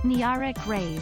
Nyaruchuuu.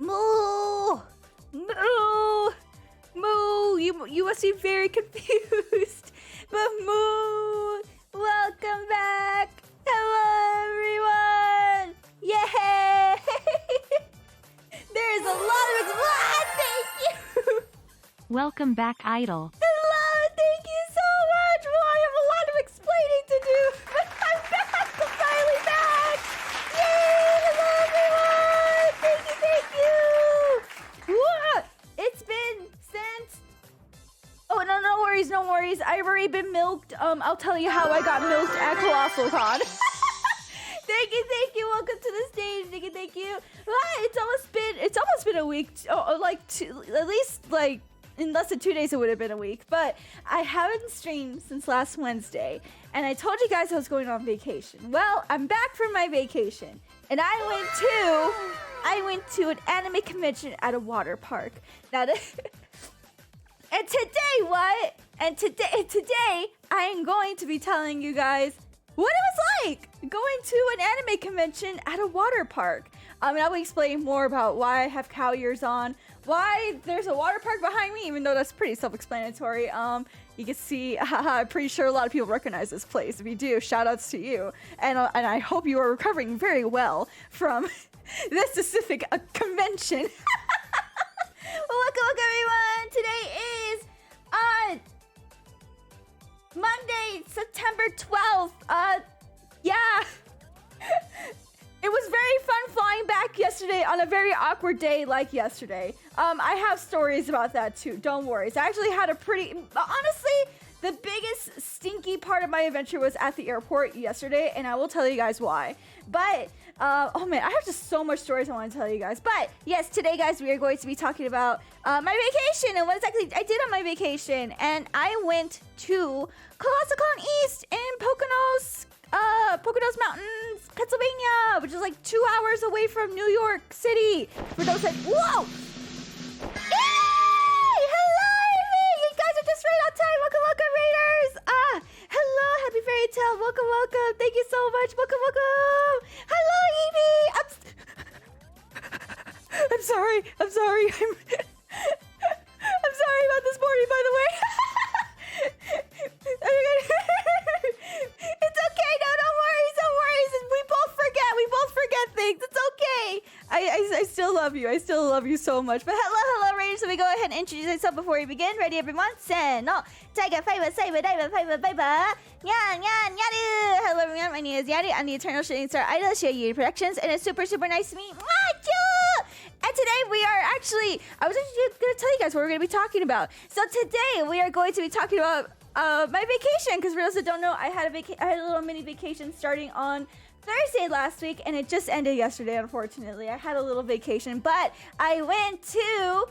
Moo! Moo! Moo! You must be very confused. But Moo! Welcome back! Hello, everyone! Yay! There's a lot of... thank you! Welcome back, Idol. Hello! Thank you so much! Well, I have a lot of explaining to do. But I'm back! I'm finally back! Yay! Hello, everyone! Thank you! Whoa! It's been since... Oh, no worries, no worries. I've already been milked. I'll tell you how I got milked at Colossalcon. Thank you. Welcome to the stage. Thank you. It's almost been a week. At least in less than 2 days it would have been a week. But I haven't streamed since last Wednesday, and I told you guys I was going on vacation. Well, I'm back from my vacation, and I went to an anime convention at a water park. Now, and today, what? And today, I am going to be telling you guys what it was like going to an anime convention at a water park. And I will explain more about why I have cow ears on, why there's a water park behind me, even though that's pretty self-explanatory. You can see, I'm pretty sure a lot of people recognize this place. If you do, shout outs to you. And I hope you are recovering very well from this specific convention. Well, welcome everyone. Today is Monday, September 12th. Yeah. It was very fun flying back yesterday on a very awkward day like yesterday. I have stories about that too, don't worry. So I actually had a pretty, honestly, the biggest stinky part of my adventure was at the airport yesterday, and I will tell you guys why. But, oh man, I have just so much stories I want to tell you guys. But, yes, today, guys, we are going to be talking about my vacation and what exactly I did on my vacation. And I went to Colossalcon East in Poconos Mountains, Pennsylvania, which is like 2 hours away from New York City. For those that, whoa! Yay! Hello, you guys are just right on time. Welcome, Raiders. Hello, Happy Fairy Tale. Welcome. Thank you so much. Welcome. Hello, Evie. I'm sorry. I'm sorry about this morning, by the way. It's okay. No, don't worry. We both forget things. It's okay. I still love you. I still love you so much. But hello, Raiders. So we go ahead and introduce ourselves before we begin. Ready, everyone? Seno. Tiger, Fiber, Saber, Diver, Fiber, Bye-bye. Nyaru. Hello, everyone. My name is Nyaru. I'm the eternal shooting star idol, Shirayuri Productions, and it's super nice to meet you. And today we are I was actually going to tell you guys what we're going to be talking about. So today we are going to be talking about my vacation, because for those that don't know, I had a little mini vacation starting on Thursday last week, and it just ended yesterday, unfortunately. I had a little vacation, but I went to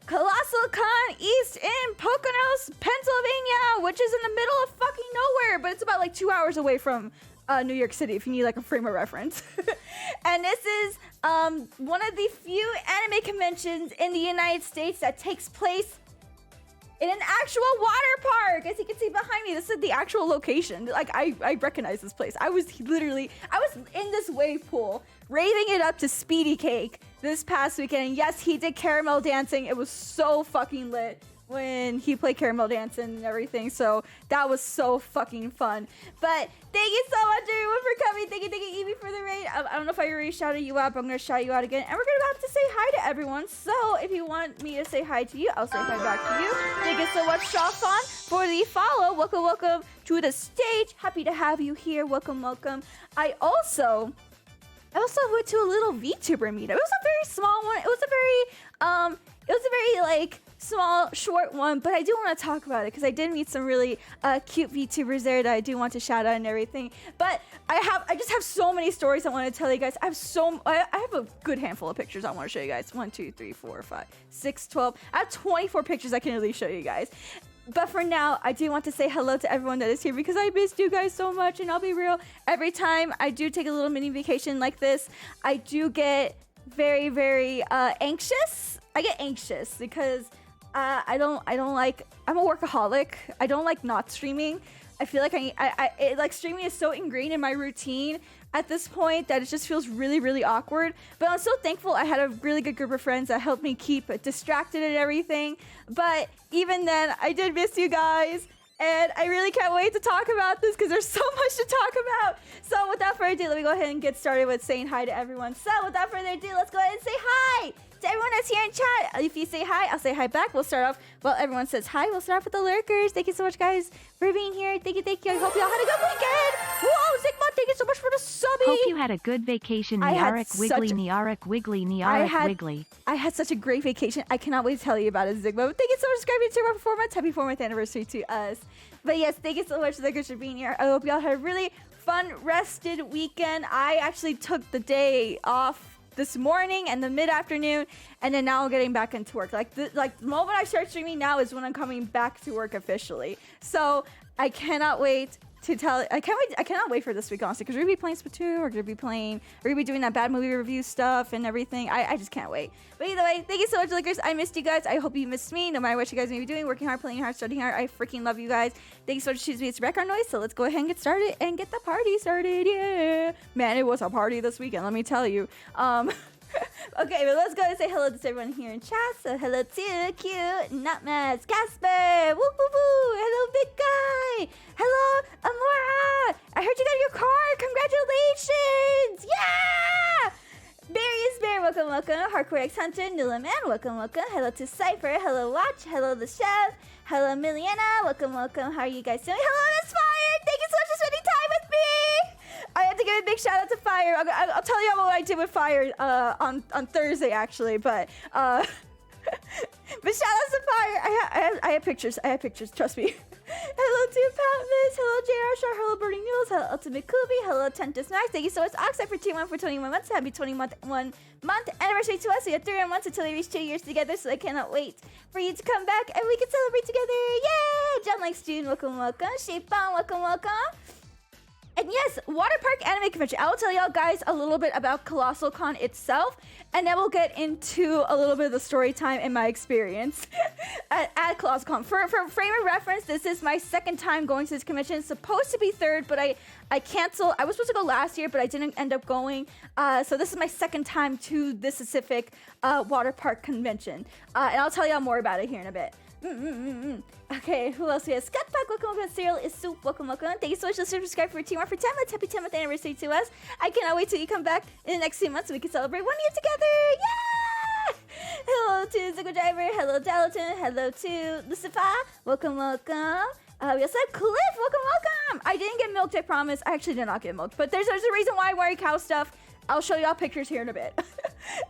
Colossalcon East in Poconos, Pennsylvania, which is in the middle of fucking nowhere, but it's about like 2 hours away from New York City, if you need like a frame of reference. And this is one of the few anime conventions in the United States that takes place in an actual water park. As you can see behind me, this is the actual location. Like, I recognize this place. I was in this wave pool, raving it up to Speedy Cake this past weekend. And yes, he did caramel dancing. It was so fucking lit when he played caramel dancing and everything, so that was so fucking fun. But thank you so much everyone for coming. Thank you Evie for the raid. I don't know if I already shouted you out, but I'm gonna shout you out again, and we're gonna have to say hi to everyone. So if you want me to say hi to you, I'll say hi back to you. Thank you so much, Shafan, for the follow. Welcome to the stage. Happy to have you here. Welcome. I also went to a little VTuber meetup. It was a very small one. It was a very like small, short one, but I do want to talk about it because I did meet some really cute VTubers there that I do want to shout out and everything. But I just have so many stories I want to tell you guys. I have a good handful of pictures I want to show you guys. 1, 2, 3, 4, 5, 6, 12. I have 24 pictures I can at least show you guys. But for now, I do want to say hello to everyone that is here because I missed you guys so much. And I'll be real, every time I do take a little mini vacation like this, I do get very, very anxious. I get anxious because I don't like, I'm a workaholic. I don't like not streaming. I feel like like streaming is so ingrained in my routine at this point that it just feels really, really awkward. But I'm so thankful I had a really good group of friends that helped me keep distracted and everything. But even then, I did miss you guys. And I really can't wait to talk about this because there's so much to talk about. So without further ado, let me go ahead and get started with saying hi to everyone. So without further ado, let's go ahead and say hi to everyone that's here in chat. If you say hi, I'll say hi back. We'll start off, well, everyone says hi. We'll start off with the lurkers. Thank you so much, guys, for being here. Thank you. I hope you all had a good weekend. Whoa, Sigma, thank you so much for the subby. Hope you had a good vacation, Nyaruchuuu Wiggly. I had such a great vacation. I cannot wait to tell you about it, Sigma. Thank you so much for subscribing to our performance. Happy 4th anniversary to us. But yes, thank you so much, lurkers, for being here. I hope y'all had a really fun, rested weekend. I actually took the day off this morning and the mid-afternoon, and then now I'm getting back into work. Like the moment I start streaming now is when I'm coming back to work officially. So I cannot wait to tell. I cannot wait for this week, honestly, because we're gonna be playing Splatoon. We're gonna be doing that bad movie review stuff and everything. I just can't wait. But either way, thank you so much, lickers. I missed you guys. I hope you missed me. No matter what you guys may be doing, working hard, playing hard, studying hard. I freaking love you guys. Thank you so much for choosing me. It's background noise. So let's go ahead and get started and get the party started. Yeah, man, it was a party this weekend. Let me tell you. Okay, but let's go and say hello to everyone here in chat. So hello to cute Nutmez, Casper, woo woo woo, hello big guy, hello Amora. I heard you got your car. Congratulations! Yeah! Barry's Bear, welcome. Hardcore X Hunter, Nilla Man, welcome. Hello to Cypher, hello Watch, hello the Chef, hello Miliana, welcome. How are you guys doing? Hello Miss Fire, thank you so much for spending time with me. I have to give a big shout out to Fire. I'll tell you what I did with Fire on Thursday actually, but but shout out to Fire. I have pictures. Trust me. Hello to Patmas. Hello JR Shar. Hello Burning News. Hello Ultimate Kubi. Hello Tentus Max. Thank you so much Oxide for 21 months. Happy 21 month anniversary to us. We have 31 months until we reach 2 years together, so I cannot wait for you to come back and we can celebrate together. Yeah! John Likes June. Welcome. Shapeon. Welcome. And yes, Water Park Anime Convention. I will tell y'all guys a little bit about Colossalcon itself, and then we'll get into a little bit of the story time and my experience at Colossalcon. For frame of reference, this is my second time going to this convention. It's supposed to be third, but I canceled. I was supposed to go last year, but I didn't end up going. So this is my second time to this specific water park convention. And I'll tell y'all more about it here in a bit. Okay, who else we have? Scott Pack, welcome. Cereal is Soup, welcome. Thank you so much for subscribing for Team 1 for 10 months. Happy 10th anniversary to us. I cannot wait till you come back in the next 2 months so we can celebrate 1 year together. Yeah! Hello to Zico Driver. Hello, Dalton. Hello to Lucifer. Welcome. We also have Cliff. Welcome. I didn't get milked, I promise. I actually did not get milked, but there's a reason why I'm wearing cow stuff. I'll show y'all pictures here in a bit.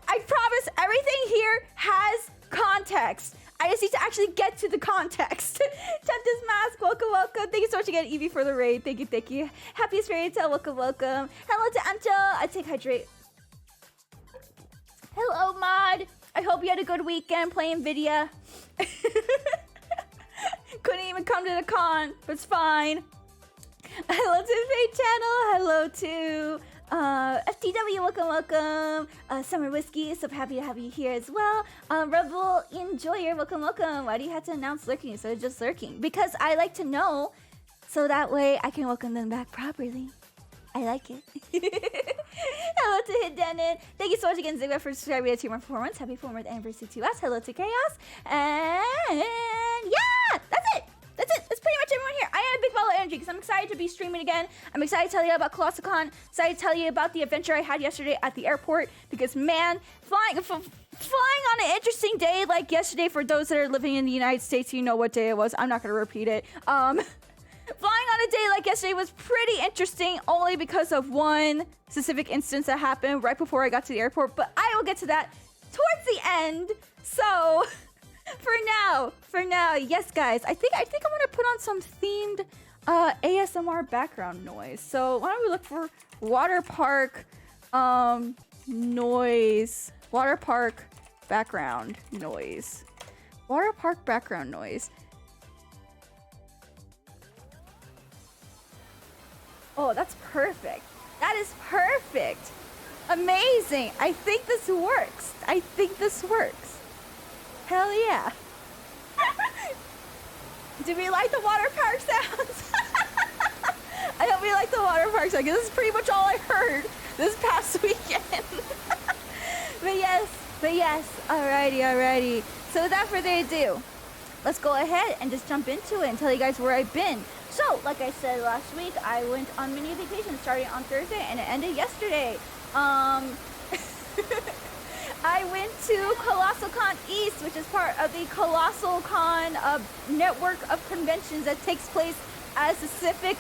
I promise everything here has context. I just need to actually get to the context. Tempest Mask, welcome. Thank you so much again, Evie, for the raid. Thank you. Happiest Fairy Tale, welcome. Hello to Amcho. I take hydrate. Hello, Mod. I hope you had a good weekend playing Vidya. Couldn't even come to the con, but it's fine. Hello to the Fate channel. Hello to FTW, welcome. Summer Whiskey, so happy to have you here as well. Rebel Enjoyer, welcome. Why do you have to announce lurking instead of just lurking? Because I like to know, so that way I can welcome them back properly. I like it. Hello to Hidden. Thank you so much again, Zigba, for subscribing to Team Performance. Happy 4th anniversary to us. Hello to Chaos. And yeah, that's it. That's pretty much everyone here. I have a big ball of energy because I'm excited to be streaming again. I'm excited to tell you about Colossalcon. Excited to tell you about the adventure I had yesterday at the airport. Because man, flying on an interesting day like yesterday, for those that are living in the United States, you know what day it was. I'm not going to repeat it. Flying on a day like yesterday was pretty interesting, only because of one specific instance that happened right before I got to the airport. But I will get to that towards the end. So for now, yes, guys. I think I'm gonna put on some themed ASMR background noise. So why don't we look for water park noise? Water park background noise. Water park background noise. Oh, that's perfect. That is perfect. Amazing. I think this works. Hell yeah. Do we like the water park sounds? I hope we like the water park sounds, because this is pretty much all I heard this past weekend. But yes. Alrighty. So without further ado, let's go ahead and just jump into it and tell you guys where I've been. So, like I said last week, I went on mini vacation starting on Thursday and it ended yesterday. I went to Colossalcon East, which is part of the Colossalcon network of conventions that takes place at a specific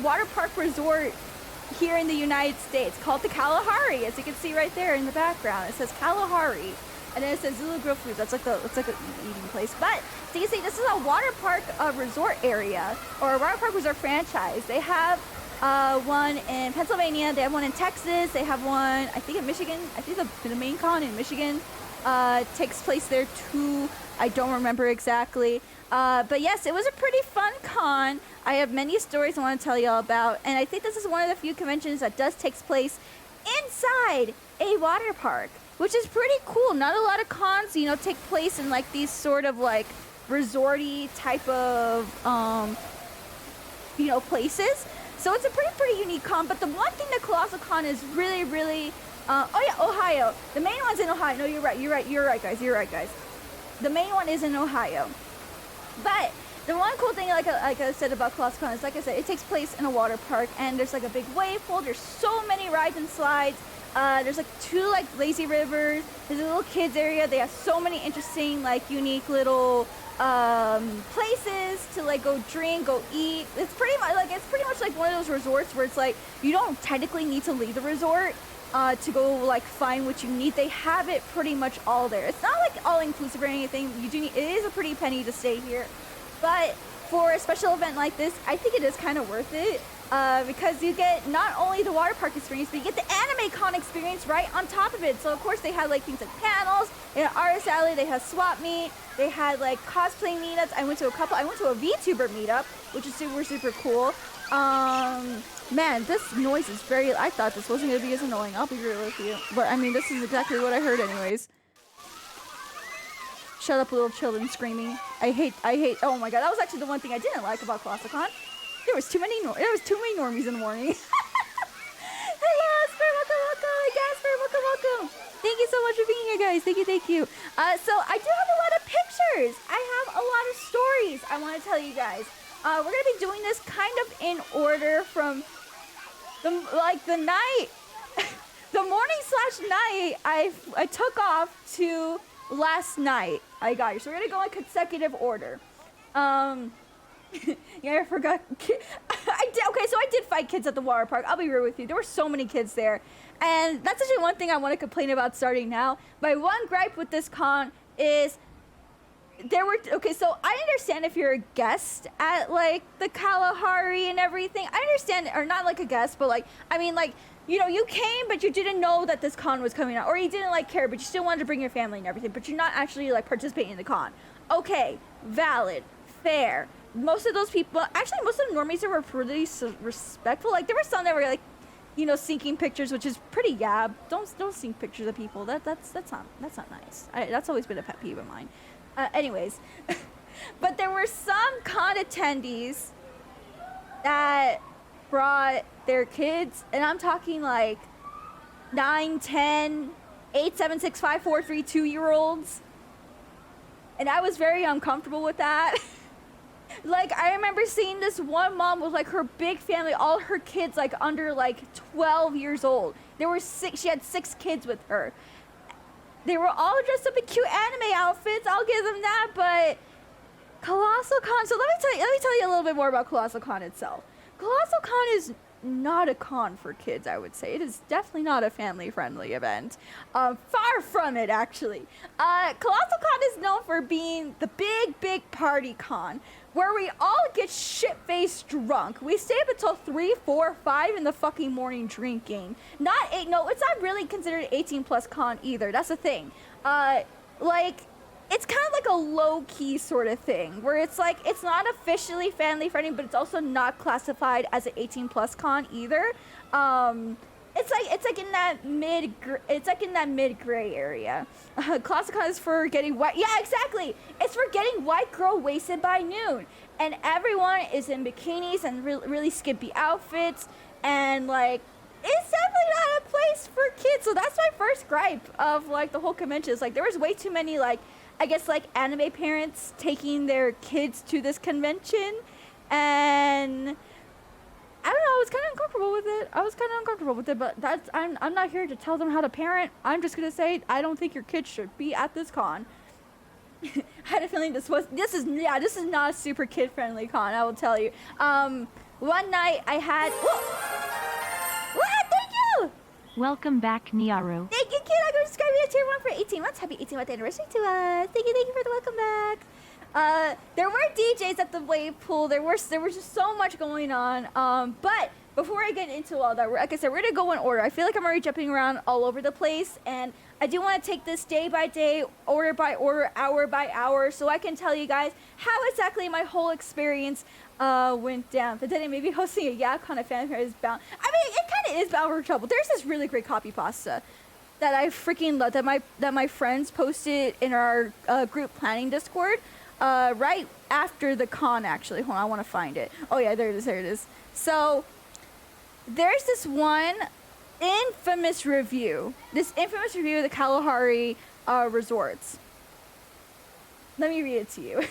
water park resort here in the United States called the Kalahari, as you can see right there in the background. It says Kalahari, and then it says Zulu Grill Foods. It's like an eating place. But so you can see this is a water park resort area, or a water park resort franchise. They have one in Pennsylvania, they have one in Texas, they have one, I think, in Michigan. I think the main con in Michigan takes place there too. I don't remember exactly. But yes, it was a pretty fun con. I have many stories I want to tell you all about, and I think this is one of the few conventions that does take place inside a water park, which is pretty cool. Not a lot of cons, take place in like these sort of like resorty type of, places. So it's a pretty unique con, but the one thing that Colossalcon is really, Ohio. The main one's in Ohio. No, you're right, guys. The main one is in Ohio. But the one cool thing, like I said about Colossalcon, is, like I said, it takes place in a water park, and there's like a big wave pool. There's so many rides and slides. There's like 2 like lazy rivers. There's a little kids area. They have so many interesting, like, unique little places to like go drink, go eat. It's pretty much like one of those resorts where it's like you don't technically need to leave the resort to go like find what you need. They have it pretty much all there. It's not like all inclusive or anything. You do need, it is a pretty penny to stay here, but for a special event like this, I think it is kind of worth it. Because you get not only the water park experience, but you get the anime con experience right on top of it. So of course they had like things like panels, they had artist alley, they had swap meet, they had like cosplay meetups. I went to a VTuber meetup, which is super cool. Man, this noise is I thought this wasn't gonna be as annoying, I'll be real with you. But I mean, this is exactly what I heard anyways. Shut up, little children screaming. I hate, oh my god, that was actually the one thing I didn't like about Colossalcon. There was too many normies in the morning. Hey, Jasper, welcome. Thank you so much for being here, guys. Thank you. So I do have a lot of pictures. I have a lot of stories I want to tell you guys. We're gonna be doing this kind of in order from the night, the morning/night I took off to last night I got here. So we're gonna go in consecutive order. Yeah, I forgot. I did fight kids at the water park. I'll be real with you. There were so many kids there. And that's actually one thing I want to complain about starting now. My one gripe with this con is so I understand if you're a guest at like the Kalahari and everything. I understand, or not like a guest, but like, I mean, like, you came, but you didn't know that this con was coming out, or you didn't like care, but you still wanted to bring your family and everything, but you're not actually like participating in the con. Okay, valid, fair. Most of those people, actually most of the normies that were pretty respectful. Like there were some that were like syncing pictures, which is pretty yab. Don't sync pictures of people. That's not nice. That's always been a pet peeve of mine. Anyways, but there were some con attendees that brought their kids, and I'm talking like 9, 10, 8, 7, 6, 5, 4, 3, 2-year-olds. And I was very uncomfortable with that. Like, I remember seeing this one mom with like her big family, all her kids like under like 12 years old. She had 6 kids with her. They were all dressed up in cute anime outfits, I'll give them that, but Colossalcon, so let me tell you a little bit more about Colossalcon itself. Colossalcon is not a con for kids, I would say. It is definitely not a family-friendly event. Far from it, actually. Colossalcon is known for being the big party con, where we all get shit-faced drunk. We stay up until 3, 4, 5 in the fucking morning drinking. Not 8, no, it's not really considered 18+ con either. That's the thing. It's kind of like a low-key sort of thing, where it's like, it's not officially family-friendly, but it's also not classified as an 18+ con either. It's like in that mid gray area. Colossalcon is for getting white. Yeah, exactly. It's for getting white girl wasted by noon, and everyone is in bikinis and really skimpy outfits, and like, it's definitely not a place for kids. So that's my first gripe of like the whole convention. It's like there was way too many like, I guess like anime parents taking their kids to this convention, and I don't know, I was kind of uncomfortable with it. But I'm not here to tell them how to parent. I'm just gonna say I don't think your kids should be at this con. I had a feeling this is not a super kid friendly con, I will tell you. One night I had thank you! Welcome back, Nyaru. Thank you, kid. I'm going to subscribe to tier 1 for 18 months. Happy 18th anniversary to us. Thank you for the welcome back. There were DJs at the wave pool. There was just so much going on. But before I get into all that, like I said, we're going to go in order. I feel like I'm already jumping around all over the place. And I do want to take this day by day, order by order, hour by hour, so I can tell you guys how exactly my whole experience went down. But then maybe hosting a YACon of fanfare is bound. I mean, it kind of is bound for trouble. There's this really great copy pasta that I freaking love that my friends posted in our group planning Discord right after the con. Actually, hold on, I want to find it. Oh yeah, there it is. So there's this one infamous review of the Kalahari resorts. Let me read it to you.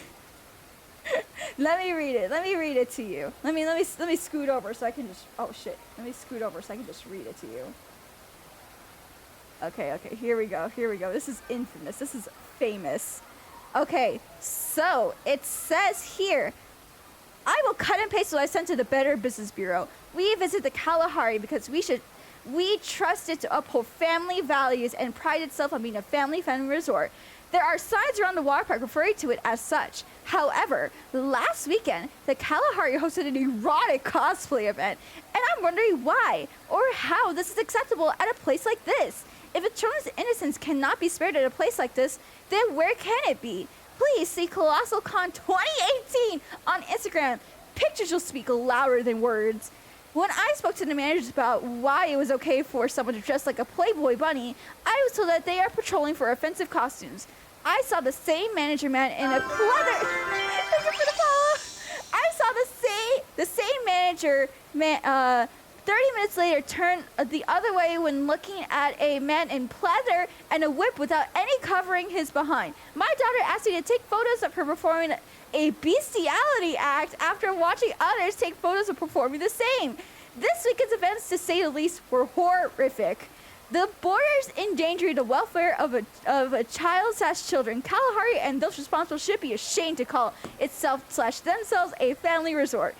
Let me read it to you. Let me scoot over so I can just, oh shit. Let me scoot over so I can just read it to you. Okay, here we go. This is infamous. This is famous. Okay, so it says here, I will cut and paste what I sent to the Better Business Bureau. We visit the Kalahari because we trust it to uphold family values and pride itself on being a family-friendly resort. There are signs around the water park referring to it as such. However, last weekend, the Kalahari hosted an erotic cosplay event, and I'm wondering why or how this is acceptable at a place like this. If a children's innocence cannot be spared at a place like this, then where can it be? Please see Colossalcon 2018 on Instagram. Pictures will speak louder than words. When I spoke to the managers about why it was okay for someone to dress like a Playboy bunny, I was told that they are patrolling for offensive costumes. I saw the same manager man in a pleather. I saw the same manager man 30 minutes later turn the other way when looking at a man in pleather and a whip without any covering his behind. My daughter asked me to take photos of her performing a bestiality act after watching others take photos of performing the same. This weekend's events, to say the least, were horrific. The borders endangering the welfare of a child/children. Kalahari and those responsible should be ashamed to call itself/themselves a family resort.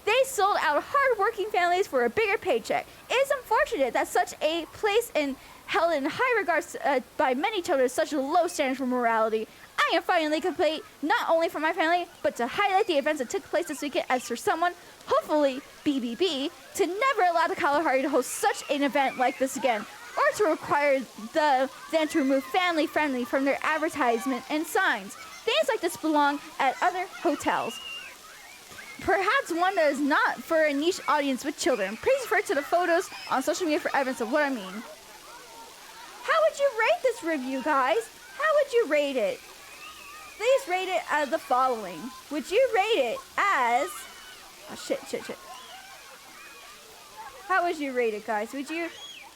They sold out hard-working families for a bigger paycheck. It is unfortunate that such a place held in high regards by many children is such a low standard for morality. I am filing a complaint not only for my family, but to highlight the events that took place this weekend as for someone, hopefully BBB, to never allow the Kalahari to host such an event like this again, or to require them to remove family friendly from their advertisement and signs. Things like this belong at other hotels. perhaps one that is not for a niche audience with children. Please refer to the photos on social media for evidence of what I mean. How would you rate this review, guys? How would you rate it? Please rate it as the following. Would you rate it as... Oh, shit. How would you rate it, guys?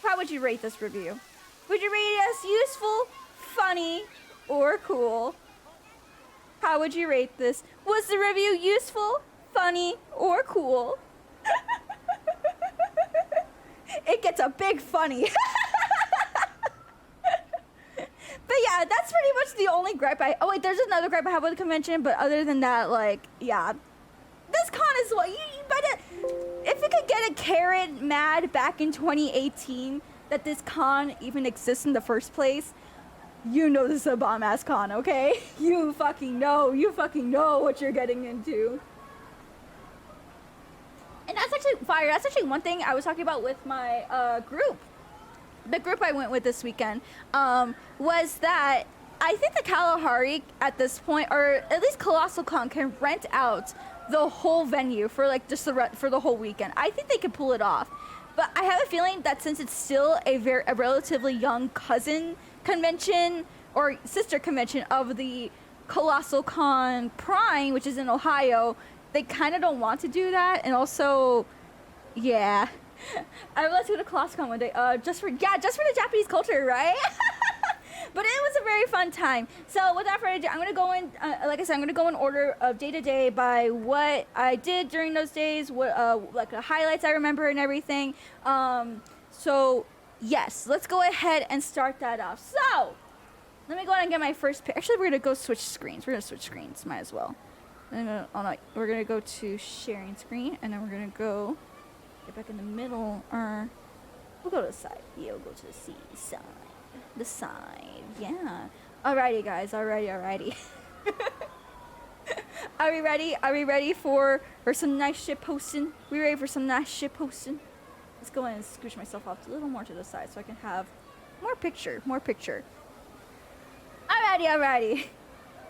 How would you rate this review? Would you rate it as useful, funny, or cool? How would you rate this? Was the review useful, funny, or cool? It gets a big funny. But yeah, that's pretty much the only gripe oh wait, there's another gripe I have with the convention, but other than that, like, yeah. This con is what you better... If you could get a Karen mad back in 2018 that this con even exists in the first place, you know this is a bomb-ass con, okay? You fucking know what you're getting into. And that's actually fire. That's actually one thing I was talking about with my group. The group I went with this weekend, was that I think the Kalahari at this point, or at least Colossalcon, can rent out the whole venue for like just for the whole weekend. I think they could pull it off. But I have a feeling that since it's still a relatively young cousin convention or sister convention of the Colossalcon Prime, which is in Ohio, they kind of don't want to do that. And also, yeah. I would like to go to Colossalcon one day, just for the Japanese culture, right? But it was a very fun time. So without further ado, I'm gonna go in. Like I said, I'm gonna go in order of day to day by what I did during those days, what like the highlights I remember and everything. So yes, let's go ahead and start that off. So let me go ahead and get my first pick. Actually, we're gonna go switch screens. We're gonna switch screens. Might as well. We're gonna go to sharing screen, and then we're gonna go. Get back in the middle, we'll go to the side. Yeah, we'll go to the side. The side, yeah. Alrighty, guys, alrighty. Are we ready? Are we ready for some nice shit posting? We ready for some nice shit posting? Let's go in and scooch myself off a little more to the side so I can have more picture. Alrighty.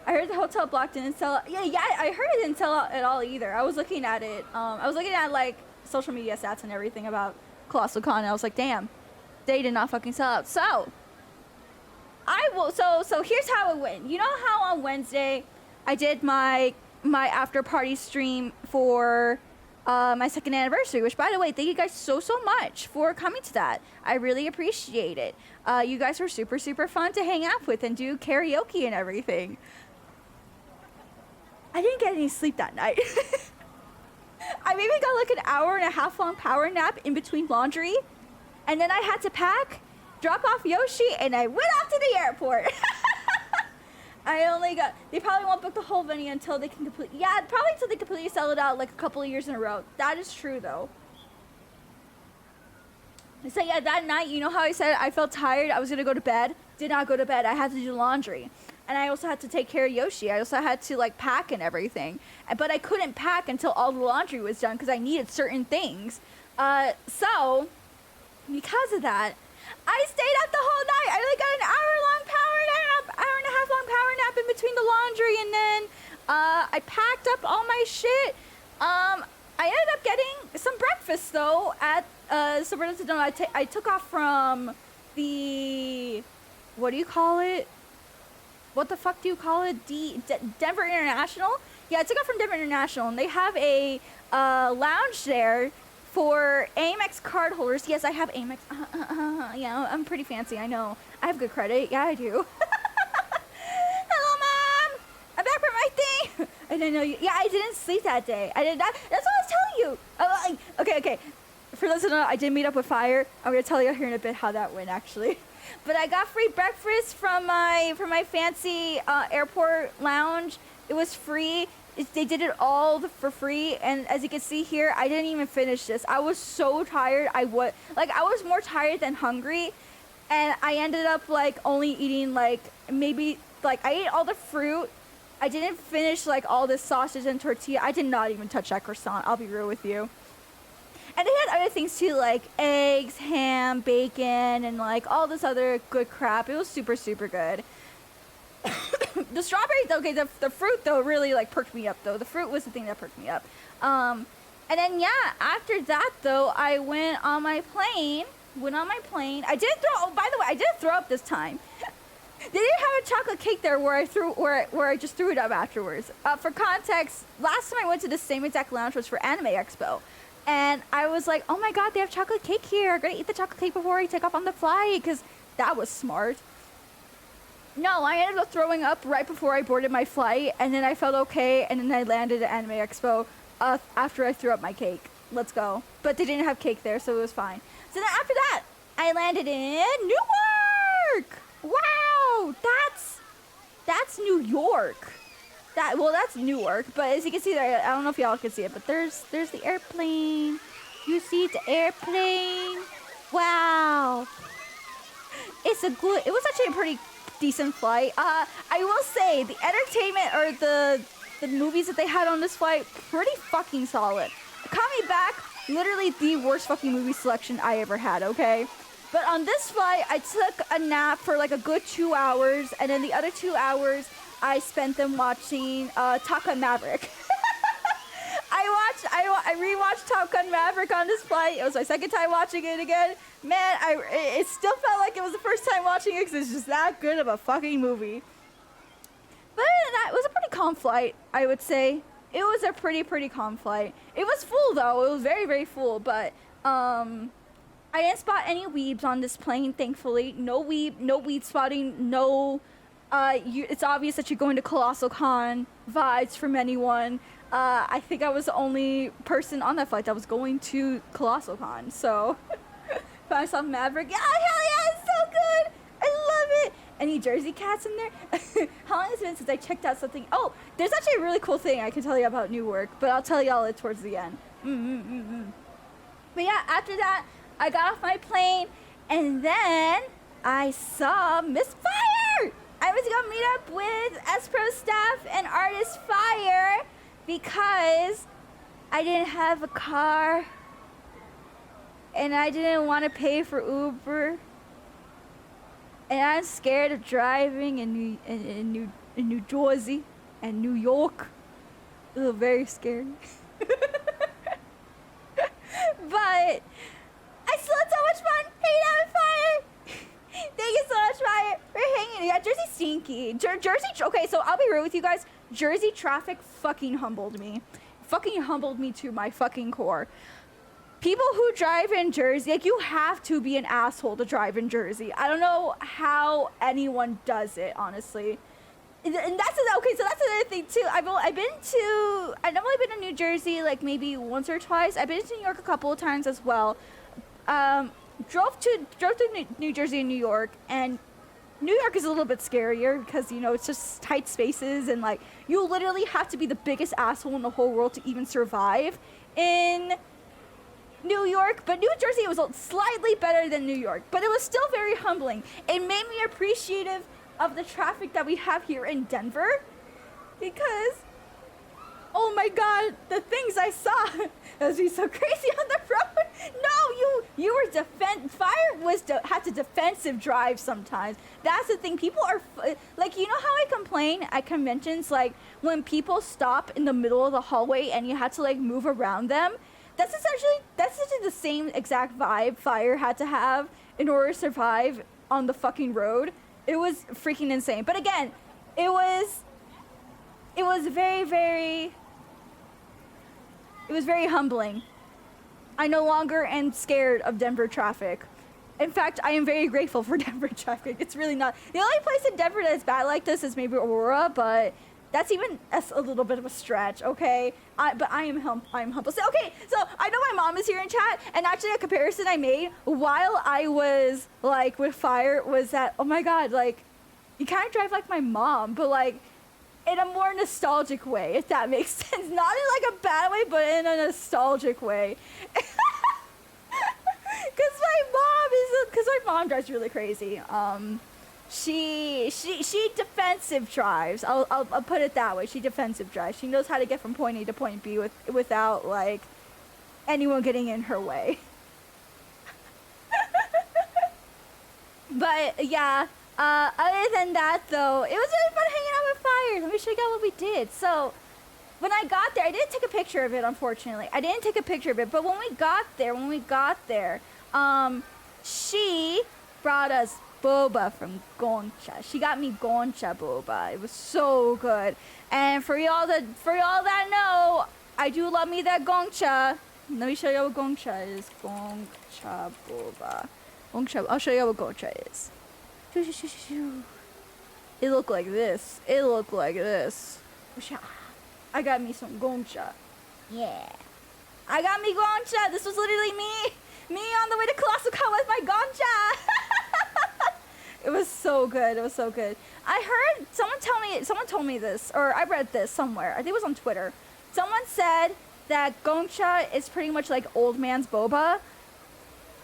I heard the hotel block didn't sell out. Yeah, I heard it didn't sell out at all either. I was looking at it. I was looking at like social media stats and everything about Colossalcon, and I was like, damn, they did not fucking sell out. So here's how it went. You know how on Wednesday I did my after party stream for my second anniversary, which by the way, thank you guys so much for coming to that. I really appreciate it. You guys were super fun to hang out with and do karaoke and everything. I didn't get any sleep that night. I maybe got like an hour and a half long power nap in between laundry, and then I had to pack, drop off Yoshi, and I went off to the airport. They probably won't book the whole venue until they can completely sell it out like a couple of years in a row. That is true though. So yeah, that night, you know how I said I felt tired, I was gonna go to bed? Did not go to bed, I had to do laundry. And I also had to take care of Yoshi. I also had to like pack and everything. But I couldn't pack until all the laundry was done because I needed certain things. So, because of that, I stayed up the whole night. I like got an hour and a half long power nap in between the laundry. And then I packed up all my shit. I ended up getting some breakfast though at, so for those who don't know, I took off from the, what do you call it? What the fuck do you call it? Denver International? Yeah, I took it from Denver International, and they have a lounge there for Amex card holders. Yes, I have Amex. Yeah, I'm pretty fancy, I know. I have good credit. Yeah, I do. Hello, Mom! I'm back from my thing! I didn't know you. Yeah, I didn't sleep that day. I did not. That's what I was telling you. Okay. For those who don't know, I did meet up with Fire. I'm going to tell you here in a bit how that went, actually. But I got free breakfast from my fancy airport lounge. It was free. They did it all for free. And as you can see here, I didn't even finish this. I was so tired. I was more tired than hungry. And I ended up like only eating like maybe like I ate all the fruit. I didn't finish like all this sausage and tortilla. I did not even touch that croissant. I'll be real with you. And they had other things too, like eggs, ham, bacon, and like all this other good crap. It was super good. the strawberries, okay, the fruit though really like perked me up though. The fruit was the thing that perked me up. And then yeah, after that though, I went on my plane. I didn't throw. Oh, by the way, I didn't throw up this time. They didn't have a chocolate cake there where I just threw it up afterwards. For context, last time I went to the same exact lounge was for Anime Expo. And I was like, oh my god, they have chocolate cake here. I'm gonna eat the chocolate cake before I take off on the flight, because that was smart. No, I ended up throwing up right before I boarded my flight, and then I felt okay, and then I landed at Anime Expo after I threw up my cake. Let's go. But they didn't have cake there, so it was fine. So then after that, I landed in Newark! Wow, that's New York. That's Newark, but as you can see there, I don't know if y'all can see it, but there's the airplane. You see the airplane? Wow. It was actually a pretty decent flight. I will say the entertainment or the movies that they had on this flight, pretty fucking solid. Coming back, literally the worst fucking movie selection I ever had, okay? But on this flight, I took a nap for like a good 2 hours, and then the other 2 hours, I spent them watching Top Gun Maverick. I rewatched Top Gun Maverick on this flight. It was my second time watching it again. Man, it still felt like it was the first time watching it because it's just that good of a fucking movie. But other than that, it was a pretty calm flight, I would say. It was a pretty calm flight. It was full though. It was very, very full, but I didn't spot any weebs on this plane, thankfully. No weed spotting, no... it's obvious that you're going to Colossalcon vibes from anyone. I think I was the only person on that flight that was going to Colossalcon, so... Found myself Maverick. Yeah, hell yeah, it's so good! I love it! Any Jersey cats in there? How long has it been since I checked out something? Oh, there's actually a really cool thing I can tell you about Newark, but I'll tell y'all it towards the end. But yeah, after that, I got off my plane, and then I saw Miss Fire! I was gonna meet up with S-Pro staff and artist Fire because I didn't have a car and I didn't want to pay for Uber, and I'm scared of driving in New Jersey and New York. Ugh, very scary. But I still had so much fun hanging out with Fire. Thank you so much, Fire, for hanging. Yeah, Jersey's stinky. Jersey. Okay, so I'll be real with you guys. Jersey traffic fucking humbled me. Fucking humbled me to my fucking core. People who drive in Jersey, like, you have to be an asshole to drive in Jersey. I don't know how anyone does it, honestly. And that's okay. So that's another thing too. I've only been to New Jersey like maybe once or twice. I've been to New York a couple of times as well. Drove to New Jersey and New York, and New York is a little bit scarier because, you know, it's just tight spaces, and like you literally have to be the biggest asshole in the whole world to even survive in New York. But New Jersey was slightly better than New York, but it was still very humbling. It made me appreciative of the traffic that we have here in Denver, because oh my god, the things I saw as we so crazy on the road. No, you were Fire had to defensive drive sometimes. That's the thing. People are like, you know how I complain at conventions, like when people stop in the middle of the hallway and you had to like move around them. That's essentially the same exact vibe Fire had to have in order to survive on the fucking road. It was freaking insane. But again, it was very, very humbling. I no longer am scared of Denver traffic. In fact, I am very grateful for Denver traffic. It's really not. The only place in Denver that's bad like this is maybe Aurora, but that's a little bit of a stretch, okay? But I am humble. So, okay, so I know my mom is here in chat, and actually a comparison I made while I was, like, with Fire was that, oh my god, like, you kind of drive like my mom, but, like, in a more nostalgic way, if that makes sense. Not in, like, a bad way, but in a nostalgic way. Because my mom drives really crazy. She defensive drives. I'll put it that way. She defensive drives. She knows how to get from point A to point B without like anyone getting in her way. But yeah, other than that though, it was really fun hanging out with here. Let me show you guys what we did. So, when I got there, I didn't take a picture of it, unfortunately. I didn't take a picture of it, but when we got there, she brought us boba from Goncha. She got me Goncha boba. It was so good. And for y'all that know, I do love me that Goncha. Let me show you what Goncha is. Goncha boba. Goncha. I'll show you what Goncha is. It looked like this. I got me some Goncha. Yeah. I got me Goncha. This was literally me on the way to Colossalcon with my Goncha. It was so good. I heard someone told me this, or I read this somewhere. I think it was on Twitter. Someone said that Goncha is pretty much like old man's boba,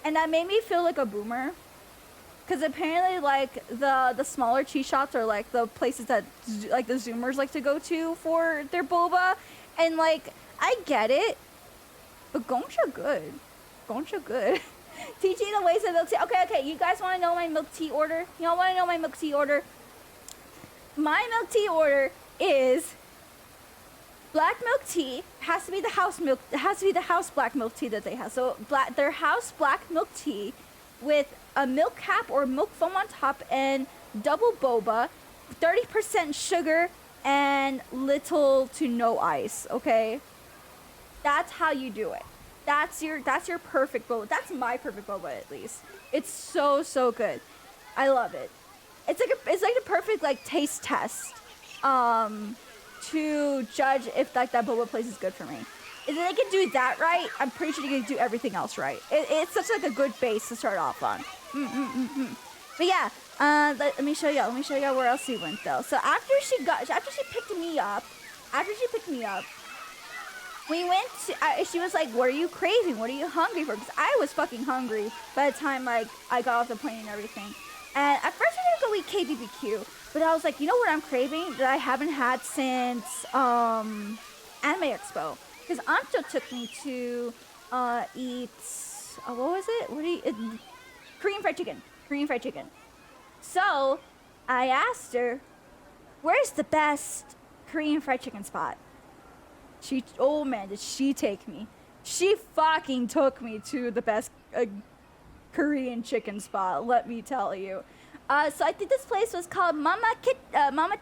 and that made me feel like a boomer. Because apparently, like, the smaller tea shops are, like, the places that, like, the Zoomers like to go to for their boba. And, like, I get it. But Goncha good. Teaching the ways of milk tea. Okay. You guys want to know my milk tea order? Y'all want to know my milk tea order? My milk tea order is black milk tea. Has to be the house milk. It has to be the house black milk tea that they have. So, their house black milk tea with a milk cap or milk foam on top and double boba, 30% sugar and little to no ice, okay? That's how you do it. That's your perfect boba. That's my perfect boba, at least. It's so good. I love it. It's like a perfect like taste test to judge if like that boba place is good for me. If they can do that right, I'm pretty sure they can do everything else right. It's such like a good base to start off on. But yeah, let me show y'all where else we went though. So after she picked me up, we went to, she was like, what are you craving? What are you hungry for? Because I was fucking hungry by the time like I got off the plane and everything. And at first we were gonna go eat KBBQ, but I was like, you know what I'm craving that I haven't had since Anime Expo? Because Ancho took me to eat, what was it? Korean fried chicken. So I asked her, where's the best Korean fried chicken spot? Oh man, did she take me. She fucking took me to the best Korean chicken spot, let me tell you. So I think this place was called Mama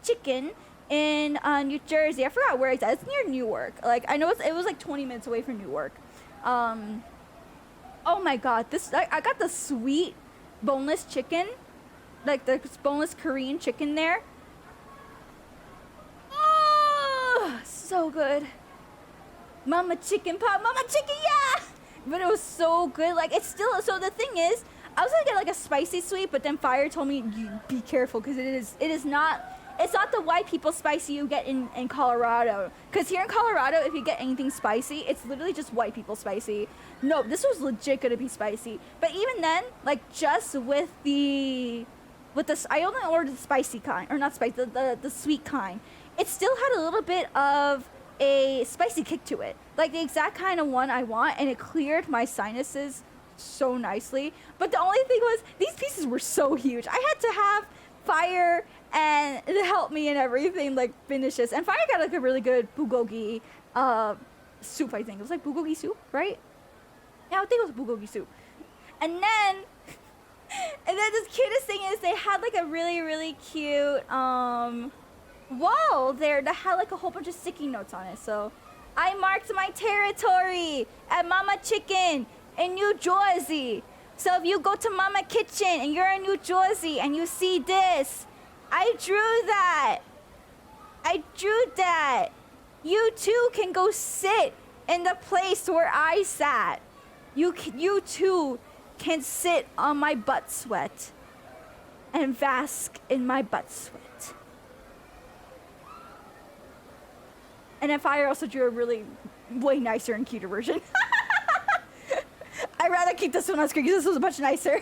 Chicken in New Jersey. I forgot where it's at. It's near Newark. Like, I know it was like 20 minutes away from Newark. Oh my god, I got the sweet boneless chicken, like the boneless Korean chicken there. Oh, so good. Mama chicken, yeah! But it was so good. Like, it's still, so the thing is, I was gonna get like a spicy sweet, but then Fire told me, be careful, because it's not the white people spicy you get in Colorado. Because here in Colorado, if you get anything spicy, it's literally just white people spicy. No, this was legit gonna be spicy. But even then, like, just with the I only ordered the spicy kind, or not spicy, the sweet kind. It still had a little bit of a spicy kick to it. Like the exact kind of one I want, and it cleared my sinuses so nicely. But the only thing was, these pieces were so huge. I had to have Fire and help me and everything, like, finish this. And Fire got like a really good bulgogi soup, I think. It was like bulgogi soup, right? Yeah, I think it was bulgogi soup. And then the cutest thing is they had like a really, really cute wall there that had like a whole bunch of sticky notes on it. So I marked my territory at Mama Chicken in New Jersey. So if you go to Mama Kitchen and you're in New Jersey and you see this, I drew that. You too can go sit in the place where I sat. You too can sit on my butt sweat and bask in my butt sweat. And then Fire also drew a really way nicer and cuter version. I'd rather keep this one on screen because this was much nicer.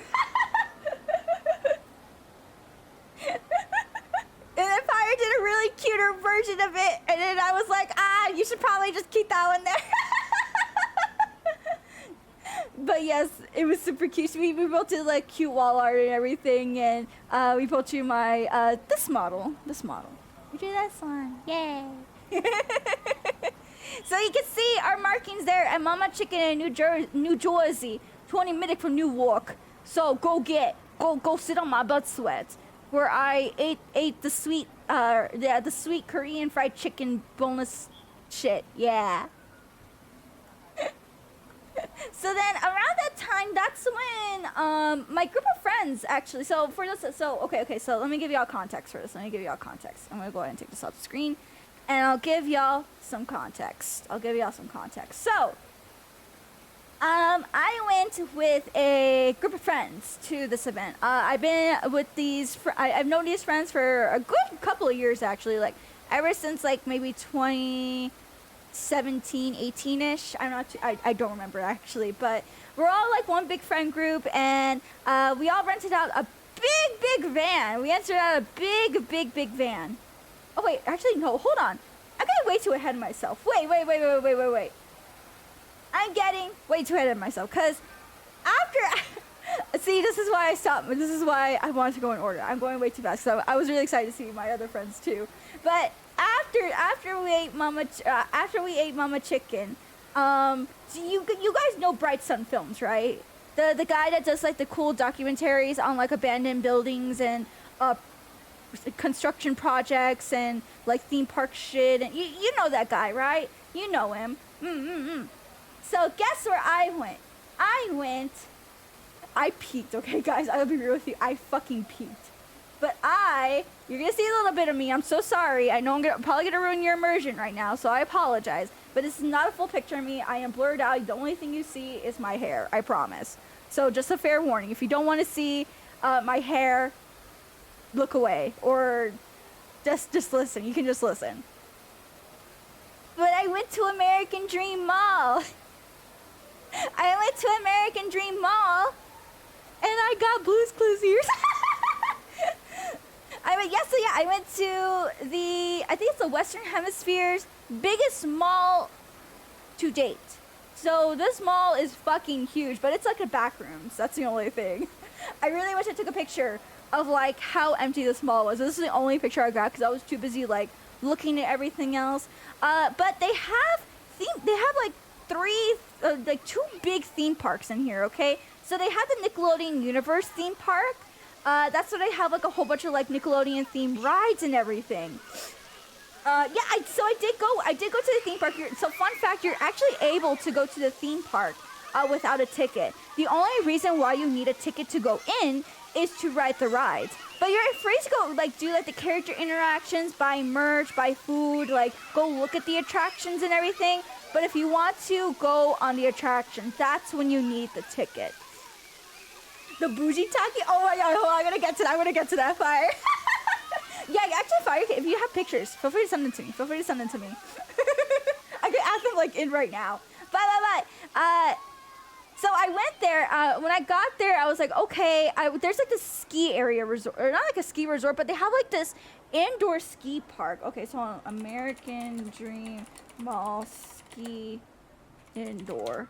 And then Fire did a really cuter version of it, and then I was like, you should probably just keep that one there. But yes, it was super cute. We both did like cute wall art and everything, and we both drew my this model. We do this one. Yay. So you can see our markings there at Mama Chicken in New Jersey, 20 minutes from Newark. So go sit on my butt sweat, where I ate the sweet Korean fried chicken boneless shit. Yeah. So then around that time, that's when my group of friends actually. So let me give y'all context for this. I'm gonna go ahead and take this off the screen, and I'll give y'all some context. So I went with a group of friends to this event. I've been with I've known these friends for a good couple of years actually, like ever since like maybe 2017, 18-ish. I don't remember actually, but we're all like one big friend group, and we all rented out a big van. We rented out a big van. Oh wait, actually no, hold on. I'm getting way too ahead of myself. Wait. I'm getting way too ahead of myself, because after see, this is why I stopped. This is why I wanted to go in order. I'm going way too fast, so I was really excited to see my other friends too. But after we ate Mama Chicken, so you guys know Bright Sun Films, right? The guy that does like the cool documentaries on like abandoned buildings and construction projects and like theme park shit, and you know that guy, right? You know him. So guess where I went? I peaked, okay guys, I'll be real with you, I fucking peaked. But you're gonna see a little bit of me, I'm so sorry. I know I'm probably gonna ruin your immersion right now, so I apologize. But this is not a full picture of me, I am blurred out, the only thing you see is my hair, I promise. So just a fair warning, if you don't want to see my hair, look away, or just listen, you can just listen. But I went to American Dream Mall. And I got Blue's Clues ears. I went to I think it's the Western Hemisphere's biggest mall to date. So this mall is fucking huge, but it's like a back rooms. That's the only thing. I really wish I took a picture of like how empty this mall was. This is the only picture I got because I was too busy like looking at everything else. But they have like two big theme parks in here, okay? So they have the Nickelodeon Universe theme park. That's where they have like a whole bunch of like Nickelodeon themed rides and everything. I did go to the theme park. So fun fact, you're actually able to go to the theme park without a ticket. The only reason why you need a ticket to go in is to ride the rides. But you're free to go like do like the character interactions, buy merch, buy food, like go look at the attractions and everything. But if you want to go on the attraction, that's when you need the ticket. The bougie taki? Oh my god, hold on, I'm gonna get to that fire. Yeah, actually fire, if you have pictures, feel free to send them to me. I could add them like in right now. But so I went there, when I got there, I was like, okay, there's like this ski area resort, or not like a ski resort, but they have like this indoor ski park. Okay, so American Dream Mall Ski Indoor.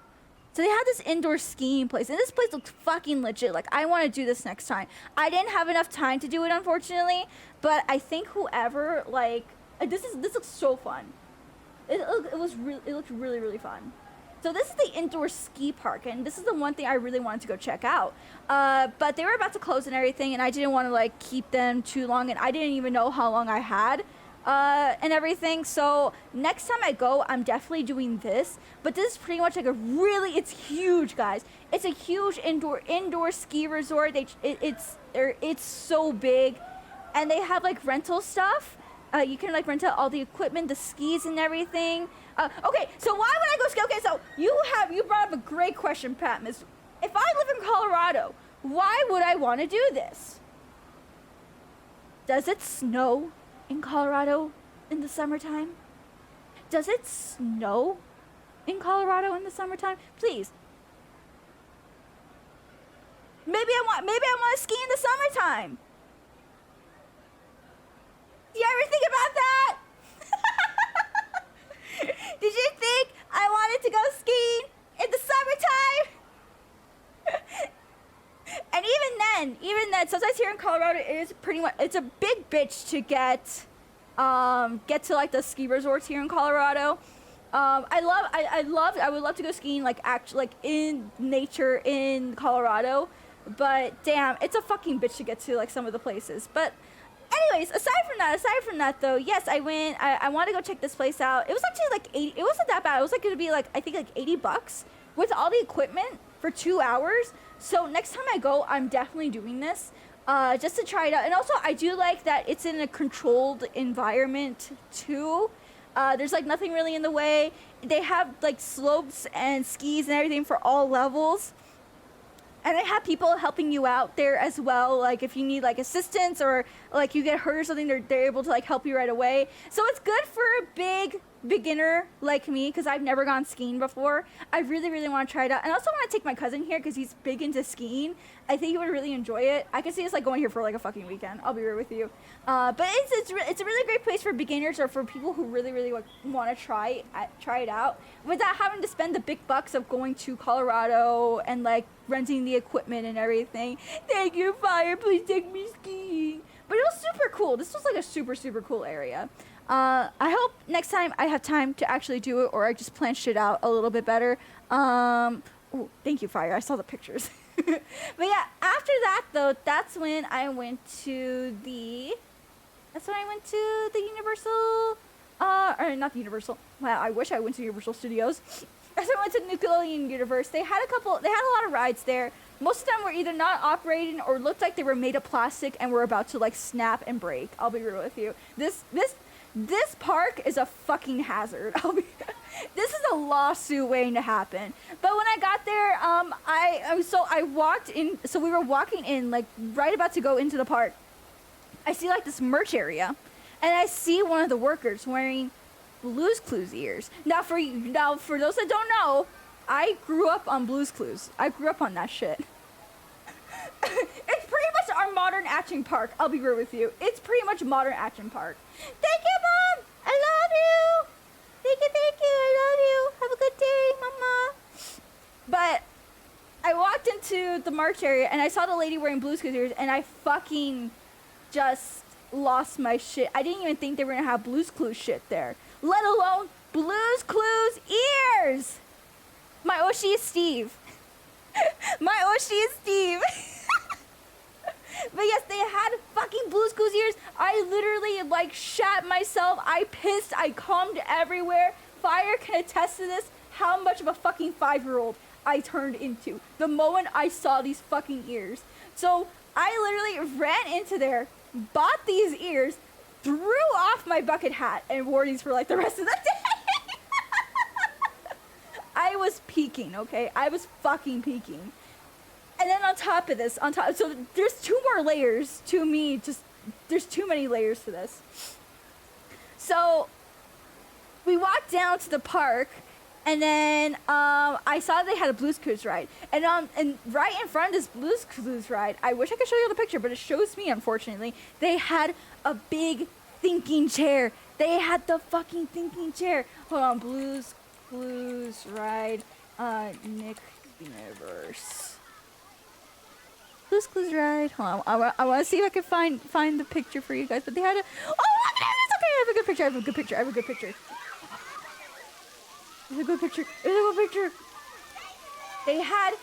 So they had this indoor skiing place, and this place looked fucking legit. Like, I want to do this next time. I didn't have enough time to do it, unfortunately, but I think whoever, like, this looks so fun. It looked really, really fun. So this is the indoor ski park, and this is the one thing I really wanted to go check out. But they were about to close and everything, and I didn't want to, like, keep them too long, and I didn't even know how long I had. And everything, so next time I go, I'm definitely doing this. But this is pretty much like it's huge, guys. It's a huge indoor ski resort. It's so big, and they have like rental stuff. You can like rent out all the equipment, the skis and everything. Okay, so why would I go ski? Okay, so you brought up a great question, Pat. Miss, if I live in Colorado, why would I want to do this? Does it snow in Colorado in the summertime? Does it snow in Colorado in the summertime? Please. Maybe I want to ski in the summertime. Do you ever think about that? Did you think I wanted to go skiing in the summertime? And even then, sometimes here in Colorado, it's a big bitch to get get to like the ski resorts here in Colorado. I would love to go skiing like in nature in Colorado, but damn, it's a fucking bitch to get to like some of the places. But anyways, aside from that though, yes, I went. I want to go check this place out. It was actually like 80. It wasn't that bad. It was like gonna be like I think like $80 with all the equipment for 2 hours. So next time I go, I'm definitely doing this. Just to try it out. And also, I do like that it's in a controlled environment too. There's like nothing really in the way. They have like slopes and skis and everything for all levels. And they have people helping you out there as well. Like if you need like assistance or like you get hurt or something, they're able to like help you right away. So it's good for a big beginner like me because I've never gone skiing before. I really, really want to try it out. And I also want to take my cousin here because he's big into skiing. I think he would really enjoy it. I could see us like going here for like a fucking weekend. I'll be real with you. But it's a really great place for beginners or for people who really, really like, want to try it out without having to spend the big bucks of going to Colorado and like renting the equipment and everything. Thank you, Fire. Please take me skiing. But it was super cool. This was like a super, super cool area. I hope next time I have time to actually do it or I just plan shit out a little bit better. Oh, thank you, Fire. I saw the pictures. But yeah, after that though, that's when I went to the Universal, or not the Universal. Wow, I wish I went to Universal Studios. That's when I went to Nickelodeon Universe. They had a lot of rides there. Most of them were either not operating or looked like they were made of plastic and were about to like snap and break. I'll be real with you. This park is a fucking hazard. This is a lawsuit waiting to happen. But when I got there, I walked in. So we were walking in, like right about to go into the park. I see like this merch area, and I see one of the workers wearing Blue's Clues ears. Now for those that don't know, I grew up on Blue's Clues. I grew up on that shit. It's pretty much our modern Action Park. I'll be real with you. It's pretty much modern Action Park. Thank you, Mom. I love you. Thank you. I love you. Have a good day, Mama. But I walked into the merch area and I saw the lady wearing Blue's Clues ears, and I fucking just lost my shit. I didn't even think they were gonna have Blue's Clues shit there, let alone Blue's Clues ears. My Oshi is Steve. My Oshi is Steve. But yes, they had fucking Blue's Clues ears. I literally like shat myself. I pissed. I cummed everywhere. Fire can attest to this. How much of a fucking 5-year-old I turned into the moment I saw these fucking ears. So I literally ran into there, bought these ears, threw off my bucket hat, and wore these for like the rest of the day. I was peaking, okay? I was fucking peaking. And then on top of this, so there's 2 more layers to me. There's too many layers to this. So we walked down to the park, and then I saw they had a Blue's Clues ride. And right in front of this Blue's Clues ride, I wish I could show you the picture, but it shows me, unfortunately. They had a big thinking chair. They had the fucking thinking chair. Hold on, Blue's Clues ride, Nick Universe. Blue's Clues ride. Hold on, I want to see if I can find the picture for you guys. But they had a. Oh, it's okay. I have a good picture. There's a good picture. They had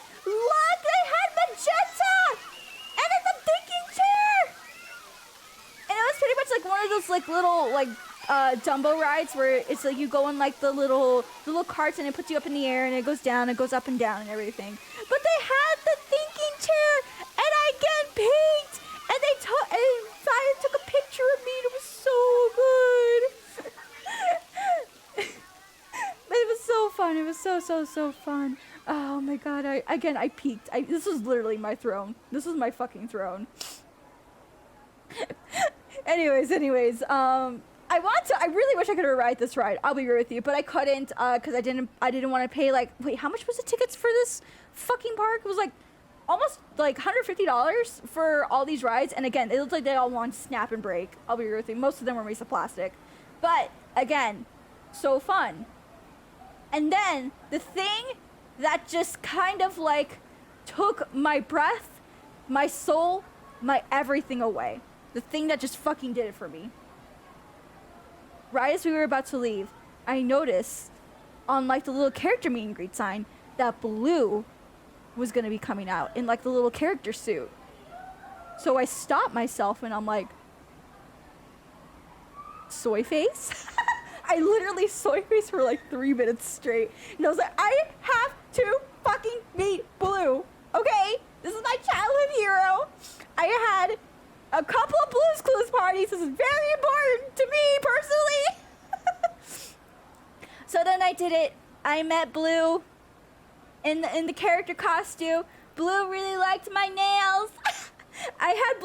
magenta, and it's a thinking chair. And it was pretty much like one of those like little like Dumbo rides where it's like you go in like the little carts and it puts you up in the air and it goes down, it goes up and down and everything. But they had the thinking chair, and I get peaked, and Fire took a picture of me, and it was so good. But it was so fun. It was so fun. Oh my god! I peaked. This was literally my throne. This was my fucking throne. anyways, I really wish I could have ride this ride. I'll be real with you, but I couldn't because I didn't want to pay like, wait, how much was the tickets for this fucking park? It was like almost like $150 for all these rides, and again, it looked like they all want snap and break. I'll be real with you. Most of them were made of plastic, but again, so fun. And then the thing that just kind of like took my breath, my soul, my everything away. The thing that just fucking did it for me right as we were about to leave, I noticed on like the little character meet and greet sign that Blue was gonna be coming out in like the little character suit. So I stopped myself and I'm like, soy face? I literally soy face for like 3 minutes straight. And I was like, I have to fucking meet Blue. Okay? This is my childhood hero. I had a couple of Blue's Clues parties. This is very important to me personally. So then I did it. I met Blue in the character costume. Blue really liked my nails. I have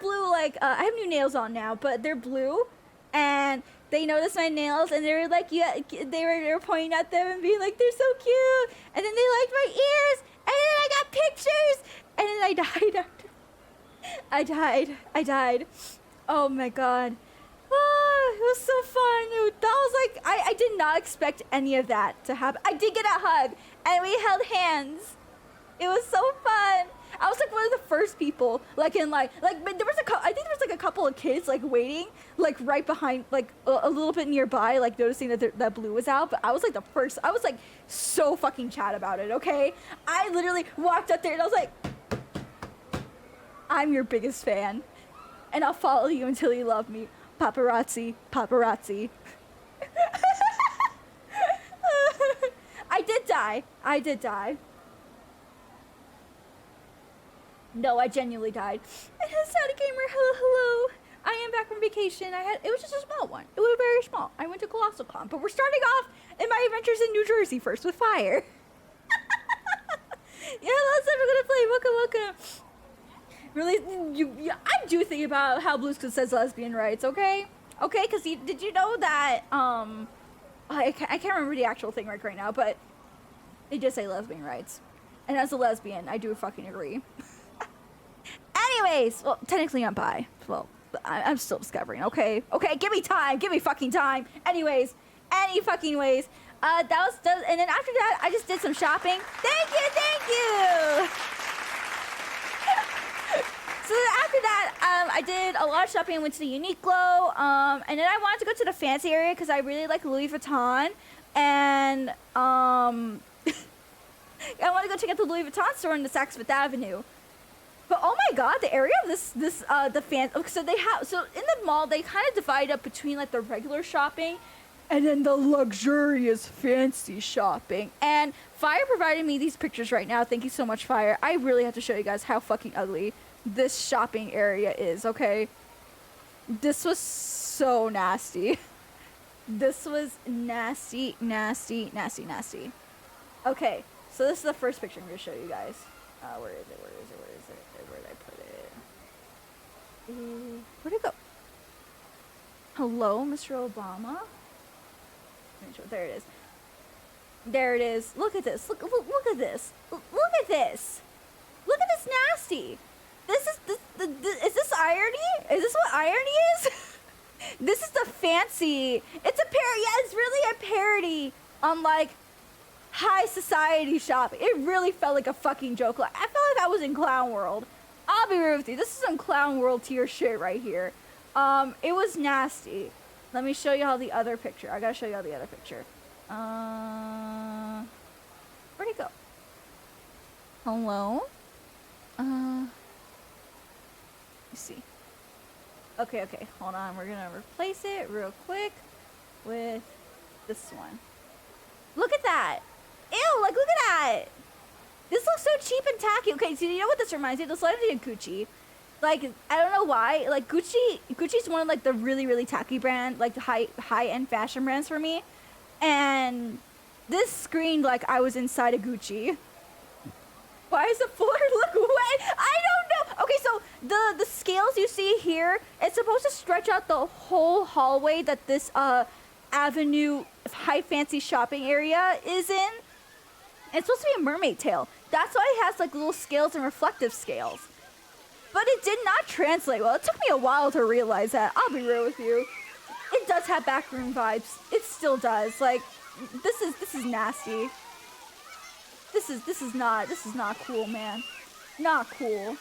blue like I have new nails on now, but they're blue, and they noticed my nails and they were like, yeah, they were pointing at them and being like, they're so cute. And then they liked my ears, and then I got pictures, and then I died after. I died. Oh my god. Oh, it was so fun. That was like, I did not expect any of that to happen. I did get a hug, and we held hands. It was so fun. I was like one of the first people, like in like but there was I think there was like a couple of kids like waiting, like right behind, like a little bit nearby, like noticing that Blue was out. But I was like the first. I was like so fucking chat about it. Okay, I literally walked up there and I was like, I'm your biggest fan, and I'll follow you until you love me. Paparazzi, paparazzi. I did die. No, I genuinely died. Saudi Gamer, hello. I am back from vacation. It was just a small one. It was very small. I went to Colossalcon, but we're starting off in my adventures in New Jersey first with Fire. Yeah, that's what we're gonna play. Welcome. Really, I do think about how Blue's Clues says lesbian rights, okay? Okay, because did you know that, I can't remember the actual thing right now, but they just say lesbian rights. And as a lesbian, I do fucking agree. Anyways, well, technically I'm bi. Well, I'm still discovering, okay? Okay, give me time. Give me fucking time. Anyways, any fucking ways. And then after that, I just did some shopping. Thank you! So then after that, I did a lot of shopping. I went to the Uniqlo, and then I wanted to go to the fancy area because I really like Louis Vuitton, and I want to go check out the Louis Vuitton store in the Saks Fifth Avenue. But oh my god, the area of the fan. So in the mall they kind of divide up between like the regular shopping, and then the luxurious fancy shopping. And Fire provided me these pictures right now. Thank you so much, Fire. I really have to show you guys how fucking ugly this shopping area is. Okay, this was so nasty. This was nasty. Okay, so this is the first picture I'm gonna show you guys. Where is it? Where did I put it? Where'd it go? Hello, Mr. Obama? There it is. There it is. Look at this. Look at this. Look at this. Look at this nasty. Is this irony? Is this what irony is? This is the fancy. It's a parody. Yeah, it's really a parody on like high society shopping. It really felt like a fucking joke. Like, I felt like I was in Clown World. I'll be real with you. This is some Clown World tier shit right here. It was nasty. Let me show you how the other picture. I gotta show you how the other picture. Where'd it go? Hello? Let me see. Okay. Hold on. We're gonna replace it real quick with this one. Look at that. Ew, like, look at that. This looks so cheap and tacky. Okay, so you know what this reminds me of? This reminds me of Gucci. Like, I don't know why. Like, Gucci's one of, like, the really, really tacky brand, like, the high-end fashion brands for me. And this screamed like I was inside a Gucci. Why does the floor look wet? I don't know. Okay, so the scales you see here, it's supposed to stretch out the whole hallway that this, Avenue high fancy shopping area is in. It's supposed to be a mermaid tail. That's why it has like little scales and reflective scales. But it did not translate well. It took me a while to realize that. I'll be real with you. It does have backroom vibes. It still does. Like, this is nasty. This is not cool, man. Not cool.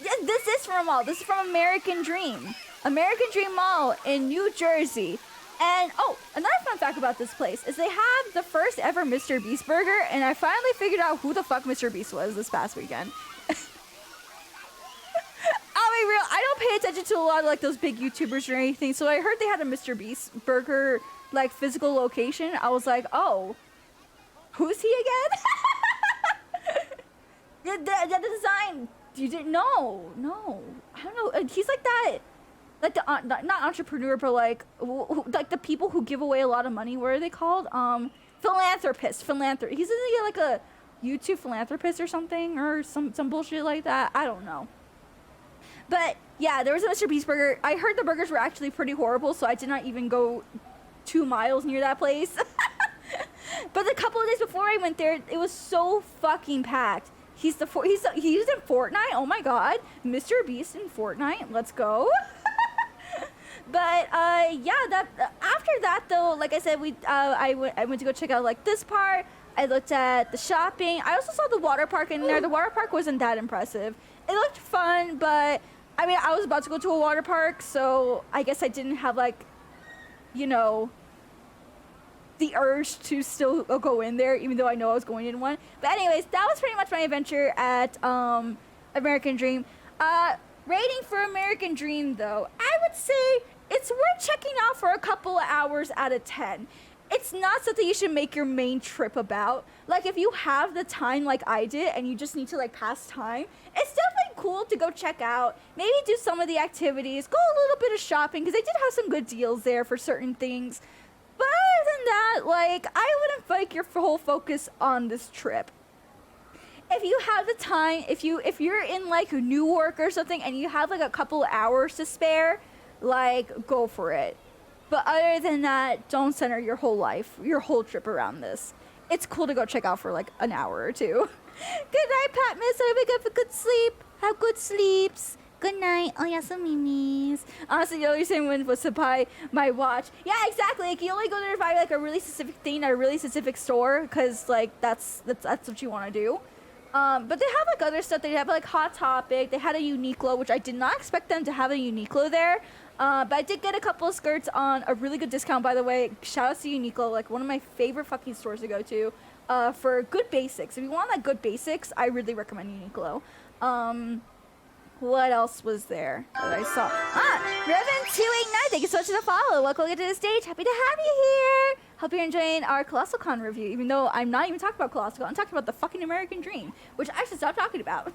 Yeah, this is from a mall. This is from American Dream. American Dream Mall in New Jersey. And oh, another fun fact about this place is they have the first ever Mr. Beast burger, and I finally figured out who the fuck Mr. Beast was this past weekend. I'll be real, I don't pay attention to a lot of like those big YouTubers or anything, so I heard they had a Mr. Beast burger like physical location. I was like, oh, who's he again? the design, you didn't know? No, I don't know. He's like that, like the not entrepreneur, but like the people who give away a lot of money. What are they called? Philanthropist. He's like a YouTube philanthropist or something, or some bullshit like that. I don't know. But yeah, there was a Mr. Beast burger. I heard the burgers were actually pretty horrible, so I did not even go 2 miles near that place. But a couple of days before I went there, it was so fucking packed. He's in Fortnite. Oh my god, Mr. Beast in Fortnite. Let's go. But yeah, after that though, like I said, I went to go check out like this part. I looked at the shopping. I also saw the water park in there. The water park wasn't that impressive. It looked fun, but I mean, I was about to go to a water park, so I guess I didn't have like, you know, the urge to still go in there, even though I know I was going in one. But anyways, that was pretty much my adventure at American Dream. Rating for American Dream though, I would say it's worth checking out for a couple of hours out of 10. It's not something you should make your main trip about. Like if you have the time like I did and you just need to like pass time, it's definitely cool to go check out. Maybe do some of the activities, go a little bit of shopping, because they did have some good deals there for certain things. But other than that, like, I wouldn't like your whole focus on this trip. If you have the time, if you're in like Newark or something and you have like a couple hours to spare, like go for it. But other than that, don't center your whole life, your whole trip around this. It's cool to go check out for like an hour or two. Good night, Pat Miss. I wake up for good sleep. Have good sleeps. Good night. Oyasumimis. Honestly, the only thing was to buy my watch. Yeah, exactly. Like, you only go there to buy like a really specific thing at a really specific store, because like that's what you want to do. But they have like other stuff. They have like Hot Topic. They had a Uniqlo, which I did not expect them to have a Uniqlo there. But I did get a couple of skirts on a really good discount, by the way. Shout out to Uniqlo, like one of my favorite fucking stores to go to for good basics. If you want like good basics, I really recommend Uniqlo. What else was there that I saw? Revan289, thank you so much for the follow. Welcome to the stage. Happy to have you here. Hope you're enjoying our Colossalcon review, even though I'm not even talking about Colossalcon. I'm talking about the fucking American Dream, which I should stop talking about.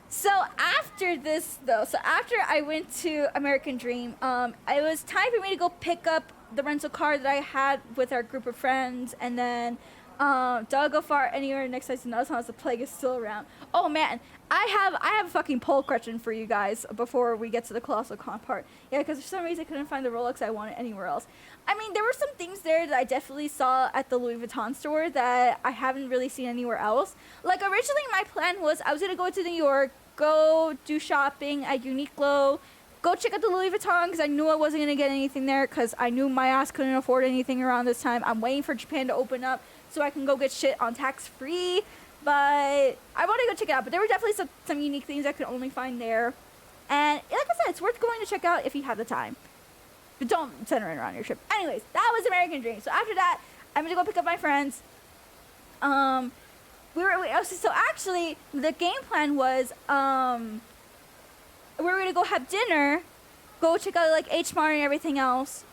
So after this, though, after I went to American Dream, it was time for me to go pick up the rental car that I had with our group of friends, and then don't go far anywhere next time. Notice how the plague is still around. Oh man, I have a fucking poll question for you guys before we get to the Colossalcon part. Yeah, because for some reason I couldn't find the Rolex I wanted anywhere else. I mean, there were some things there that I definitely saw at the Louis Vuitton store that I haven't really seen anywhere else. Like originally my plan was I was gonna go to New York, go do shopping at Uniqlo, go check out the Louis Vuitton, because I knew I wasn't gonna get anything there, because I knew my ass couldn't afford anything around this time. I'm waiting for Japan to open up so I can go get shit on tax-free, but I want to go check it out. But there were definitely some unique things I could only find there, and like I said, it's worth going to check out if you have the time, but don't center it around your trip. Anyways, that was American Dream. So after that, I'm gonna go pick up my friends. So actually the game plan was we were gonna go have dinner, go check out like H Mart and everything else,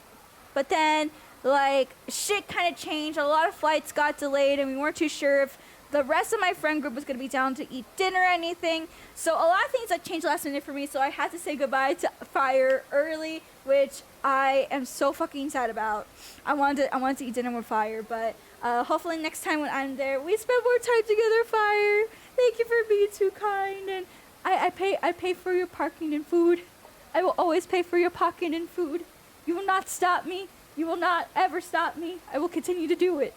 but then like shit kind of changed. A lot of flights got delayed, and we weren't too sure if the rest of my friend group was gonna be down to eat dinner or anything. So a lot of things that changed last minute for me. So I had to say goodbye to Fire early, which I am so fucking sad about. I wanted to eat dinner with Fire, but hopefully next time when I'm there, we spend more time together. Fire, thank you for being too kind, and I pay for your parking and food. I will always pay for your parking and food. You will not stop me. You will not ever stop me. I will continue to do it.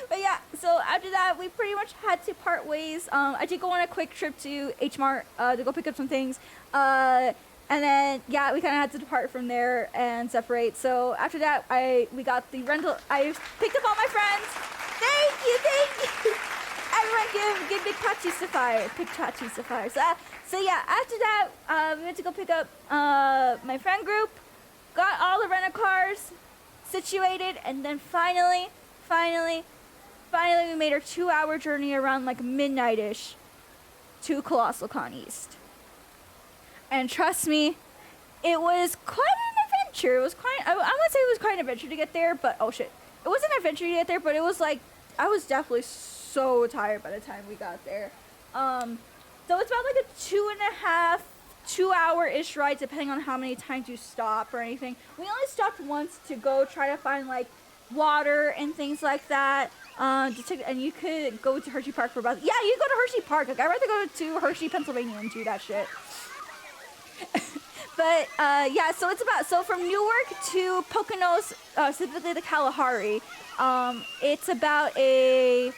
But yeah, so after that, we pretty much had to part ways. I did go on a quick trip to H Mart to go pick up some things. And then, yeah, we kind of had to depart from there and separate. So after that, we got the rental. I picked up all my friends. Thank you. Everyone give give Big Pachi Sapphire. Big Pachi Sapphire. So yeah, after that, we went to go pick up my friend group, got all the rental cars situated, and then finally, we made our 2-hour journey around like midnight-ish to Colossalcon East. And trust me, it was quite an adventure. It was quite, I wouldn't say it was quite an adventure to get there, but oh shit. It wasn't an adventure to get there, but it was like, I was definitely so tired by the time we got there. So it's about like a 2.5-2-hour-ish ride, depending on how many times you stop or anything. We only stopped once to go try to find like water and things like that. And you could go to Hershey Park for about, yeah, you go to Hershey Park. Like I'd rather go to Hershey, Pennsylvania and do that shit. But yeah, so it's about, so from Newark to Poconos, specifically the Kalahari, it's about I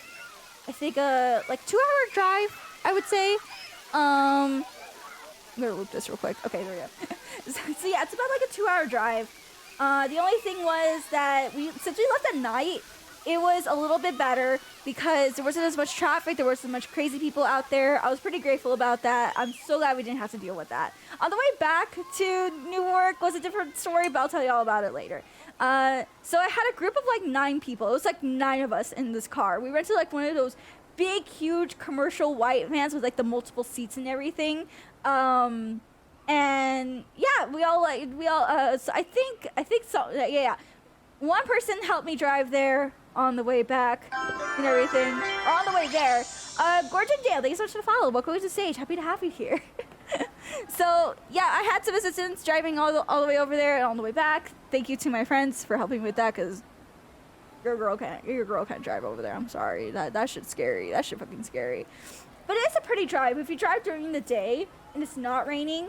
think like 2-hour drive, I would say. I'm gonna loop this real quick. Okay, there we go. So yeah, it's about like a 2-hour drive. The only thing was that since we left at night, it was a little bit better because there wasn't as much traffic. There wasn't much crazy people out there. I was pretty grateful about that. I'm so glad we didn't have to deal with that. On the way back to Newark was a different story, but I'll tell you all about it later. So I had a group of like 9 people. It was like 9 of us in this car. We rented like one of those big, huge commercial white vans with like the multiple seats and everything. And yeah, so I think so. Yeah. One person helped me drive there on the way back and everything, or on the way there. Gordon Dale, thank you so much for the follow. Welcome to the stage. Happy to have you here. So yeah, I had some assistance driving all the way over there and on the way back. Thank you to my friends for helping me with that, because your girl can't drive over there. I'm sorry. That shit's scary. That shit fucking scary. But it's a pretty drive. If you drive during the day and it's not raining,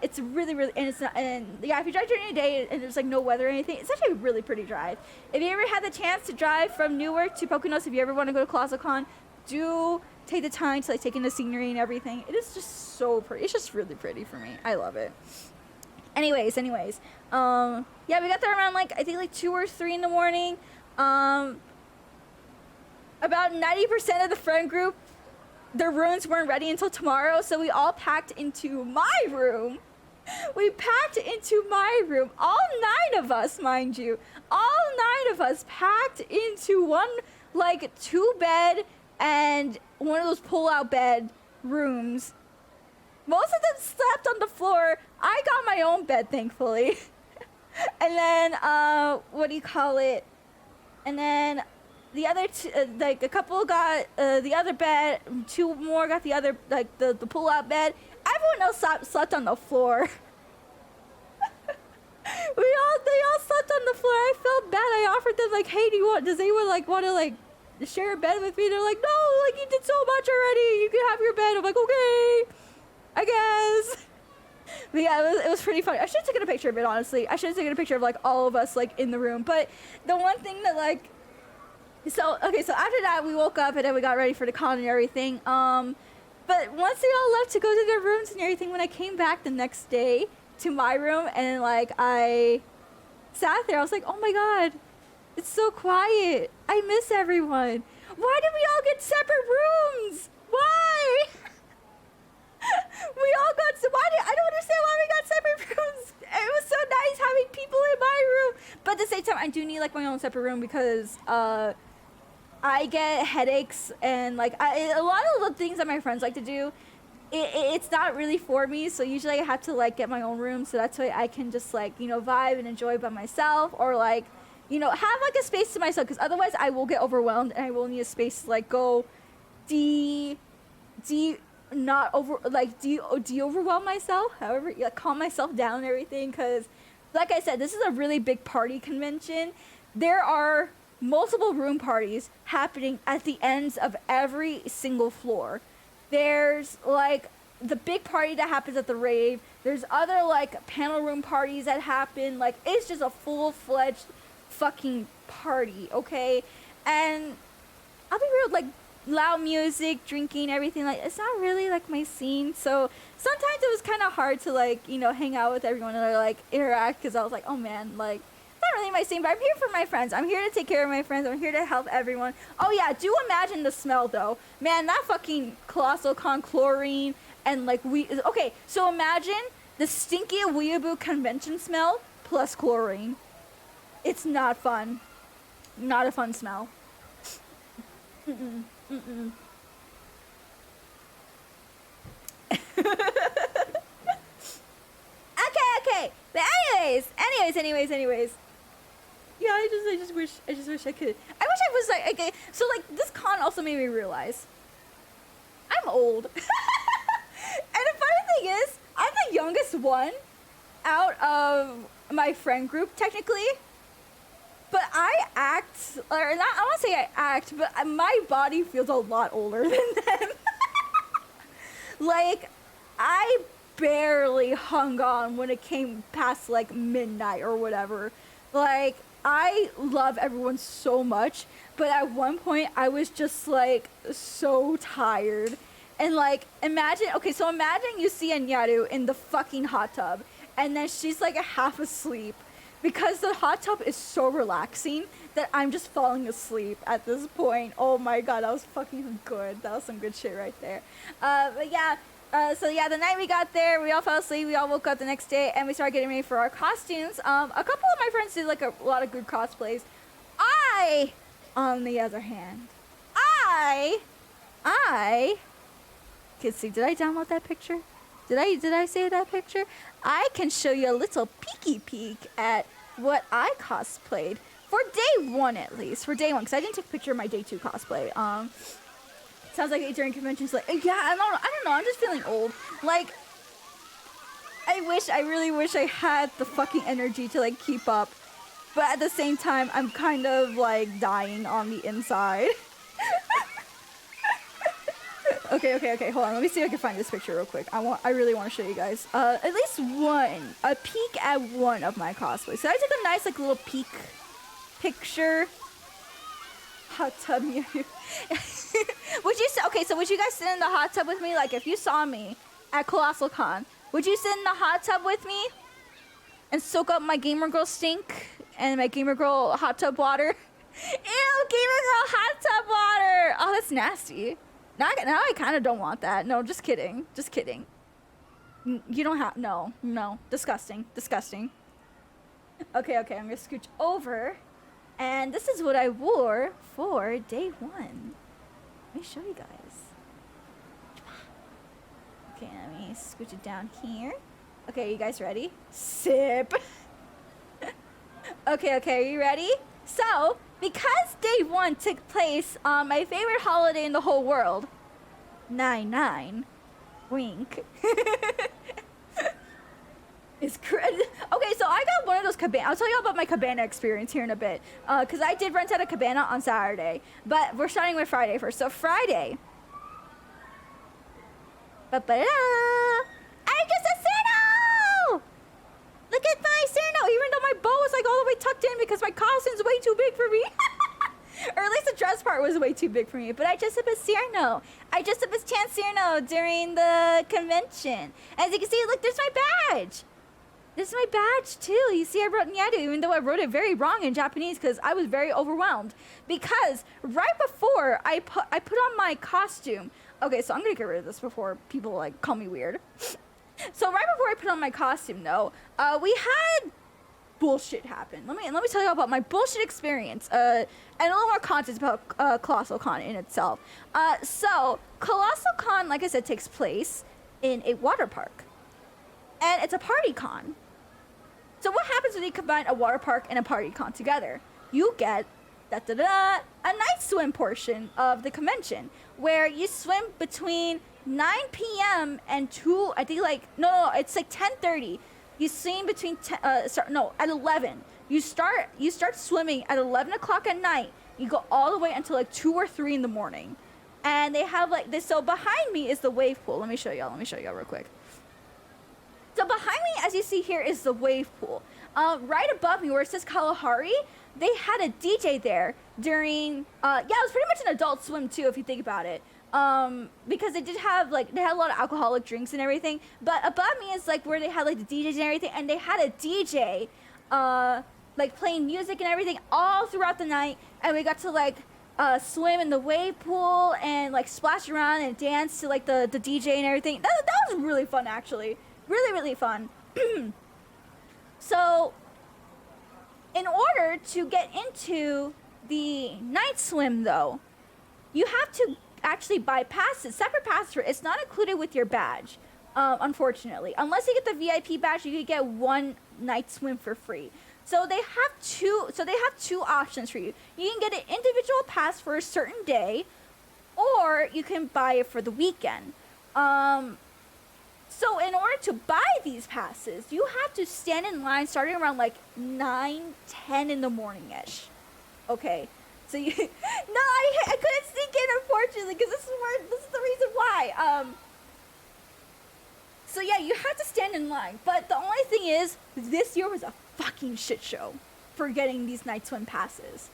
it's really, and it's not, and yeah, if you drive during the day and there's like no weather or anything, it's actually a really pretty drive. If you ever had the chance to drive from Newark to Poconos, if you ever want to go to Colossalcon, do take the time to like take in the scenery and everything. It is just so pretty. It's just really pretty for me. I love it. Anyways, yeah, we got there around like, I think like 2 or 3 in the morning. About 90% of the friend group, their rooms weren't ready until tomorrow, so we all packed into my room. We packed into my room. All 9 of us, mind you. All 9 of us packed into one, like, 2-bed and one of those pull-out bed rooms. Most of them slept on the floor. I got my own bed, thankfully. And then, And then the other like a couple got the other bed, 2 more got the other, like the pull-out bed. Everyone else slept on the floor. They all slept on the floor. I felt bad. I offered them like, hey, does anyone like want to like share a bed with me? They're like, no, like you did so much already. You can have your bed. I'm like, okay, I guess. But yeah, it was pretty funny. I should have taken a picture of it, honestly. I should have taken a picture of like all of us like in the room. But the one thing that like, so after that we woke up and then we got ready for the con and everything. But once they all left to go to their rooms and everything, when I came back the next day to my room and like I sat there, I was like, oh my god, it's so quiet. I miss everyone. Why did we all get separate rooms? Why? I don't understand why we got separate rooms. It was so nice having people in my room. But at the same time, I do need like my own separate room because I get headaches and like a lot of the things that my friends like to do, it's not really for me. So usually I have to like get my own room, so that's why I can just like, you know, vibe and enjoy by myself, or like, you know, have like a space to myself, because otherwise I will get overwhelmed and I will need a space to like go de-overwhelm myself, however, like calm myself down and everything, because like I said, this is a really big party convention. There are multiple room parties happening at the ends of every single floor. There's like the big party that happens at the rave. There's other like panel room parties that happen. Like it's just a full-fledged fucking party, okay? And I'll be real, like loud music, drinking, everything, like it's not really like my scene. So sometimes it was kind of hard to like, you know, hang out with everyone and like interact, because I was like, oh man, like not really my scene, but I'm here for my friends. I'm here to take care of my friends. I'm here to help everyone. Oh yeah, do imagine the smell though. Man, that fucking Colossalcon chlorine and like okay, so imagine the stinky weeaboo convention smell plus chlorine. It's not fun. Not a fun smell. Mm-mm. Mm-mm. Okay. But anyways. Yeah, I just wish I could. I wish I was like, okay. So like this con also made me realize I'm old. And the funny thing is, I'm the youngest one out of my friend group technically. But I act, or not, I won't say I act, but my body feels a lot older than them. Like, I barely hung on when it came past like midnight or whatever. Like, I love everyone so much, but at one point I was just like so tired. And like, imagine you see a Nyaru in the fucking hot tub, and then she's like half asleep. Because the hot tub is so relaxing that I'm just falling asleep at this point. Oh my god, that was fucking good. That was some good shit right there. But yeah, so yeah, the night we got there, we all fell asleep. We all woke up the next day and we started getting ready for our costumes. A couple of my friends did like a lot of good cosplays. I, on the other hand, I, can see, did I download that picture? Did I save that picture? I can show you a little peeky peek at what I cosplayed for day one, at least for day one, because I didn't take a picture of my day two cosplay. Sounds like during conventions, like yeah, I don't know. I'm just feeling old. Like I really wish I had the fucking energy to like keep up, but at the same time, I'm kind of like dying on the inside. Okay, hold on. Let me see if I can find this picture real quick. I really want to show you guys. At least a peek at one of my cosplays. So I took a nice, like, little peek picture. Hot tub Nyaru. Would you guys sit in the hot tub with me? Like, if you saw me at Colossalcon, would you sit in the hot tub with me? And soak up my gamer girl stink and my gamer girl hot tub water? Ew, gamer girl hot tub water! Oh, that's nasty. Now I kind of don't want that. No, just kidding. You don't have, no. Disgusting. Okay, I'm gonna scooch over. And this is what I wore for day one. Let me show you guys. Okay, let me scooch it down here. Okay, you guys ready? Sip. Okay, are you ready? So, because day one took place on my favorite holiday in the whole world, 9/9, wink, is credit. Okay, so I got one of those cabana. I'll tell you all about my cabana experience here in a bit, because I did rent out a cabana on Saturday, but we're starting with Friday first. So Friday, I just a Cerno! Look at my Cerno, even though my bow was like all the way tucked in because my costume's way too big for me. Or at least the dress part was way too big for me. But I dressed up as Cerno. I dressed up as Chan Cerno during the convention. As you can see, look, there's my badge. This is my badge too. You see, I wrote Nyaru, even though I wrote it very wrong in Japanese because I was very overwhelmed. Because right before I put on my costume. Okay, so I'm gonna get rid of this before people like call me weird. So right before I put on my costume, though, we had bullshit happen. Let me tell you about my bullshit experience. And a little more context about Colossalcon in itself. So Colossalcon, like I said, takes place in a water park, and it's a party con. So what happens when you combine a water park and a party con together? You get a night swim portion of the convention where you swim between 9 p.m. and 2, I think like, no, it's like 10:30. You swim between, at 11. You start swimming at 11 o'clock at night. You go all the way until like 2 or 3 in the morning. And they have like this, so behind me is the wave pool. Let me show y'all real quick. So behind me, as you see here, is the wave pool. Right above me where it says Kalahari, they had a DJ there during, it was pretty much an adult swim too, if you think about it. Because they had a lot of alcoholic drinks and everything. But above me is like where they had like the DJs and everything, and they had a DJ like playing music and everything all throughout the night, and we got to like swim in the wave pool and like splash around and dance to like the DJ and everything. That was really fun, actually. Really fun. So in order to get into the night swim though, you have to actually buy passes, separate passes. It's not included with your badge, unfortunately. Unless you get the VIP badge, you can get one night swim for free. So they have two options for you. You can get an individual pass for a certain day, or you can buy it for the weekend. So in order to buy these passes, you have to stand in line starting around like 9-10 in the morning-ish. Okay. So you no, I couldn't sneak in, unfortunately, because this is the reason why. So yeah, you have to stand in line. But the only thing is, this year was a fucking shit show for getting these night swim passes.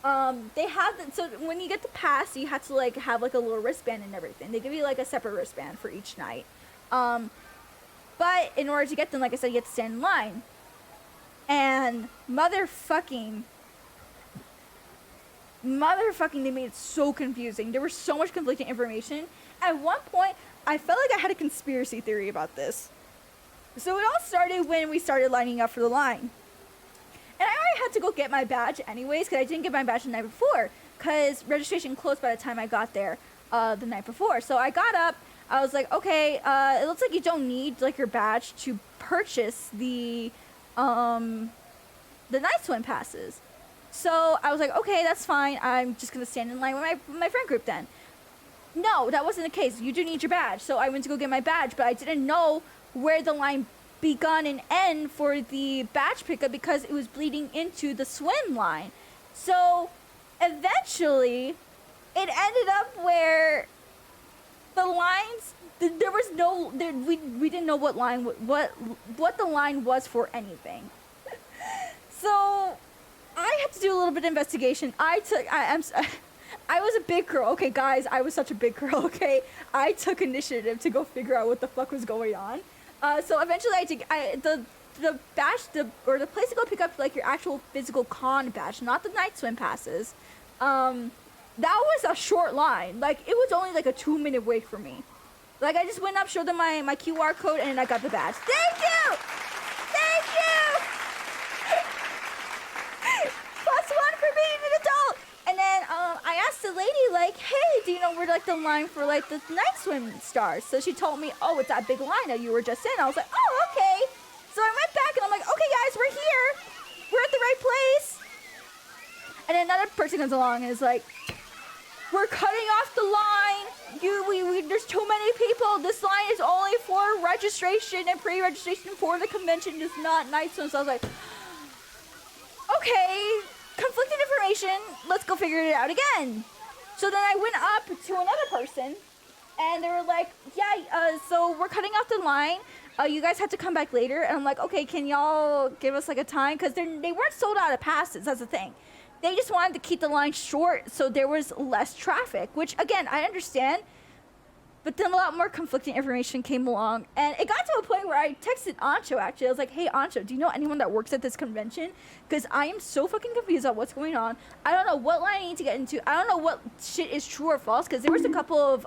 They have so when you get the pass, you have to like have like a little wristband and everything. They give you like a separate wristband for each night. But in order to get them, like I said, you have to stand in line. And motherfucking, they made it so confusing. There was so much conflicting information. At one point, I felt like I had a conspiracy theory about this. So it all started when we started lining up for the line. And I already had to go get my badge anyways, because I didn't get my badge the night before, because registration closed by the time I got there the night before. So I got up, I was like, okay, it looks like you don't need like your badge to purchase the night swim passes. So I was like, okay, that's fine. I'm just gonna stand in line with my friend group then. No, that wasn't the case. You do need your badge. So I went to go get my badge, but I didn't know where the line begun and end for the badge pickup because it was bleeding into the swim line. So eventually it ended up where the lines, there was no, we didn't know what the line was for anything. So I had to do a little bit of investigation. I was a big girl. Okay, guys, I was such a big girl, okay? I took initiative to go figure out what the fuck was going on. So eventually the badge, the place to go pick up like your actual physical con badge, not the night swim passes, that was a short line. Like, it was only like a 2-minute wait for me. Like, I just went up, showed them my QR code, and I got the badge. Thank you! Thank you! +1 for being an adult! And then I asked the lady, like, hey, do you know where like the line for like the night swim starts? So she told me, oh, it's that big line that you were just in. I was like, oh, okay. So I went back and I'm like, okay, guys, we're here. We're at the right place. And then another person comes along and is like, we're cutting off the line. There's too many people. This line is only for registration and pre-registration for the convention. It's not night swim. So I was like, okay, conflicting information. Let's go figure it out again. So then I went up to another person, and they were like, yeah, so we're cutting off the line. You guys have to come back later. And I'm like, okay, can y'all give us like a time? Because they weren't sold out of passes. That's the thing. They just wanted to keep the line short so there was less traffic, which, again, I understand. But then a lot more conflicting information came along. And it got to a point where I texted Ancho, actually. I was like, hey, Ancho, do you know anyone that works at this convention? Because I am so fucking confused on what's going on. I don't know what line I need to get into. I don't know what shit is true or false. Because there was a couple of,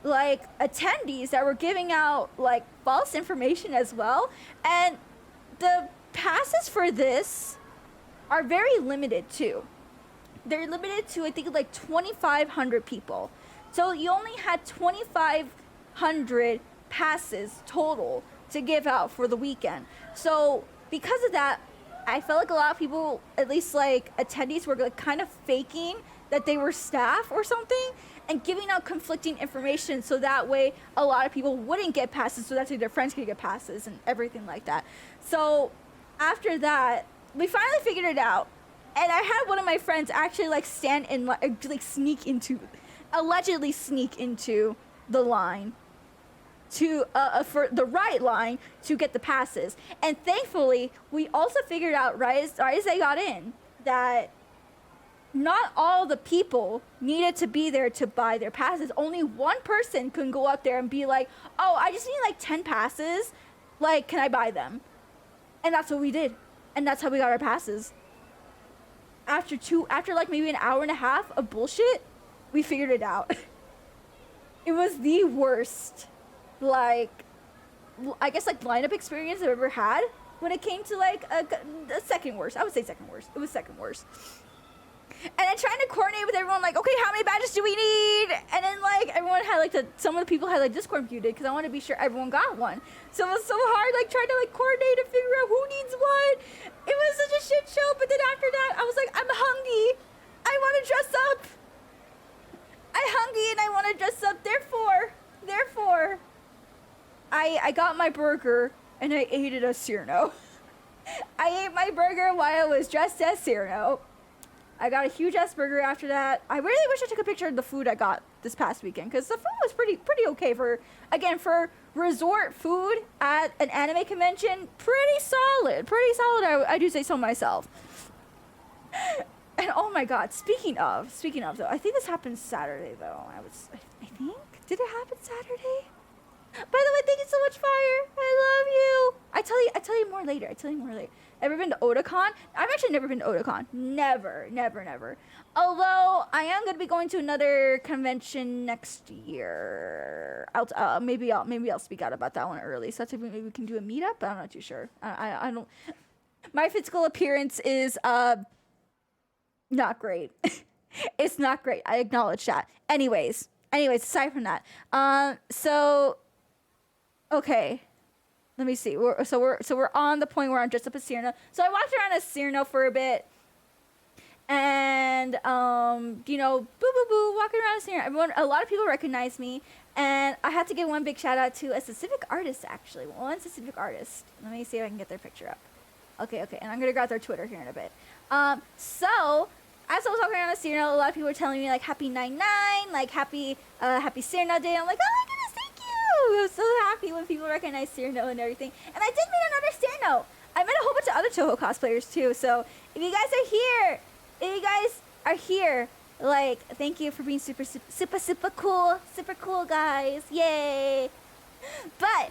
like, attendees that were giving out, like, false information as well. And the passes for this are very limited, too. They're limited to, I think, like, 2,500 people. So you only had 2,500 passes total to give out for the weekend. So because of that, I felt like a lot of people, at least like attendees, were like kind of faking that they were staff or something and giving out conflicting information so that way a lot of people wouldn't get passes so that way their friends could get passes and everything like that. So after that, we finally figured it out. And I had one of my friends actually like stand in, like allegedly sneak into the line to for the right line to get the passes. And thankfully, we also figured out right as they got in that not all the people needed to be there to buy their passes. Only one person can go up there and be like, oh, I just need like 10 passes. Like, can I buy them? And that's what we did. And that's how we got our passes. After like maybe an hour and a half of bullshit, we figured it out. It was the worst, like, I guess like lineup experience I've ever had when it came to like a second worst. I would say second worst. It was second worst. And then trying to coordinate with everyone, like, okay, how many badges do we need? And then like everyone had like some of the people had like Discord muted because I wanted to be sure everyone got one. So it was so hard, like trying to like coordinate and figure out who needs what. It was such a shit show. But then after that, I was like, I'm hungry. I want to dress up. I'm hungry and I want to dress up. Therefore, I got my burger and I ate it as Cyrano. I ate my burger while I was dressed as Cyrano. I got a huge ass burger after that. I really wish I took a picture of the food I got this past weekend because the food was pretty okay for resort food at an anime convention. Pretty solid. I do say so myself. And oh my god, speaking of though, I think this happened Saturday though. I think, did it happen Saturday? By the way, thank you so much, Fire. I love you. I tell you more later. Ever been to Otakon? I've actually never been to Otakon. Never. Although I am gonna be going to another convention next year. Maybe I'll speak out about that one early. So maybe we can do a meetup. But I'm not too sure. I don't. My physical appearance is not great. It's not great. I acknowledge that. Anyways, aside from that, so okay. Let me see. We're on the point where I'm dressed up as Cyrano. So I walked around as Cyrano for a bit, and walking around as Cyrano. A lot of people recognize me, and I had to give one big shout out to a specific artist. Actually, one specific artist. Let me see if I can get their picture up. Okay, and I'm gonna grab their Twitter here in a bit. So as I was walking around as Cyrano, a lot of people were telling me like happy 9/9, like happy Cyrano day. I'm like, oh my goodness, thank you. I was so happy when people recognize Cyrano and everything. And I did meet another Cyrano. I met a whole bunch of other Touhou cosplayers too. So if you guys are here, like, thank you for being super cool, guys. Yay. But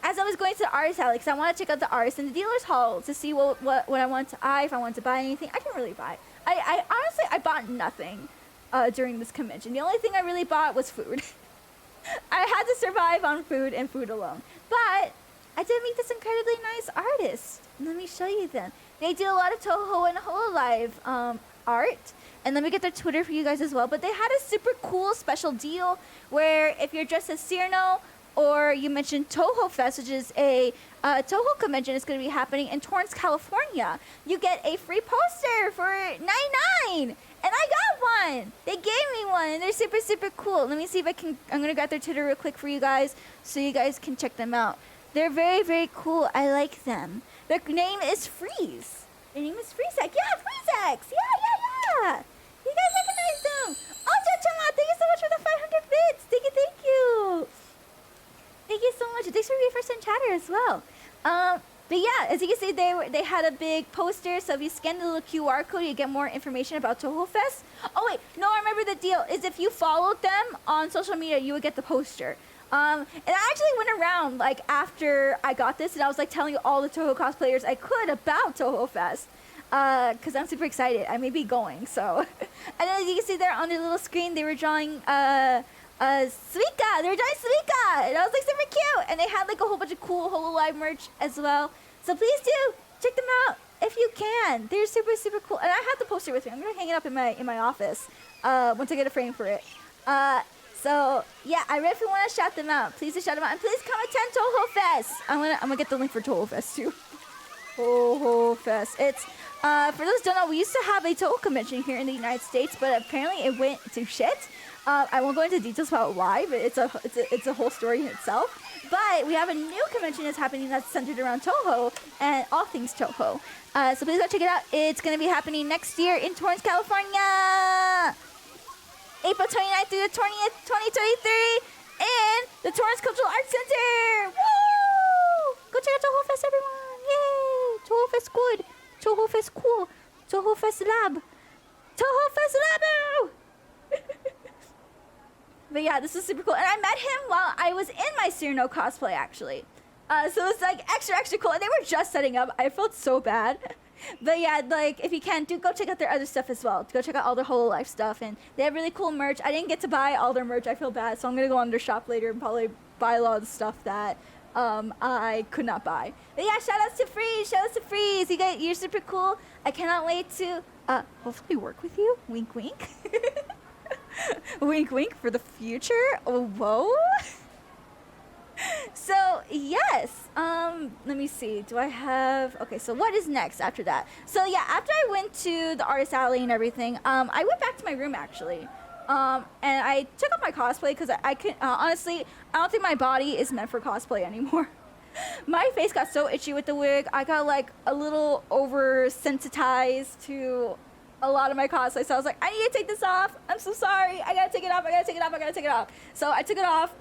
as I was going to the artist alley, because I want to check out the artist in the dealer's hall to see what I want to if I want to buy anything. I didn't really buy. I honestly, I bought nothing during this convention. The only thing I really bought was food. I had to survive on food and food alone. But I did meet this incredibly nice artist. Let me show you them. They do a lot of Touhou and Hololive art. And let me get their Twitter for you guys as well. But they had a super cool special deal where if you're dressed as Cyrano, or you mentioned Touhou Fest, which is a Touhou convention is going to be happening in Torrance, California. You get a free poster for 99, and I got one. They gave me one, and they're super cool. Let me see if I'm going to grab their Twitter real quick for you guys so you guys can check them out. They're very cool. I like them. Their name is Freeze. Their name is Freezex. Yeah, Freezex. Yeah. You guys recognize them. Oh, Chama, thank you so much for the 500 bits. Thank you. Thank you so much. Thanks for being first-time chatter as well. But yeah, as you can see, they had a big poster. So if you scan the little QR code, you get more information about Touhou Fest. Oh wait, no, I remember the deal is if you followed them on social media, you would get the poster. And I actually went around like after I got this, and I was like telling all the Touhou cosplayers I could about Touhou Fest. Because I'm super excited. I may be going. So, and as you can see there on the little screen, they were drawing Suika. They were drawing Suika, and I was like super cute. And they had like a whole bunch of cool Hololive merch as well. So please do check them out if you can. They're super cool. And I have the poster with me. I'm gonna hang it up in my office once I get a frame for it. So yeah, I really want to shout them out. Please do shout them out, and please come attend Touhou Fest. I'm gonna get the link for Touhou Fest too. Touhou Fest. It's for those who don't know, we used to have a Touhou convention here in the United States, but apparently it went to shit. I won't go into details about why, but it's a whole story in itself. But we have a new convention that's happening that's centered around Touhou and all things Touhou. So please go check it out. It's going to be happening next year in Torrance, California. April 29th through the 20th, 2023 in the Torrance Cultural Arts Center. Woo! Go check out Touhou Fest, everyone. Yay! Touhou Fest good. Touhou Fest cool. Touhou Fest lab. Touhou Fest labo! But yeah, this is super cool. And I met him while I was in my Cyrano cosplay, actually. So it's like extra cool. And they were just setting up. I felt so bad. But yeah, like if you can, go check out their other stuff as well. Go check out all their Hololive stuff, and they have really cool merch. I didn't get to buy all their merch. I feel bad, so I'm gonna go on their shop later and probably buy a lot of the stuff that I could not buy. But yeah, shout outs to Freeze. You're super cool. I cannot wait to hopefully work with you. Wink, wink. Wink, wink for the future. Oh, whoa. So yes, let me see. Do I have? Okay, so what is next after that? So yeah, after I went to the artist alley and everything, I went back to my room actually, and I took off my cosplay because I can honestly, I don't think my body is meant for cosplay anymore. My face got so itchy with the wig. I got like a little oversensitized to a lot of my cosplay, so I was like, I need to take this off. I'm so sorry. I gotta take it off. So I took it off.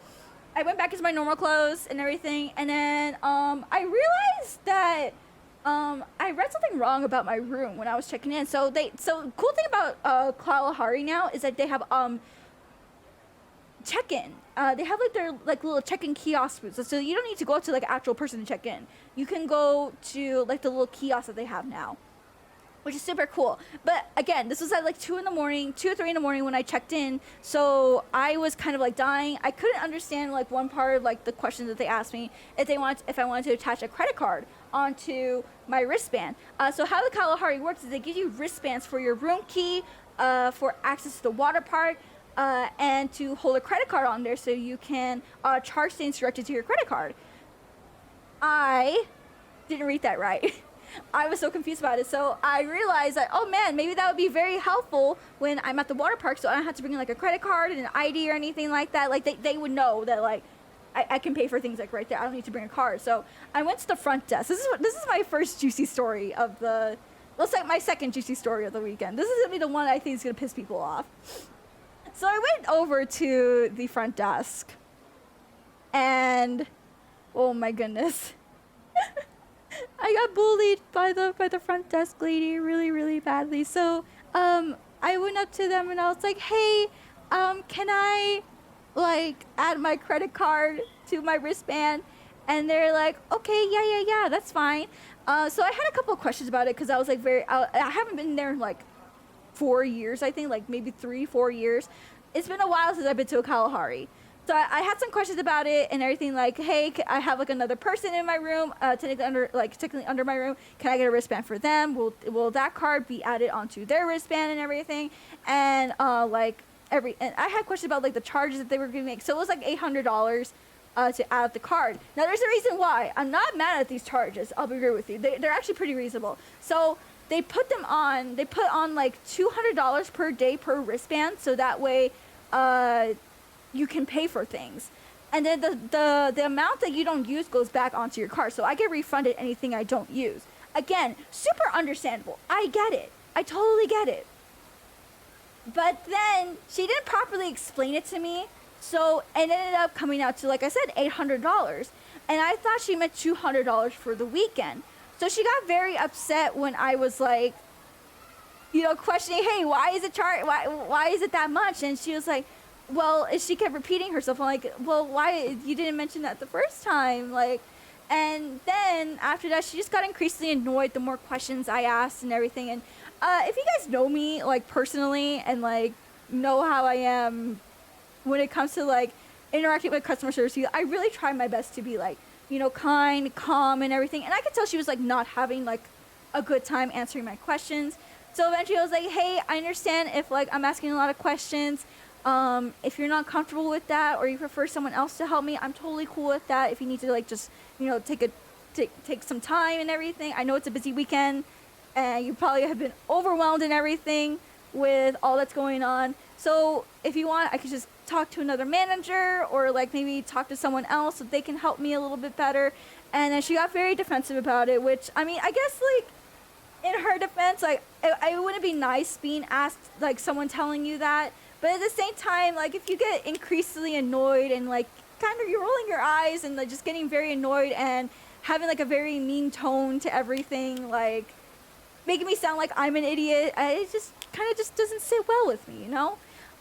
I went back into my normal clothes and everything, and then I realized that I read something wrong about my room when I was checking in. So cool thing about Kalahari now is that they have check-in. They have like their like little check-in kiosk booths, so you don't need to go up to like an actual person to check in. You can go to like the little kiosk that they have now, which is super cool. But again, this was at like 2 or 3 in the morning when I checked in. So I was kind of like dying. I couldn't understand like one part of like the questions that they asked me if I wanted to attach a credit card onto my wristband. So how the Kalahari works is they give you wristbands for your room key, for access to the water park, and to hold a credit card on there so you can charge things directed to your credit card. I didn't read that right. I was so confused about it, so I realized that, oh man, maybe that would be very helpful when I'm at the water park, so I don't have to bring in like a credit card and an ID or anything like that. Like they would know that like I can pay for things like right there. I don't need to bring a card. So I went to the front desk. This is my first juicy story of the, looks like my second juicy story of the weekend. This is gonna be the one I think is gonna piss people off. So I went over to the front desk, and oh my goodness. I got bullied by the front desk lady really badly. So I went up to them and I was like, hey, can I like add my credit card to my wristband? And they're like, okay, yeah, that's fine. So I had a couple of questions about it because I was like I haven't been there in like 4 years, I think, like maybe 3-4 years. It's been a while since I've been to a Kalahari. So I had some questions about it and everything, like, hey, I have like another person in my room, technically under my room. Can I get a wristband for them? Will that card be added onto their wristband and everything? And and I had questions about like the charges that they were going to make. So it was like $800 to add the card. Now there's a reason why. I'm not mad at these charges. I'll be real with you. They're actually pretty reasonable. So they put on like $200 per day per wristband, so that way you can pay for things, and then the amount that you don't use goes back onto your card, so I get refunded anything I don't use. Again, super understandable. I get it. I totally get it. But then she didn't properly explain it to me, so it ended up coming out to, like I said, $800, and I thought she meant $200 for the weekend. So she got very upset when I was like, questioning, hey, why is it that much? And she was like, well, she kept repeating herself. I'm like, well, why you didn't mention that the first time? Like, and then after that, she just got increasingly annoyed the more questions I asked and everything. And if you guys know me like personally and like know how I am when it comes to like interacting with customer service, I really try my best to be like, kind, calm, and everything. And I could tell she was like not having like a good time answering my questions. So eventually I was like, hey, I understand if like I'm asking a lot of questions. If you're not comfortable with that or you prefer someone else to help me, I'm totally cool with that. If you need to like just, take some time and everything. I know it's a busy weekend and you probably have been overwhelmed and everything with all that's going on. So if you want, I could just talk to another manager or like maybe talk to someone else so they can help me a little bit better. And then she got very defensive about it, which I mean, I guess like in her defense, like it wouldn't be nice being asked like someone telling you that. But at the same time, like if you get increasingly annoyed and like kind of you're rolling your eyes and like just getting very annoyed and having like a very mean tone to everything, like making me sound like I'm an idiot, it just kind of just doesn't sit well with me,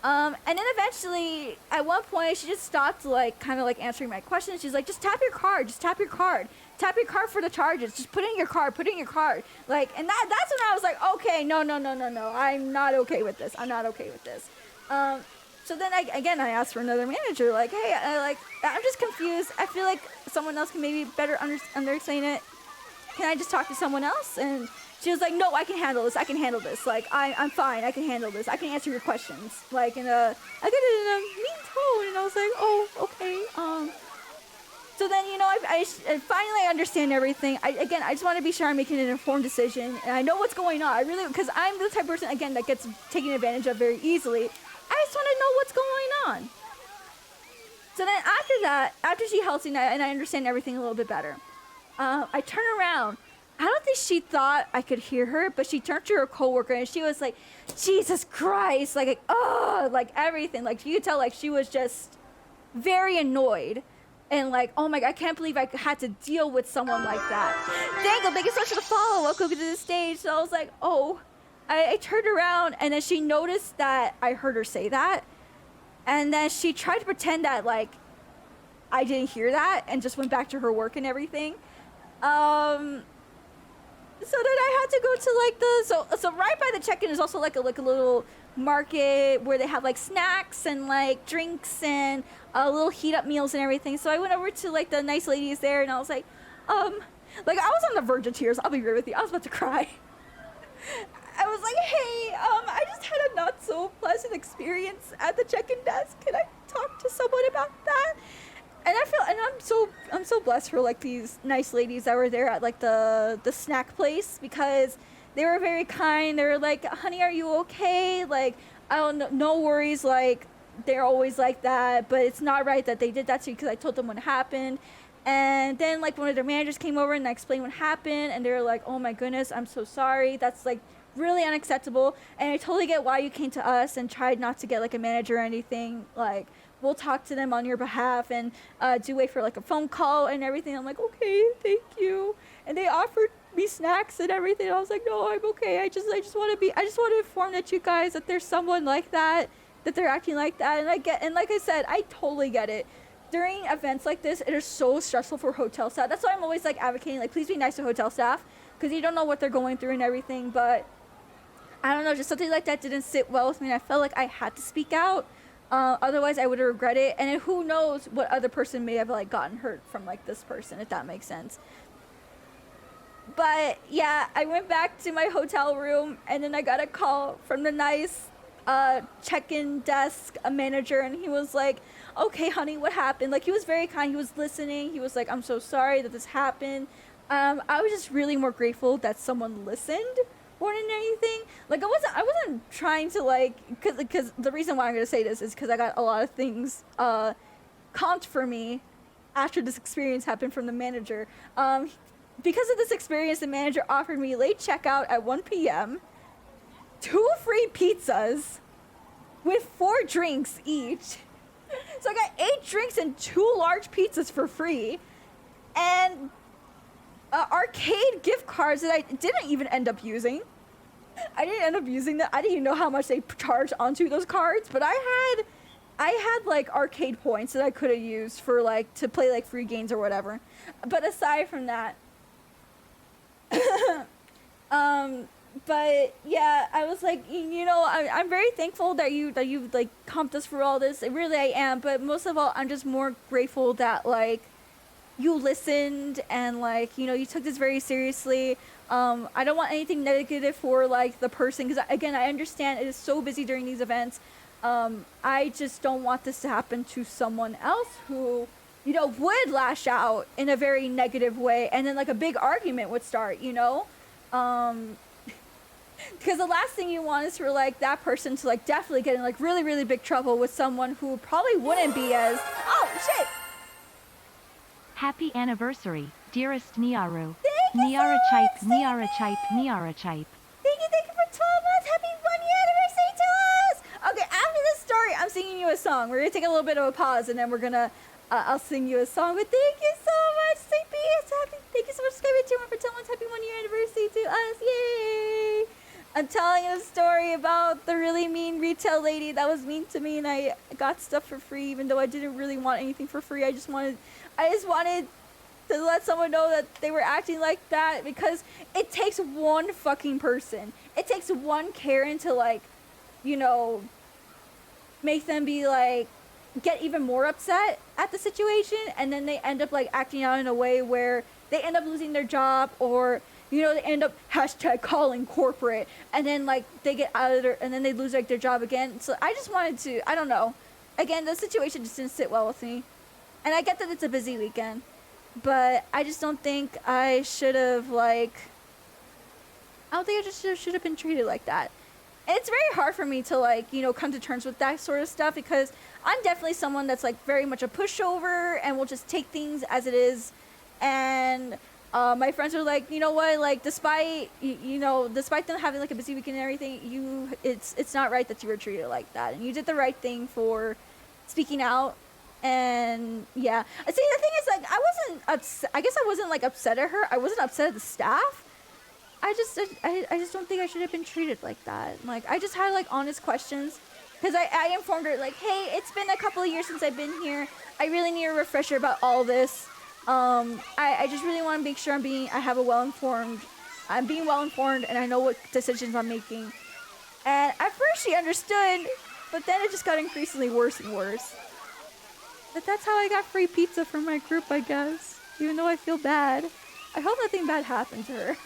And then eventually, at one point, she just stopped, like, kind of, like, answering my questions. She's like, just tap your card. Just tap your card. Tap your card for the charges. Just put in your card. Put in your card. Like, and that's when I was like, okay, no. I'm not okay with this. I'm not okay with this. So then, I asked for another manager. Like, hey, I'm just confused. I feel like someone else can maybe better understand it. Can I just talk to someone else? And she was like, no, I can handle this. I can handle this. Like, I'm fine. I can handle this. I can answer your questions. Like, I did it in a mean tone, and I was like, oh, okay. So then, you know, I finally understand everything. I just want to be sure I'm making an informed decision, and I know what's going on. I really, because I'm the type of person, again, that gets taken advantage of very easily. I just want to know what's going on. So then after that, after she helps me and I understand everything a little bit better, I turn around. I don't think she thought I could hear her, but she turned to her coworker and she was like, Jesus Christ, like, oh, like everything. Like, you could tell, like, she was just very annoyed. And like, oh my God, I can't believe I had to deal with someone like that. Thank you so much for the follow. Welcome to the stage. So I was like, oh, I turned around and then she noticed that I heard her say that. And then she tried to pretend that like I didn't hear that and just went back to her work and everything. So then I had to go to like so right by the check-in is also like a little market where they have like snacks and like drinks and little heat up meals and everything. So I went over to like the nice ladies there and I was like I was on the verge of tears. I'll be real with you. I was about to cry. I was like, hey, I just had a not so pleasant experience at the check-in desk. Can I talk to someone about that? And I'm so blessed for like these nice ladies that were there at like the snack place because they were very kind. They were like, honey, are you okay? Like, I don't know, no worries. Like, they're always like that, but it's not right that they did that to you because I told them what happened. And then like one of their managers came over and I explained what happened and they were like, oh my goodness, I'm so sorry. That's like really unacceptable. And I totally get why you came to us and tried not to get like a manager or anything. Like, we'll talk to them on your behalf and do wait for like a phone call and everything. I'm like, okay, thank you. And they offered me snacks and everything. I was like, no, I'm okay. I just want to inform that you guys that there's someone like that they're acting like that. And like I said, I totally get it. During events like this, it is so stressful for hotel staff. That's why I'm always like advocating, like, please be nice to hotel staff because you don't know what they're going through and everything. But I don't know, just something like that didn't sit well with me. And I felt like I had to speak out. Otherwise I would have regretted it. And then who knows what other person may have like gotten hurt from like this person, if that makes sense. But yeah, I went back to my hotel room and then I got a call from the nice check-in desk manager and he was like, okay, honey, what happened? Like, he was very kind. He was listening. He was like, I'm so sorry that this happened. I was just really more grateful that someone listened more than anything. Like, I wasn't trying to like, because the reason why I'm going to say this is because I got a lot of things comped for me after this experience happened from the manager. Because of this experience, the manager offered me late checkout at 1 p.m., 2 free pizzas with 4 drinks each. So I got 8 drinks and 2 large pizzas for free. And arcade gift cards that I didn't even end up using. I didn't end up using them. I didn't even know how much they charged onto those cards. But I had like arcade points that I could have used for like to play like free games or whatever. But aside from that, but yeah, I was like, you know, I'm very thankful that you like comped us for all this. Really, I am. But most of all, I'm just more grateful that like you listened and like, you know, you took this very seriously. I don't want anything negative for like the person because again, I understand it is so busy during these events. I just don't want this to happen to someone else who, you know, would lash out in a very negative way and then like a big argument would start, you know. Because the last thing you want is for like that person to like definitely get in like really, really big trouble with someone who probably wouldn't be as, oh shit. Happy anniversary, dearest Nyaru. Thank you Nyaru so chipe, much. Nyaru chipe, Nyaru chipe. Thank you for 12 months. Happy 1-year anniversary to us. Okay, after this story, I'm singing you a song. We're gonna take a little bit of a pause and then we're gonna, I'll sing you a song. But thank you so much, CP. Thank you so much, subscribing to 1 for 10 months. Happy 1-year anniversary to us. Yay. I'm telling you a story about the really mean retail lady that was mean to me, and I got stuff for free, even though I didn't really want anything for free. I just wanted to let someone know that they were acting like that, because it takes one fucking person. It takes one Karen to, like, you know, make them be like, get even more upset at the situation, and then they end up like acting out in a way where they end up losing their job, or you know, they end up hashtag calling corporate, and then like they get out of their, and then they lose like their job again. So I just wanted to, I don't know, again, the situation just didn't sit well with me, and I get that it's a busy weekend, but I just don't think I should have like, I don't think I just should have been treated like that. And it's very hard for me to like, you know, come to terms with that sort of stuff, because I'm definitely someone that's like very much a pushover and will just take things as it is. And my friends are like, you know what, like despite despite them having like a busy weekend and everything, it's not right that you were treated like that, and you did the right thing for speaking out. And yeah, see, the thing is, like, I wasn't like upset at her. I wasn't upset at the staff. I just don't think I should have been treated like that. Like, I just had like honest questions, because I informed her like, hey, it's been a couple of years since I've been here. I really need a refresher about all this. I just really want to make sure I'm being well informed, and I know what decisions I'm making. And at first she understood, but then it just got increasingly worse and worse. But that's how I got free pizza from my group, I guess. Even though I feel bad. I hope nothing bad happened to her.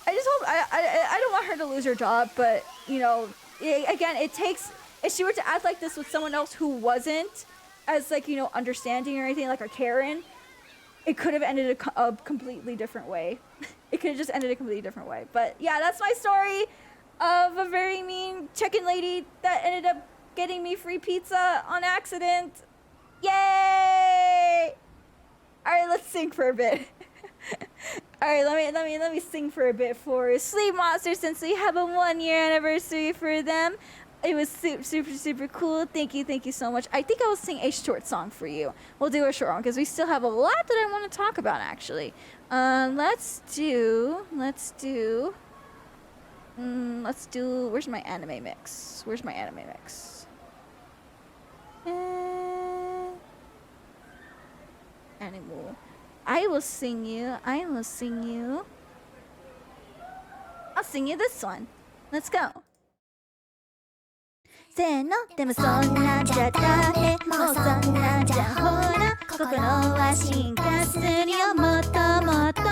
I just hope, I don't want her to lose her job, but, you know, again, it takes, if she were to act like this with someone else who wasn't as, like, you know, understanding or anything, like a Karen, it could have ended a completely different way. It could have just ended a completely different way. But yeah, that's my story of a very mean chicken lady that ended up getting me free pizza on accident. Yay! All right, let's sing for a bit. All right, let me sing for a bit for Sleep Monster, since we have a 1-year anniversary for them. It was super cool. Thank you so much. I think I will sing a short song for you. We'll do a short one because we still have a lot that I want to talk about, actually. Let's do. Where's my anime mix? Animal. I will sing you. I'll sing you this one. Let's go. せーの、でもそんなんじゃダメ、もうそんなんじゃほら、心は進化するよ、もっともっと。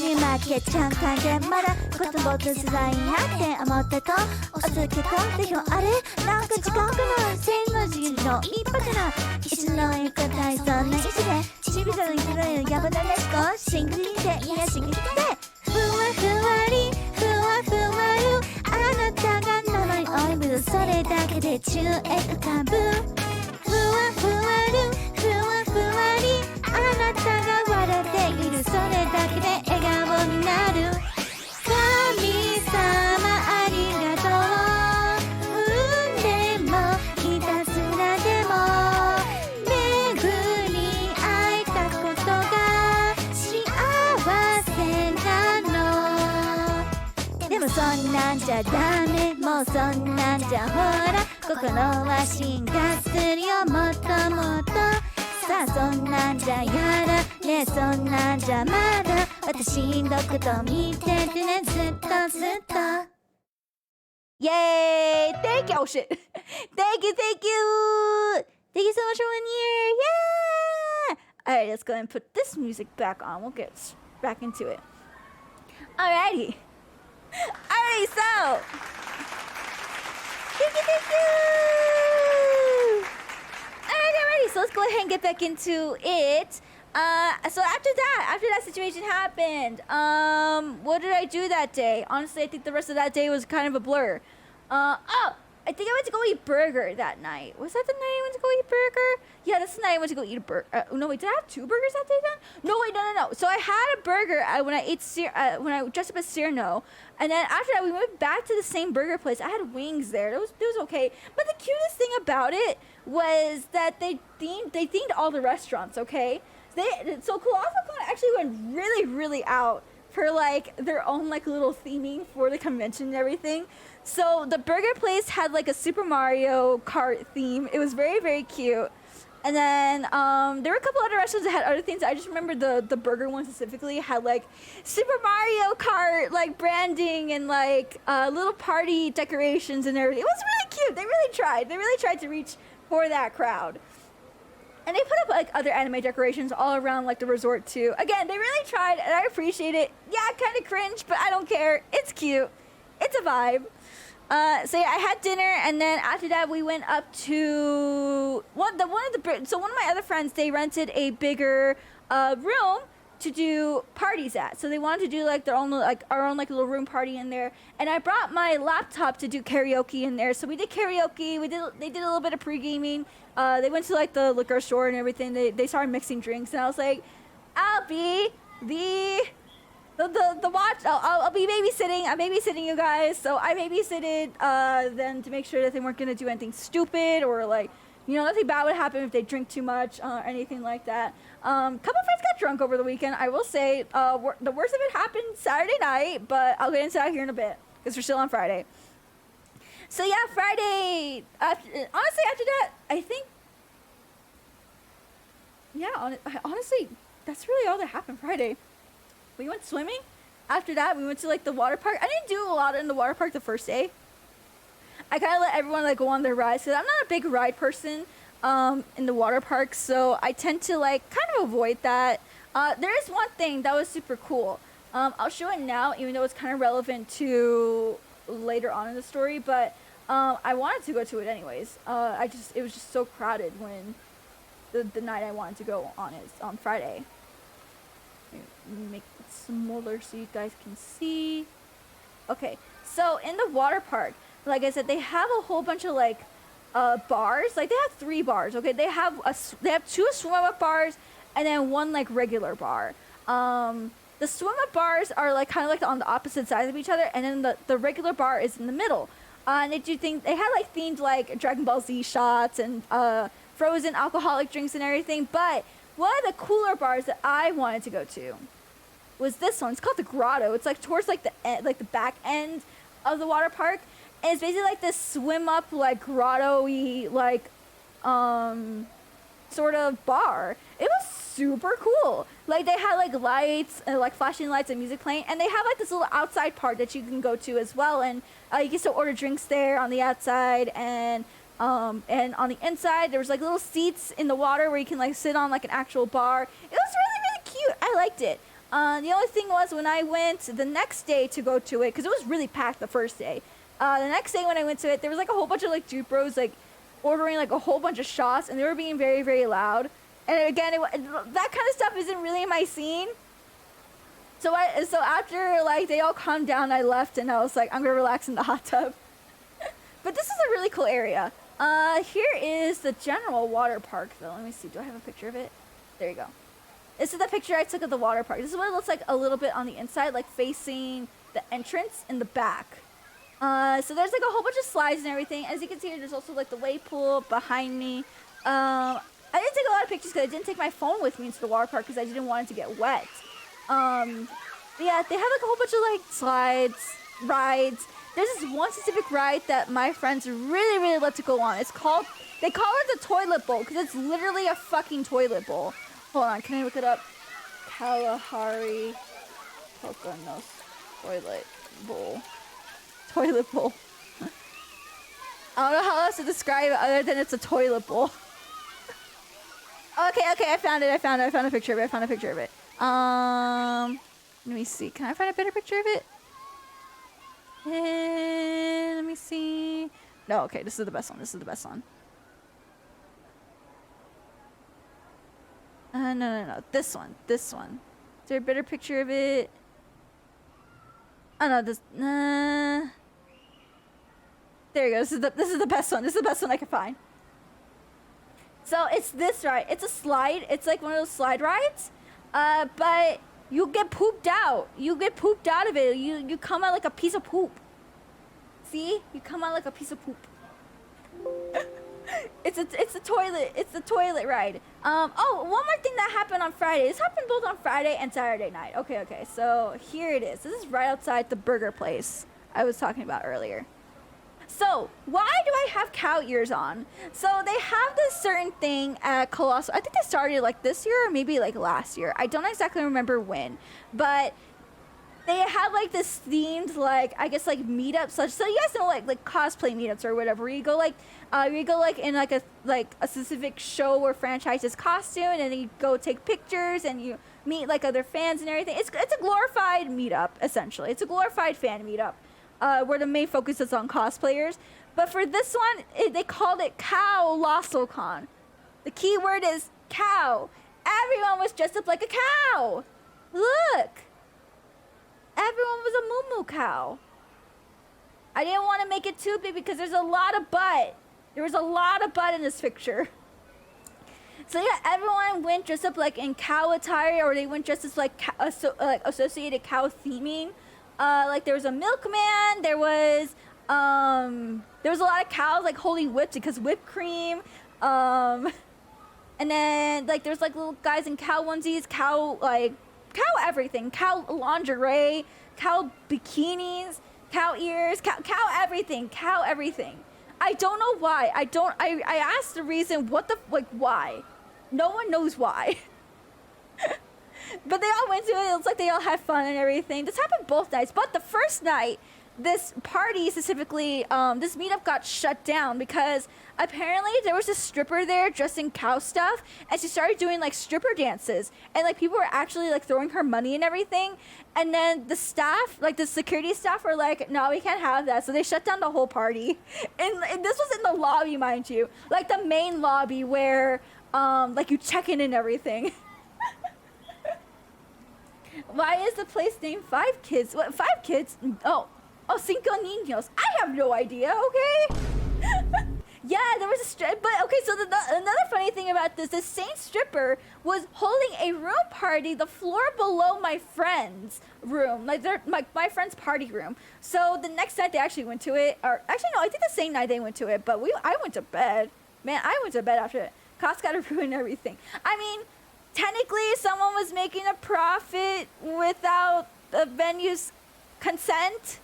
に負けちゃったんでまだ言葉とつらいなって思ったと押すけどでもあれなんか違うかな千の字の一歩から石の行く体操の位置でちびたの色々やばだね少しシングルで癒しに来てふわふわりふわふわるあなたが名前を呼ぶそれだけで宙へ浮かぶふわふわるふわふわりあなたが笑っているそれだけで笑顔になる神様ありがとう運でもひたすらでも巡り会えたことが幸せなのでもそんなんじゃダメもうそんなんじゃほら心は進化するよもっともっとさあそんなんじゃやだねそんなんじゃまだ私のこと見ててねずっとずっと Yay! Thank you! Oh shit! Thank you! Thank you so much for 1 year! Yeah! Alright, let's go ahead and put this music back on. We'll get back into it. Alrighty! Alright, so! Thank you! Alrighty, so let's go ahead and get back into it. So after that situation happened, what did I do that day? Honestly, I think the rest of that day was kind of a blur. I think I went to go eat burger that night. Was that the night I went to go eat burger? Yeah, that's the night I went to go eat a burger. No, wait, did I have 2 burgers that day then? No, wait, no. So I had a burger when I dressed up as Cyrano. And then after that, we went back to the same burger place. I had wings there. It was okay. But the cutest thing about it was that they themed all the restaurants, okay? So Colossalcon actually went really, really out for like their own like little theming for the convention and everything. So the burger place had like a Super Mario Kart theme. It was very, very cute. And then there were a couple other restaurants that had other things. I just remember the burger one specifically had like Super Mario Kart like branding and like little party decorations and everything. It was really cute. They really tried. They really tried to reach for that crowd. And they put up like other anime decorations all around like the resort too. Again, they really tried and I appreciate it. Yeah, kind of cringe, but I don't care. It's cute. It's a vibe. So yeah, I had dinner and then after that we went up to one of my other friends, they rented a bigger room to do parties at. So they wanted to do like their own like our own like little room party in there. And I brought my laptop to do karaoke in there. So we did karaoke. They did a little bit of pre-gaming. They went to like the liquor store and everything. They started mixing drinks and I was like, I'll be the watch. I'll be babysitting. I'm babysitting you guys. So I babysitted them to make sure that they weren't gonna do anything stupid or like, you know, nothing bad would happen if they drink too much or anything like that. Couple friends got drunk over the weekend. I will say the worst of it happened Saturday night, but I'll get into that here in a bit because we're still on Friday. So yeah, Friday. Honestly, after that, I think. Yeah, honestly, that's really all that happened Friday. We went swimming. After that, we went to like the water park. I didn't do a lot in the water park the first day. I kind of let everyone like go on their rides because I'm not a big ride person in the water park, so I tend to like kind of avoid that. There is one thing that was super cool. I'll show it now, even though it's kind of relevant to later on in the story, but I wanted to go to it anyways. It was just so crowded when the night I wanted to go on it on Friday. Make it smaller so you guys can see. Okay, so in the water park, like I said, they have a whole bunch of like bars. Like they have 3 bars. Okay, they have 2 swim up bars and then 1 like regular bar. The swim up bars are like kind of like on the opposite sides of each other, and then the regular bar is in the middle. And they had like themed like Dragon Ball Z shots and frozen alcoholic drinks and everything. But one of the cooler bars that I wanted to go to was this one. It's called the Grotto. It's like towards like the back end of the water park, and it's basically like this swim up like grotto-y like sort of bar. It was super cool. Like they had like lights and like flashing lights and music playing, and they have like this little outside part that you can go to as well, and you can still order drinks there on the outside, and on the inside there was like little seats in the water where you can like sit on like an actual bar. It was really, really cute. I liked it. The only thing was when I went the next day to go to it, because it was really packed the first day. The next day when I went to it, there was like a whole bunch of like dude bros like ordering like a whole bunch of shots, and they were being very, very loud. And again, that kind of stuff isn't really my scene. So after like they all calmed down, I left and I was like, I'm gonna relax in the hot tub. But this is a really cool area. Here is the general water park though. Let me see, do I have a picture of it? There you go. This is the picture I took of the water park. This is what it looks like a little bit on the inside, like facing the entrance in the back. So there's like a whole bunch of slides and everything. As you can see, there's also like the wave pool behind me. I didn't take a lot of pictures because I didn't take my phone with me into the water park because I didn't want it to get wet. But yeah, they have like a whole bunch of like slides, rides. There's this one specific ride that my friends really, really love to go on. They call it the toilet bowl because it's literally a fucking toilet bowl. Hold on, can I look it up? Kalahari Poconos toilet bowl. Toilet bowl. I don't know how else to describe it other than it's a toilet bowl. Okay, I found it. I found a picture of it. Let me see. Can I find a better picture of it? And let me see. No, okay, this is the best one. No. This one. Is there a better picture of it? Oh no, this. There you go. This is the best one. This is the best one I can find. So it's this ride. It's a slide. It's like one of those slide rides. But you get pooped out. You get pooped out of it. You come out like a piece of poop. See? You come out like a piece of poop. It's a toilet. It's the toilet ride. Oh, one more thing that happened on Friday. This happened both on Friday and Saturday night. Okay. So here it is. This is right outside the burger place I was talking about earlier. So why do I have cow ears on? So they have this certain thing at Colossal. I think they started like this year or maybe like last year. I don't exactly remember when, but they have like this themed like I guess like meetups. So you guys know like cosplay meetups or whatever. Where you go like in like a specific show or franchise's costume, and then you go take pictures and you meet like other fans and everything. It's a glorified meetup essentially. It's a glorified fan meetup. Where the main focus is on cosplayers. But for this one, they called it Colossalcon. The key word is cow. Everyone was dressed up like a cow. Look. Everyone was a moo cow. I didn't want to make it too big because there's a lot of butt. There was a lot of butt in this picture. So yeah, everyone went dressed up like in cow attire, or they went dressed as like associated cow theming. Like there was a milkman, there was a lot of cows like holding whips because whipped cream, and then like there's like little guys in cow onesies, cow everything, cow lingerie, cow bikinis, cow ears, cow everything. I don't know why. I asked the reason, why? No one knows why. But they all went to it. It looks like they all had fun and everything. This happened both nights. But the first night, this party specifically, this meetup got shut down because apparently there was a stripper there dressed in cow stuff, and she started doing like stripper dances, and like people were actually like throwing her money and everything. And then the staff, like the security staff, were like, "No, we can't have that." So they shut down the whole party. And this was in the lobby, mind you, like the main lobby where like you check in and everything. Why is the place named Five Kids? What, 5 kids? Oh, cinco niños. I have no idea, okay? Yeah, there was a strip, but okay, so another funny thing about this same stripper was holding a room party the floor below my friend's room, like my friend's party room. So the next night they actually went to it, or actually no, I think the same night they went to it, but I went to bed. Man, I went to bed after it. Cost got to ruin everything. I mean, technically, someone was making a profit without the venue's consent.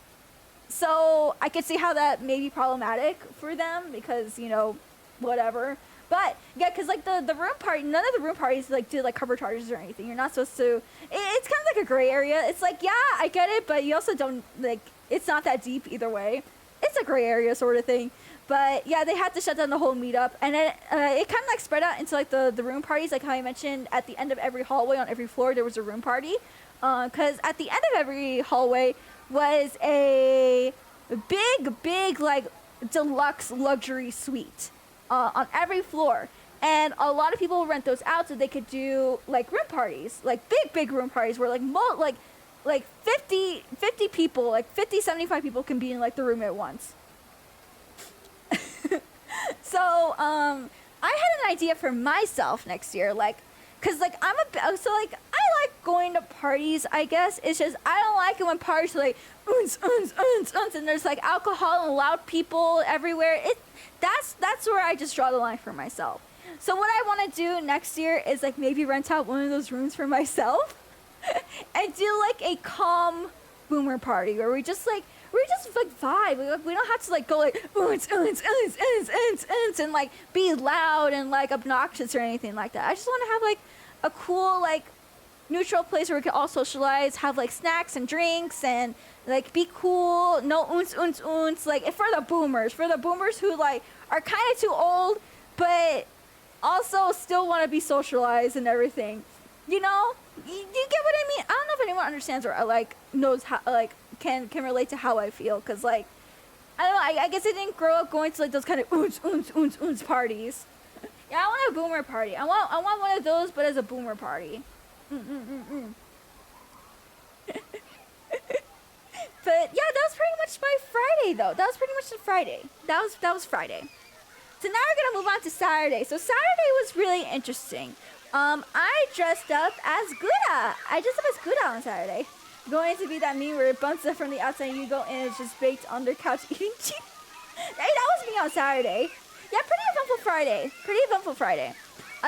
So I could see how that may be problematic for them because, you know, whatever. But yeah, because like the room party, none of the room parties like do like cover charges or anything. You're not supposed to. It's kind of like a gray area. It's like, yeah, I get it, but you also don't like. It's not that deep either way. It's a gray area sort of thing. But yeah, they had to shut down the whole meetup, and then it kind of like spread out into like the room parties, like how I mentioned at the end of every hallway on every floor there was a room party, because at the end of every hallway was a big like deluxe luxury suite on every floor, and a lot of people rent those out so they could do like room parties, like big room parties where like 50 people, like 75 people can be in like the room at once. So, I had an idea for myself next year, like, cause like I like going to parties, I guess. It's just, I don't like it when parties are like, and there's like alcohol and loud people everywhere. That's where I just draw the line for myself. So what I want to do next year is like maybe rent out one of those rooms for myself and do like a calm boomer party where we just like vibe. We don't have to like go like and like be loud and like obnoxious or anything like that. I just want to have like a cool like neutral place where we can all socialize, have like snacks and drinks and like be cool. No like for the boomers who like are kind of too old but also still want to be socialized and everything. You know, you get what I mean? I don't know if anyone understands or like knows how like can relate to how I feel, because like I don't know, I guess I didn't grow up going to like those kind of parties. Yeah, I want a boomer party. I want one of those, but as a boomer party. But yeah, that was pretty much my Friday though. That was pretty much the Friday. That was Friday. So now we're gonna move on to Saturday. So Saturday was really interesting. I dressed up as Gouda. I dressed up as Gouda on Saturday. Going to be that meme where it bumps up from the outside and you go in and it's just baked on the couch eating cheese. Hey, that was me on Saturday. Yeah, pretty eventful Friday. Pretty eventful Friday.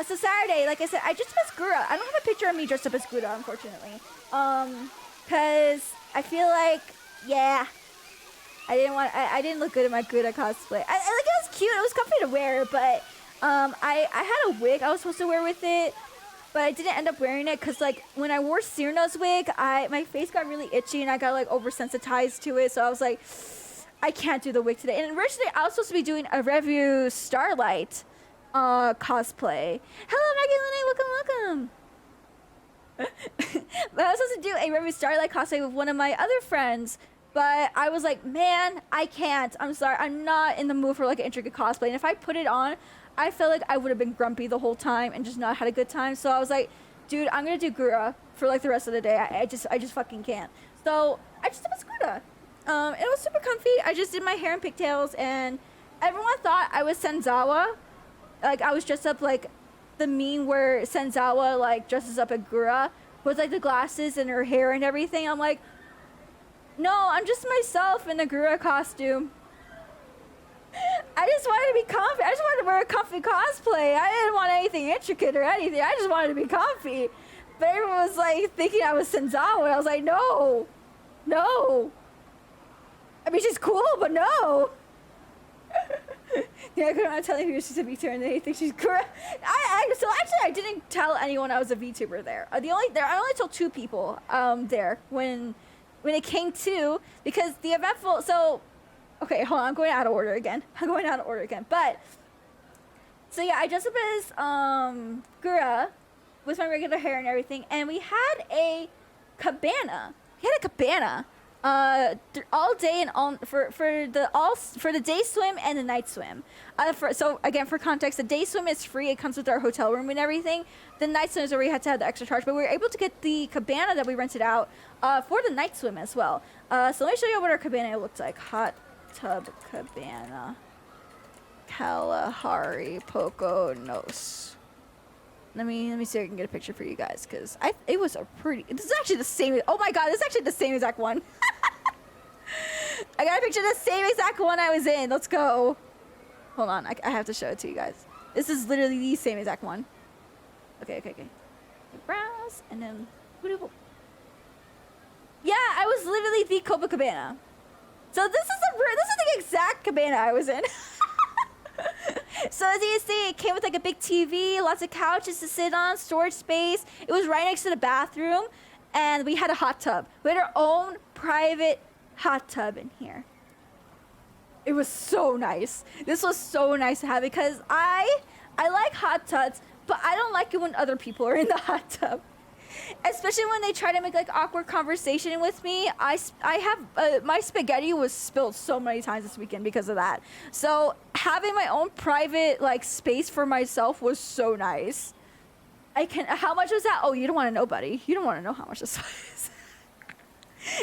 So Saturday, like I said, I dressed up as Gura. I don't have a picture of me dressed up as Gura, unfortunately. Cause I feel like, yeah, I didn't look good in my Gura cosplay. Like it was cute, it was comfy to wear, but I had a wig I was supposed to wear with it, but I didn't end up wearing it because like when I wore Cyrano's wig, my face got really itchy and I got like oversensitized to it, so I was like, I can't do the wig today. And originally I was supposed to be doing a review Starlight cosplay. Hello, Maggie Lene, welcome. But I was supposed to do a review Starlight cosplay with one of my other friends, but I was like, man, I can't. I'm sorry, I'm not in the mood for like an intricate cosplay. And if I put it on, I felt like I would have been grumpy the whole time and just not had a good time. So I was like, dude, I'm gonna do Gura for like the rest of the day. I just fucking can't. So I just did my Gura. It was super comfy. I just did my hair and pigtails, and everyone thought I was Senzawa. Like I was dressed up like the meme where Senzawa like dresses up at Gura with like the glasses and her hair and everything. I'm like, no, I'm just myself in a Gura costume. I just wanted to be comfy. I just wanted to wear a comfy cosplay. I didn't want anything intricate or anything. I just wanted to be comfy. But everyone was like thinking I was Senzawa. I was like, no. I mean, she's cool, but no. Yeah, I'm not telling her she's a VTuber and they think she's correct. So actually, I didn't tell anyone I was a VTuber there. I only told 2 people there when it came to, because the eventful. So, okay, hold on, I'm going out of order again. But so yeah, I dressed up as Gura with my regular hair and everything, and we had a cabana. All day and all for the day swim and the night swim. So again, for context, the day swim is free. It comes with our hotel room and everything. The night swim is where we had to have the extra charge, but we were able to get the cabana that we rented out for the night swim as well. So let me show you what our cabana looked like. Hot tub cabana, Kalahari Poconos. Let me see if I can get a picture for you guys, because it was a pretty. This is actually the same. Oh my god, this is actually the same exact one. I got a picture of the same exact one I was in. Let's go. Hold on, I have to show it to you guys. This is literally the same exact one. Okay. Browse and then. Yeah, I was literally the Copacabana. So this is the exact cabana I was in. So as you can see, it came with like a big TV, lots of couches to sit on, storage space. It was right next to the bathroom, and we had a hot tub. We had our own private hot tub in here. It was so nice. This was so nice to have because I like hot tubs, but I don't like it when other people are in the hot tub. Especially when they try to make like awkward conversation with me. I have my spaghetti was spilled so many times this weekend because of that. So having my own private like space for myself was so nice. How much was that? Oh, you don't want to know, buddy. You don't want to know how much this was.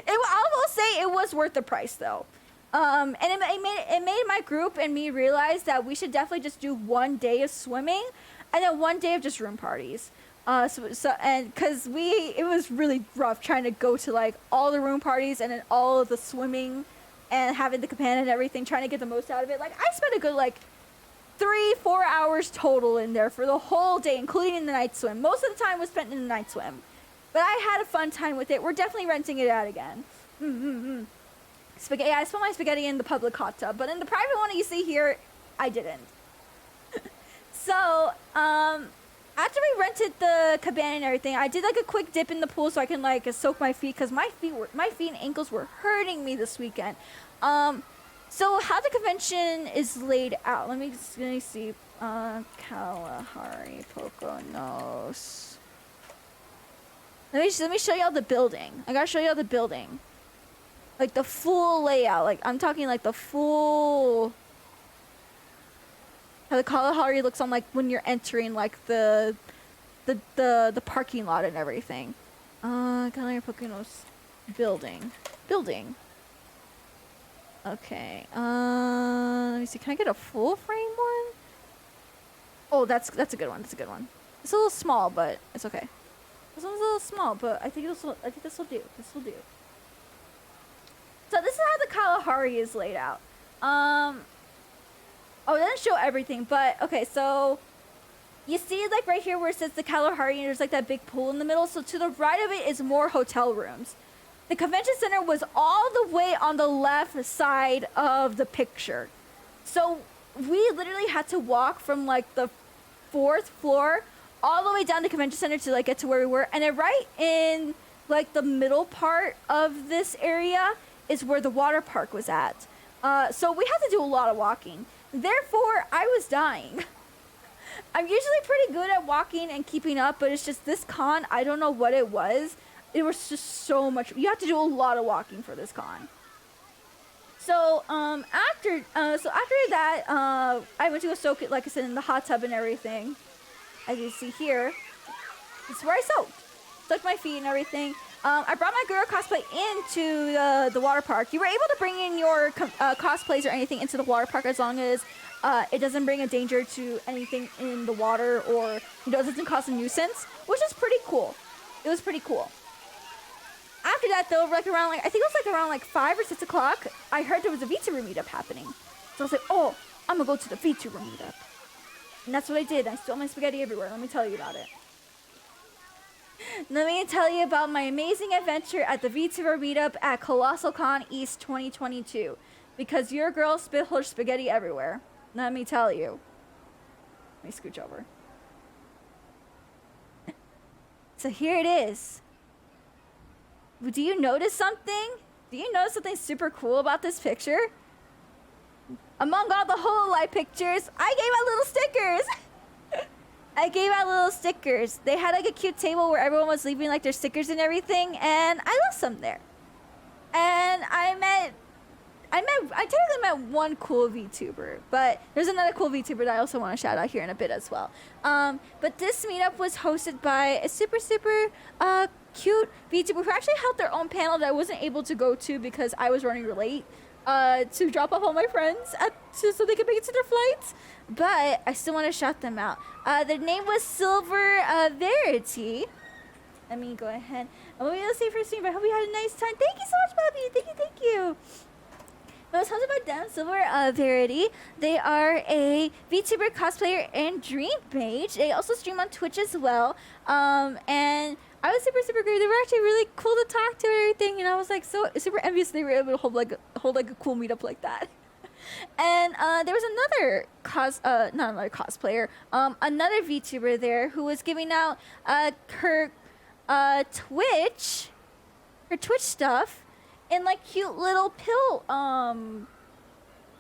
I will say it was worth the price though. And it made my group and me realize that we should definitely just do 1 day of swimming and then 1 day of just room parties. Because it was really rough trying to go to like all the room parties and then all of the swimming and having the cabana and everything, trying to get the most out of it. Like I spent a good like 3-4 hours total in there for the whole day, including the night swim. Most of the time was spent in the night swim, but I had a fun time with it. We're definitely renting it out again. Spaghetti. Yeah, I spent my spaghetti in the public hot tub, but in the private one you see here, I didn't. So, after we rented the cabana and everything, I did like a quick dip in the pool so I can like soak my feet, because my feet and ankles were hurting me this weekend. So how the convention is laid out? Let me see. Kalahari Poconos. Let me show y'all the building. I gotta show y'all the building, like the full layout. Like I'm talking like the full. How the Kalahari looks on like when you're entering like the parking lot and everything. Kalahari Poconos building. Okay. Let me see. Can I get a full frame one? Oh, that's a good one. That's a good one. It's a little small, but it's okay. This one's a little small, but I think this will do. This will do. So this is how the Kalahari is laid out. Oh, it doesn't show everything, but okay. So you see, like right here where it says the Kalahari, and there's like that big pool in the middle. So to the right of it is more hotel rooms. The convention center was all the way on the left side of the picture. So we literally had to walk from like the 4th floor all the way down to convention center to like get to where we were. And then right in like the middle part of this area is where the water park was at. So we had to do a lot of walking. Therefore, I was dying. I'm usually pretty good at walking and keeping up, but it's just this con, I don't know what it was. It was just so much. You have to do a lot of walking for this con. So after that, I went to go soak it, like I said, in the hot tub and everything. As you see here, this is where I soaked my feet and everything. I brought my girl cosplay into the water park. You were able to bring in your cosplays or anything into the water park as long as it doesn't bring a danger to anything in the water, or it doesn't cause a nuisance, which is pretty cool. It was pretty cool. After that, though, like around I think it was like around 5 or 6 o'clock, I heard there was a VTuber meetup happening. So I was like, oh, I'm gonna go to the VTuber meetup. And that's what I did. I stole my spaghetti everywhere. Let me tell you about it. Let me tell you about my amazing adventure at the VTuber meetup at Colossalcon East 2022. Because your girl spilled her spaghetti everywhere. Let me tell you. Let me scooch over. So here it is. Do you notice something? Do you notice something super cool about this picture? Among all the hololive pictures, I gave out little stickers. I gave out little stickers. They had like a cute table where everyone was leaving like their stickers and everything, and I left some there. And I technically met one cool VTuber, but there's another cool VTuber that I also want to shout out here in a bit as well. But this meetup was hosted by a super cute VTuber who actually held their own panel that I wasn't able to go to because I was running late to drop off all my friends so they could make it to their flights. But I still want to shout them out. Their name was Silver Verity. Let me go ahead. I'm going to say for stream, but I hope you had a nice time. Thank you so much, Bobby. Thank you. I was talking about them, Silver Verity. They are a VTuber cosplayer and dream mage. They also stream on Twitch as well. And I was super great. They were actually really cool to talk to and everything. And I was like so super envious they were able to hold like a cool meetup like that. And there was another not another cosplayer, another VTuber there who was giving out her Twitch stuff in like cute little pill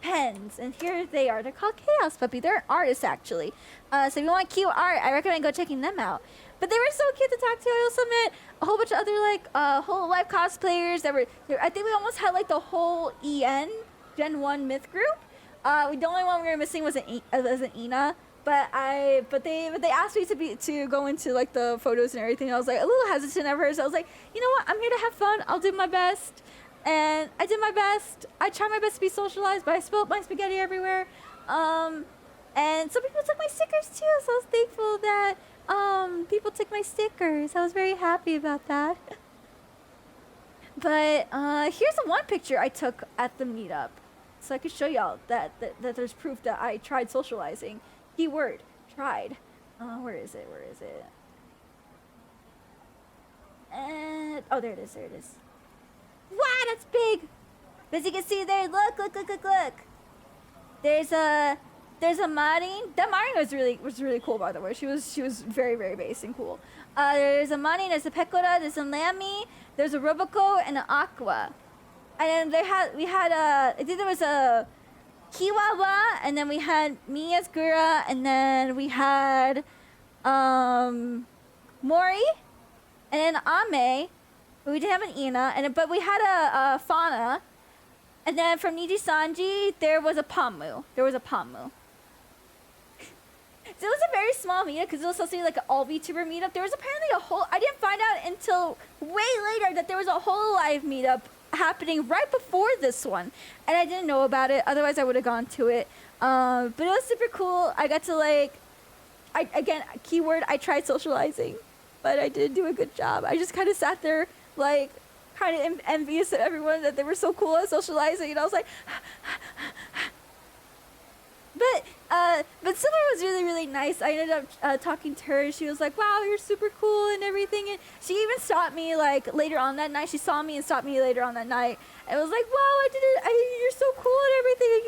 pens, and here they are. They're called Chaos Puppy. They're an artist actually. So if you want cute art, I recommend go checking them out. But they were so cute to talk to. I also met a whole bunch of other like hololive cosplayers that were. I think we almost had like the whole Gen 1 myth group. The only one we were missing was an Ina. But they asked me to go into like the photos and everything. I was like a little hesitant at first. I was like, you know what? I'm here to have fun. I'll do my best. And I did my best. I tried my best to be socialized, but I spilled my spaghetti everywhere. And some people took my stickers too, so I was thankful that people took my stickers. I was very happy about that. But here's the one picture I took at the meetup, so I could show y'all that there's proof that I tried socializing. Keyword tried. Where is it? And oh, there it is. Wow, that's big. As you can see there, look. There's a Marin. That Marin was really cool, by the way. She was very base and cool. There's a Marin, there's a Pecora, there's a Lamy, there's a Roboco, and an Aqua. And then I think there was a Kiwawa, and then we had me as Gura, and then we had Mori, and then Ame. We didn't have an Ina, but we had a Fauna. And then from Niji Sanji, there was a Pamu. So it was a very small meetup because it was supposed to be like an all VTuber meetup. There was apparently I didn't find out until way later that there was a whole live meetup happening right before this one, and I didn't know about it. Otherwise, I would have gone to it. But it was super cool. I got to like, again, keyword, I tried socializing, but I didn't do a good job. I just kind of sat there like kind of envious of everyone that they were so cool at socializing, and I was like. But Silver was really, really nice. I ended up talking to her. She was like, wow, you're super cool and everything. And she even stopped me like later on that night. She saw me and stopped me later on that night. And was like, wow, you're so cool and everything.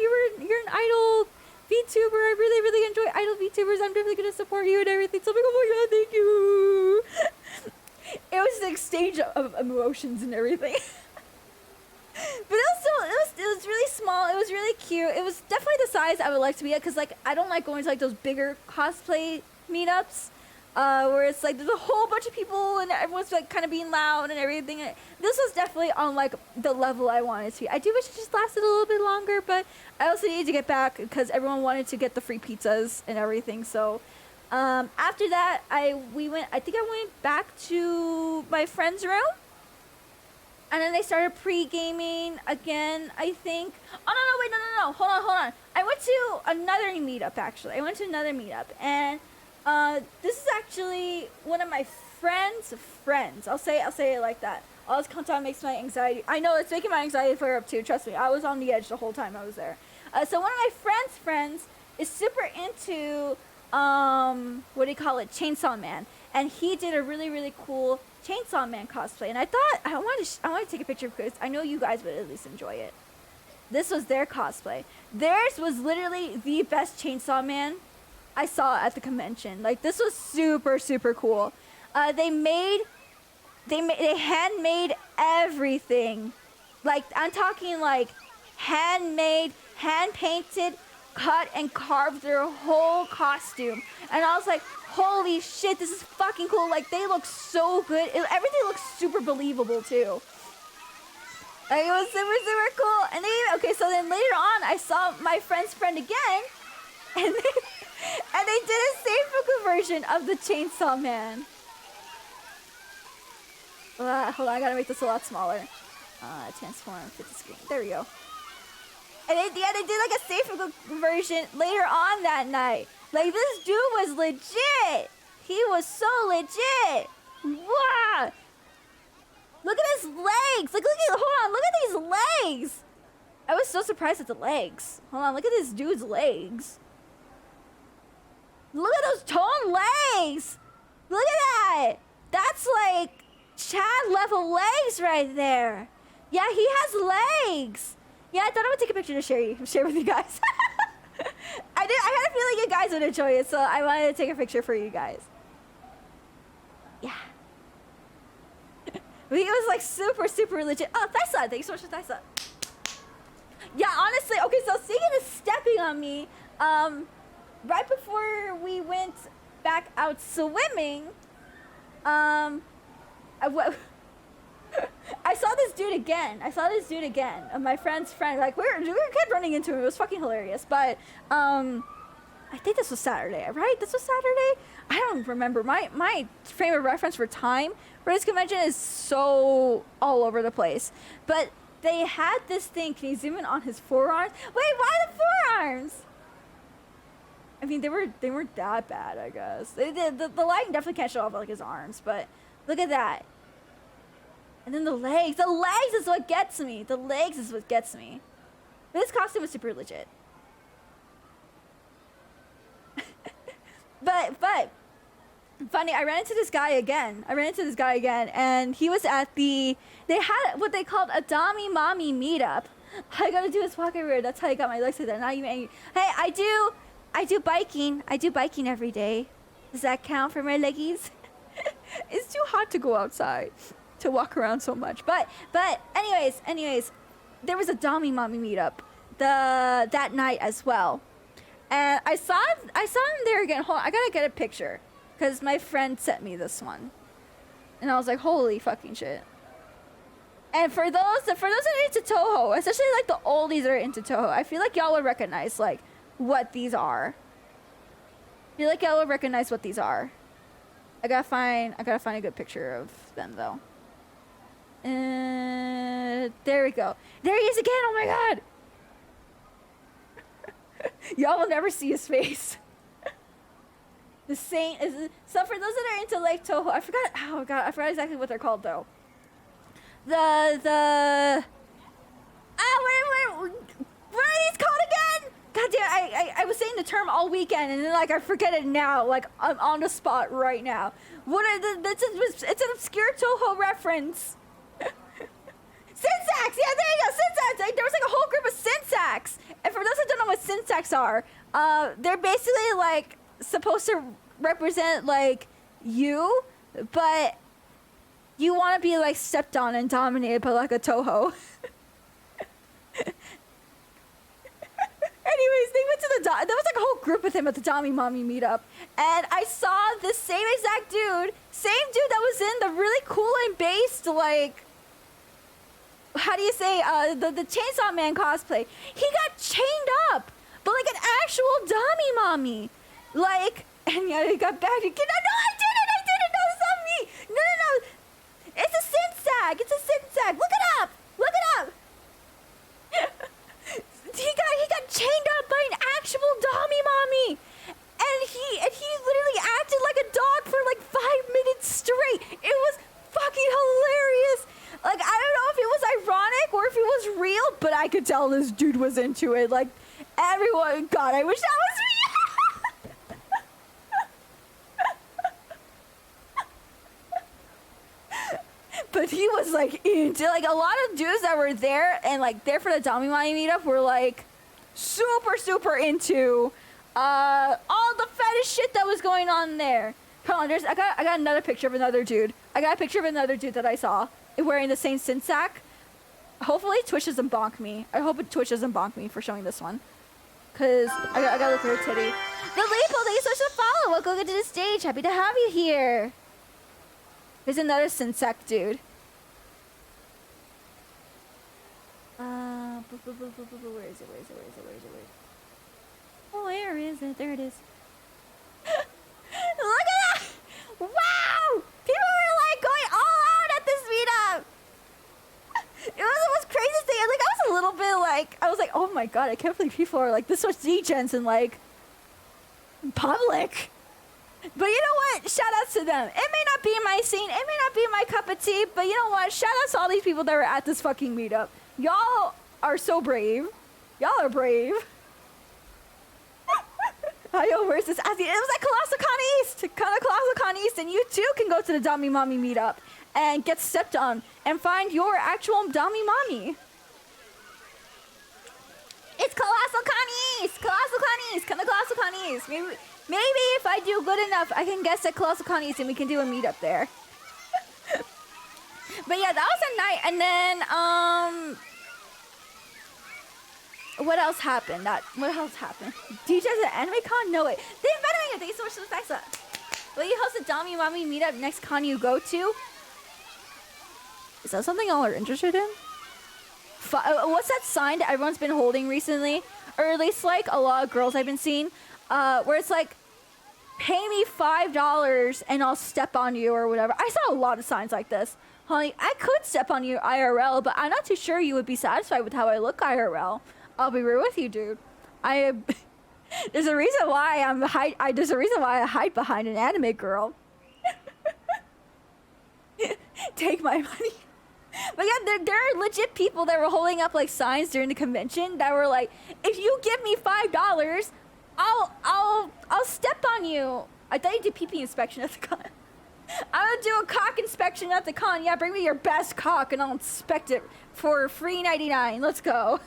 You're an idol VTuber. I really, really enjoy idol VTubers. I'm definitely going to support you and everything. So I'm like, oh my God, thank you. It was an exchange of emotions and everything. But it was really small. It was really cute. It was definitely the size I would like to be at, because like I don't like going to like those bigger cosplay meetups where it's like there's a whole bunch of people and everyone's like kind of being loud and everything. This was definitely on like the level I wanted to be. I do wish it just lasted a little bit longer, but I also needed to get back because everyone wanted to get the free pizzas and everything. So after that, I think I went back to my friend's room. And then they started pre-gaming again, I think. Oh, no. Hold on. I went to another meetup, actually. And this is actually one of my friends' friends. I'll say it like that. All this content makes my anxiety. I know, it's making my anxiety flare up, too. Trust me. I was on the edge the whole time I was there. So one of my friends is super into, Chainsaw Man. And he did a really, really cool Chainsaw Man cosplay, and I thought I wanted to take a picture because I know you guys would at least enjoy it. This was their cosplay. Theirs was literally the best Chainsaw Man I saw at the convention. Like, this was super, super cool. They handmade everything. Like, I'm talking like handmade, hand painted, cut and carved their whole costume, and I was like, holy shit, this is fucking cool. Like, they look so good. Everything looks super believable, too. Like, it was super, super cool. And so then later on, I saw my friend's friend again, and they did a Seifuku version of the Chainsaw Man. Hold on, I gotta make this a lot smaller. Transform, fit the screen. There we go. And they did like a Seifuku version later on that night. Like, this dude was legit. He was so legit. Wow. Look at his legs. Hold on. Look at these legs. I was so surprised at the legs. Hold on. Look at this dude's legs. Look at those toned legs. Look at that. That's like Chad level legs right there. Yeah, he has legs. Yeah, I thought I would take a picture to share with you guys. I had a feeling you guys would enjoy it, so I wanted to take a picture for you guys. Yeah. It was like super, super legit. Oh, Thaisa, thank you so much for Thaisa. Yeah, honestly, okay, so Sagan is stepping on me. Right before we went back out swimming, I saw this dude again. My friend's friend. Like, we kept running into him. It was fucking hilarious. But I think this was Saturday, right? This was Saturday? I don't remember. My frame of reference for time for this convention is so all over the place. But they had this thing. Can you zoom in on his forearms? Wait, why the forearms? I mean, they weren't that bad, I guess. The lighting definitely can't show off like his arms, but look at that. And then the legs is what gets me. This costume was super legit. but funny, I ran into this guy again, and he was at they had what they called a Dami Mommy meetup. All I gotta do is walk everywhere. That's how I got my legs like that. Not even angry. Hey, I do biking every day. Does that count for my leggies? It's too hot to go outside to walk around so much. But anyways, there was a Dami Mommy meetup that night as well. And I saw him there again. Hold on, I gotta get a picture because my friend sent me this one. And I was like, holy fucking shit. And for those that are into Toho, especially like the oldies that are into Toho, I feel like y'all would recognize like what these are. I gotta find a good picture of them though. There we go. There he is again. Oh my god. Y'all will never see his face. The Saint is so for those that are into like Toho. I forgot. Oh god, I forgot exactly what they're called though. What are these called again? God damn, I was saying the term all weekend and then like I forget it now. Like I'm on the spot right now. What are it's an obscure Toho reference. Syntax! Yeah, there you go, syntax! There was like a whole group of syntax! And for those that don't know what syntax are, they're basically like supposed to represent like you, but you want to be like stepped on and dominated by like a Toho. Anyways, they went to the there was like a whole group with him at the Dami Mommy meetup, and I saw the same exact dude, that was in the really cool and based like, how do you say, the Chainsaw Man cosplay. He got chained up, but like an actual Dami Mommy, like, and yeah, he got back again. No, I didn't. No, it's not me. No. It's a syntax. Look it up. He got chained up by an actual Dami Mommy, and he literally acted like a dog for like 5 minutes straight. It was fucking hilarious. Like I don't know if it was ironic or if it was real, but I could tell this dude was into it. Like everyone, God, I wish that was me. But he was like into like a lot of dudes that were there and like there for the Dami Mommy meetup were like super into all the fetish shit that was going on there. Hold on, I got another picture of another dude. I got a picture of another dude that I saw wearing the same syntax. Hopefully Twitch doesn't bonk me. I hope Twitch doesn't bonk me for showing this one. Cause I gotta look at her titty. The Leopold, thank you so much for the follow. Welcome to the stage. Happy to have you here. There's another syntax dude. Where is it? Oh, where is it? There it is. Look at that! Wow! People were like going all out at this meetup. It was the most craziest thing. Like I was a little bit like, oh my god, I can't believe people are like this much degens in like public. But you know what? Shout outs to them. It may not be my scene, it may not be my cup of tea, but you know what? Shout outs to all these people that were at this fucking meetup. Y'all are so brave. Y'all are brave. Yo, where's this? It was at Colossalcon East. Colossalcon East, and you too can go to the Dami Mommy meetup and get stepped on and find your actual Dami Mommy. It's Colossalcon East. Come to Colossalcon East. Maybe if I do good enough, I can guest at Colossalcon East and we can do a meetup there. But yeah, that was a night, and then what else happened? DJs at AnimeCon? No way. They invited me. Thank you so much for the facts up. Will you host a Dami Mommy meetup next con you go to? Is that something y'all are interested in? What's that sign that everyone's been holding recently? Or at least like a lot of girls I've been seeing, where it's like, pay me $5 and I'll step on you or whatever. I saw a lot of signs like this. Honey, I could step on you IRL, but I'm not too sure you would be satisfied with how I look IRL. I'll be real with you, dude. There's a reason why there's a reason why I hide behind an anime girl. Take my money. But yeah, there are legit people that were holding up like signs during the convention that were like, if you give me $5, I'll step on you. I thought you did pee-pee inspection at the con. I'm gonna do a cock inspection at the con. Yeah, bring me your best cock and I'll inspect it for free $99. Let's go.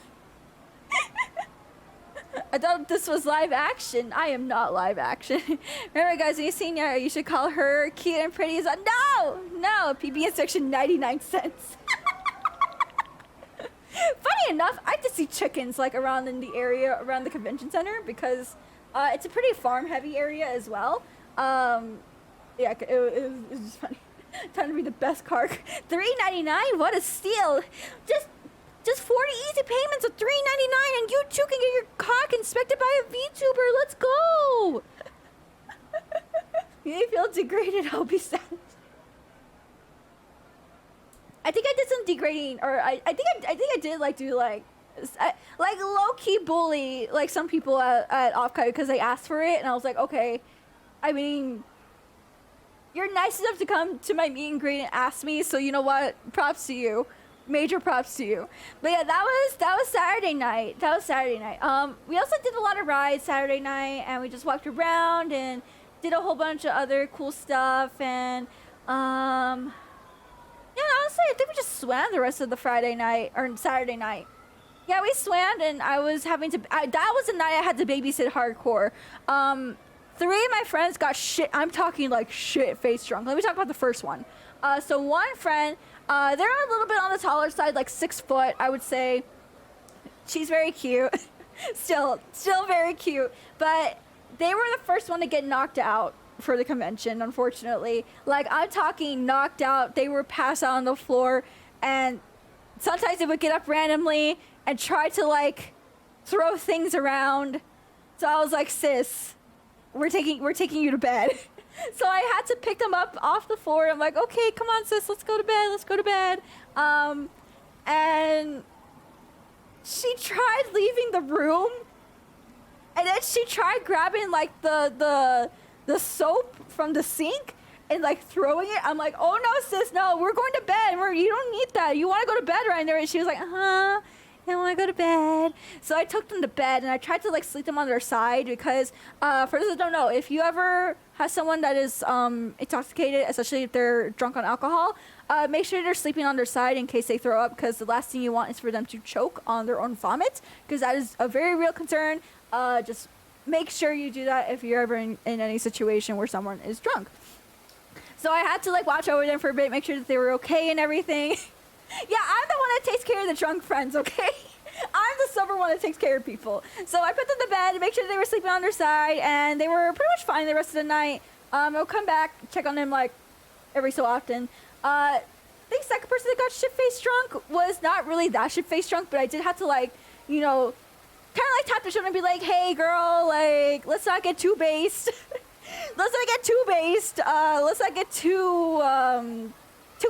I thought this was live action. I am not live action. Remember, guys, when you see Nyaru, you should call her cute and pretty. No, PB inspection 99 cents. Funny enough, I just see chickens like around in the area around the convention center because it's a pretty farm-heavy area as well. Yeah, it was just funny. Trying to be the best car. $3.99? What a steal! Just 40 easy payments of $3.99 and you too can get your cock inspected by a VTuber. Let's go! You feel degraded, I'll be sad. I think I did some degrading, or I think I did like do like low key bully like some people at Offkite because they asked for it, and I was like, okay, I mean, you're nice enough to come to my meet and greet and ask me, so you know what? Props to you, major props to you. But yeah, that was Saturday night. That was Saturday night. We also did a lot of rides Saturday night, and we just walked around and did a whole bunch of other cool stuff, and yeah, honestly, I think we just swam the rest of the Friday night or Saturday night. Yeah, we swam, and I was having to. That was the night I had to babysit hardcore. 3 of my friends got shit. I'm talking like shit face drunk. Let me talk about the first one. So one friend, they're a little bit on the taller side, like 6 foot, I would say. She's very cute, still very cute. But they were the first one to get knocked out for the convention, unfortunately. Like, I'm talking knocked out. They were passed out on the floor, and sometimes they would get up randomly and try to like throw things around. So I was like, sis, we're taking you to bed. So I had to pick them up off the floor. I'm like, okay, come on, sis, let's go to bed. And she tried leaving the room, and then she tried grabbing like the soap from the sink and like throwing it. I'm like, oh no, sis, no, we're going to bed. You don't need that. You want to go to bed right there? And she was like, I want to go to bed. So I took them to bed, and I tried to like sleep them on their side because for those that don't know, if you ever have someone that is intoxicated, especially if they're drunk on alcohol, make sure they're sleeping on their side in case they throw up, because the last thing you want is for them to choke on their own vomit, because that is a very real concern. Just make sure you do that if you're ever in any situation where someone is drunk. So I had to like watch over them for a bit, make sure that they were okay and everything. Yeah, I'm the one that takes care of the drunk friends, okay? I'm the sober one that takes care of people. So I put them to bed to make sure they were sleeping on their side, and they were pretty much fine the rest of the night. I'll come back, check on them like every so often. The second person that got shit-faced drunk was not really that shit-faced drunk, but I did have to like, you know, kind of like tap the shoulder and be like, hey girl, like, let's not get too based. Let's not get too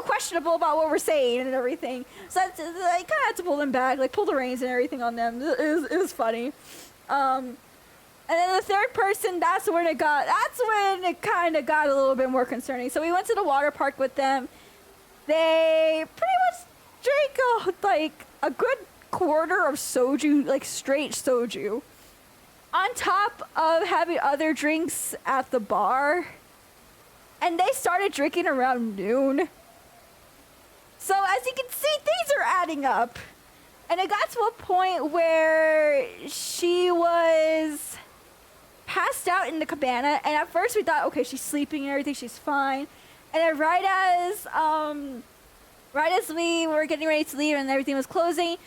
questionable about what we're saying and everything. So I kind of had to pull them back, like pull the reins and everything on them. It was funny. And then the third person, that's when it kind of got a little bit more concerning. So we went to the water park with them. They pretty much drank a good quarter of soju, like straight soju, on top of having other drinks at the bar. And they started drinking around noon. So as you can see, things are adding up. And it got to a point where she was passed out in the cabana. And at first we thought, okay, she's sleeping and everything, she's fine. And then right as we were getting ready to leave and everything was closing,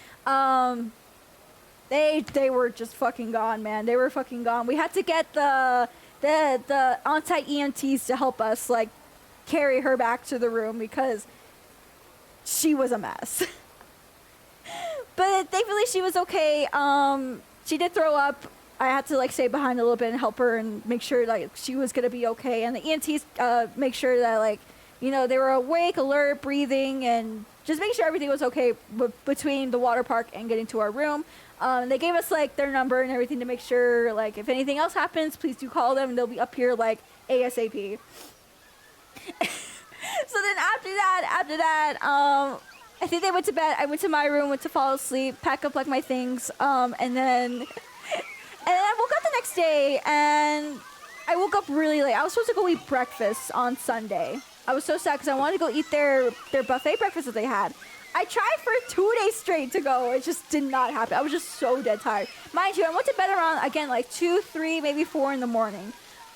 they were just fucking gone, man. They were fucking gone. We had to get the on-site EMTs to help us like carry her back to the room because she was a mess. But thankfully she was okay. She did throw up. I had to like stay behind a little bit and help her and make sure like she was gonna be okay. And the EMTs make sure that like, you know, they were awake, alert, breathing, and just make sure everything was okay between the water park and getting to our room. They gave us like their number and everything to make sure like if anything else happens, please do call them and they'll be up here like ASAP. So then after that, I think they went to bed. I went to my room, went to fall asleep, pack up like my things, and then I woke up the next day and I woke up really late. I was supposed to go eat breakfast on Sunday. I was so sad because I wanted to go eat their buffet breakfast that they had. I tried for 2 days straight to go. It just did not happen. I was just so dead tired. Mind you, I went to bed around, again, like 2, 3, maybe 4 in the morning.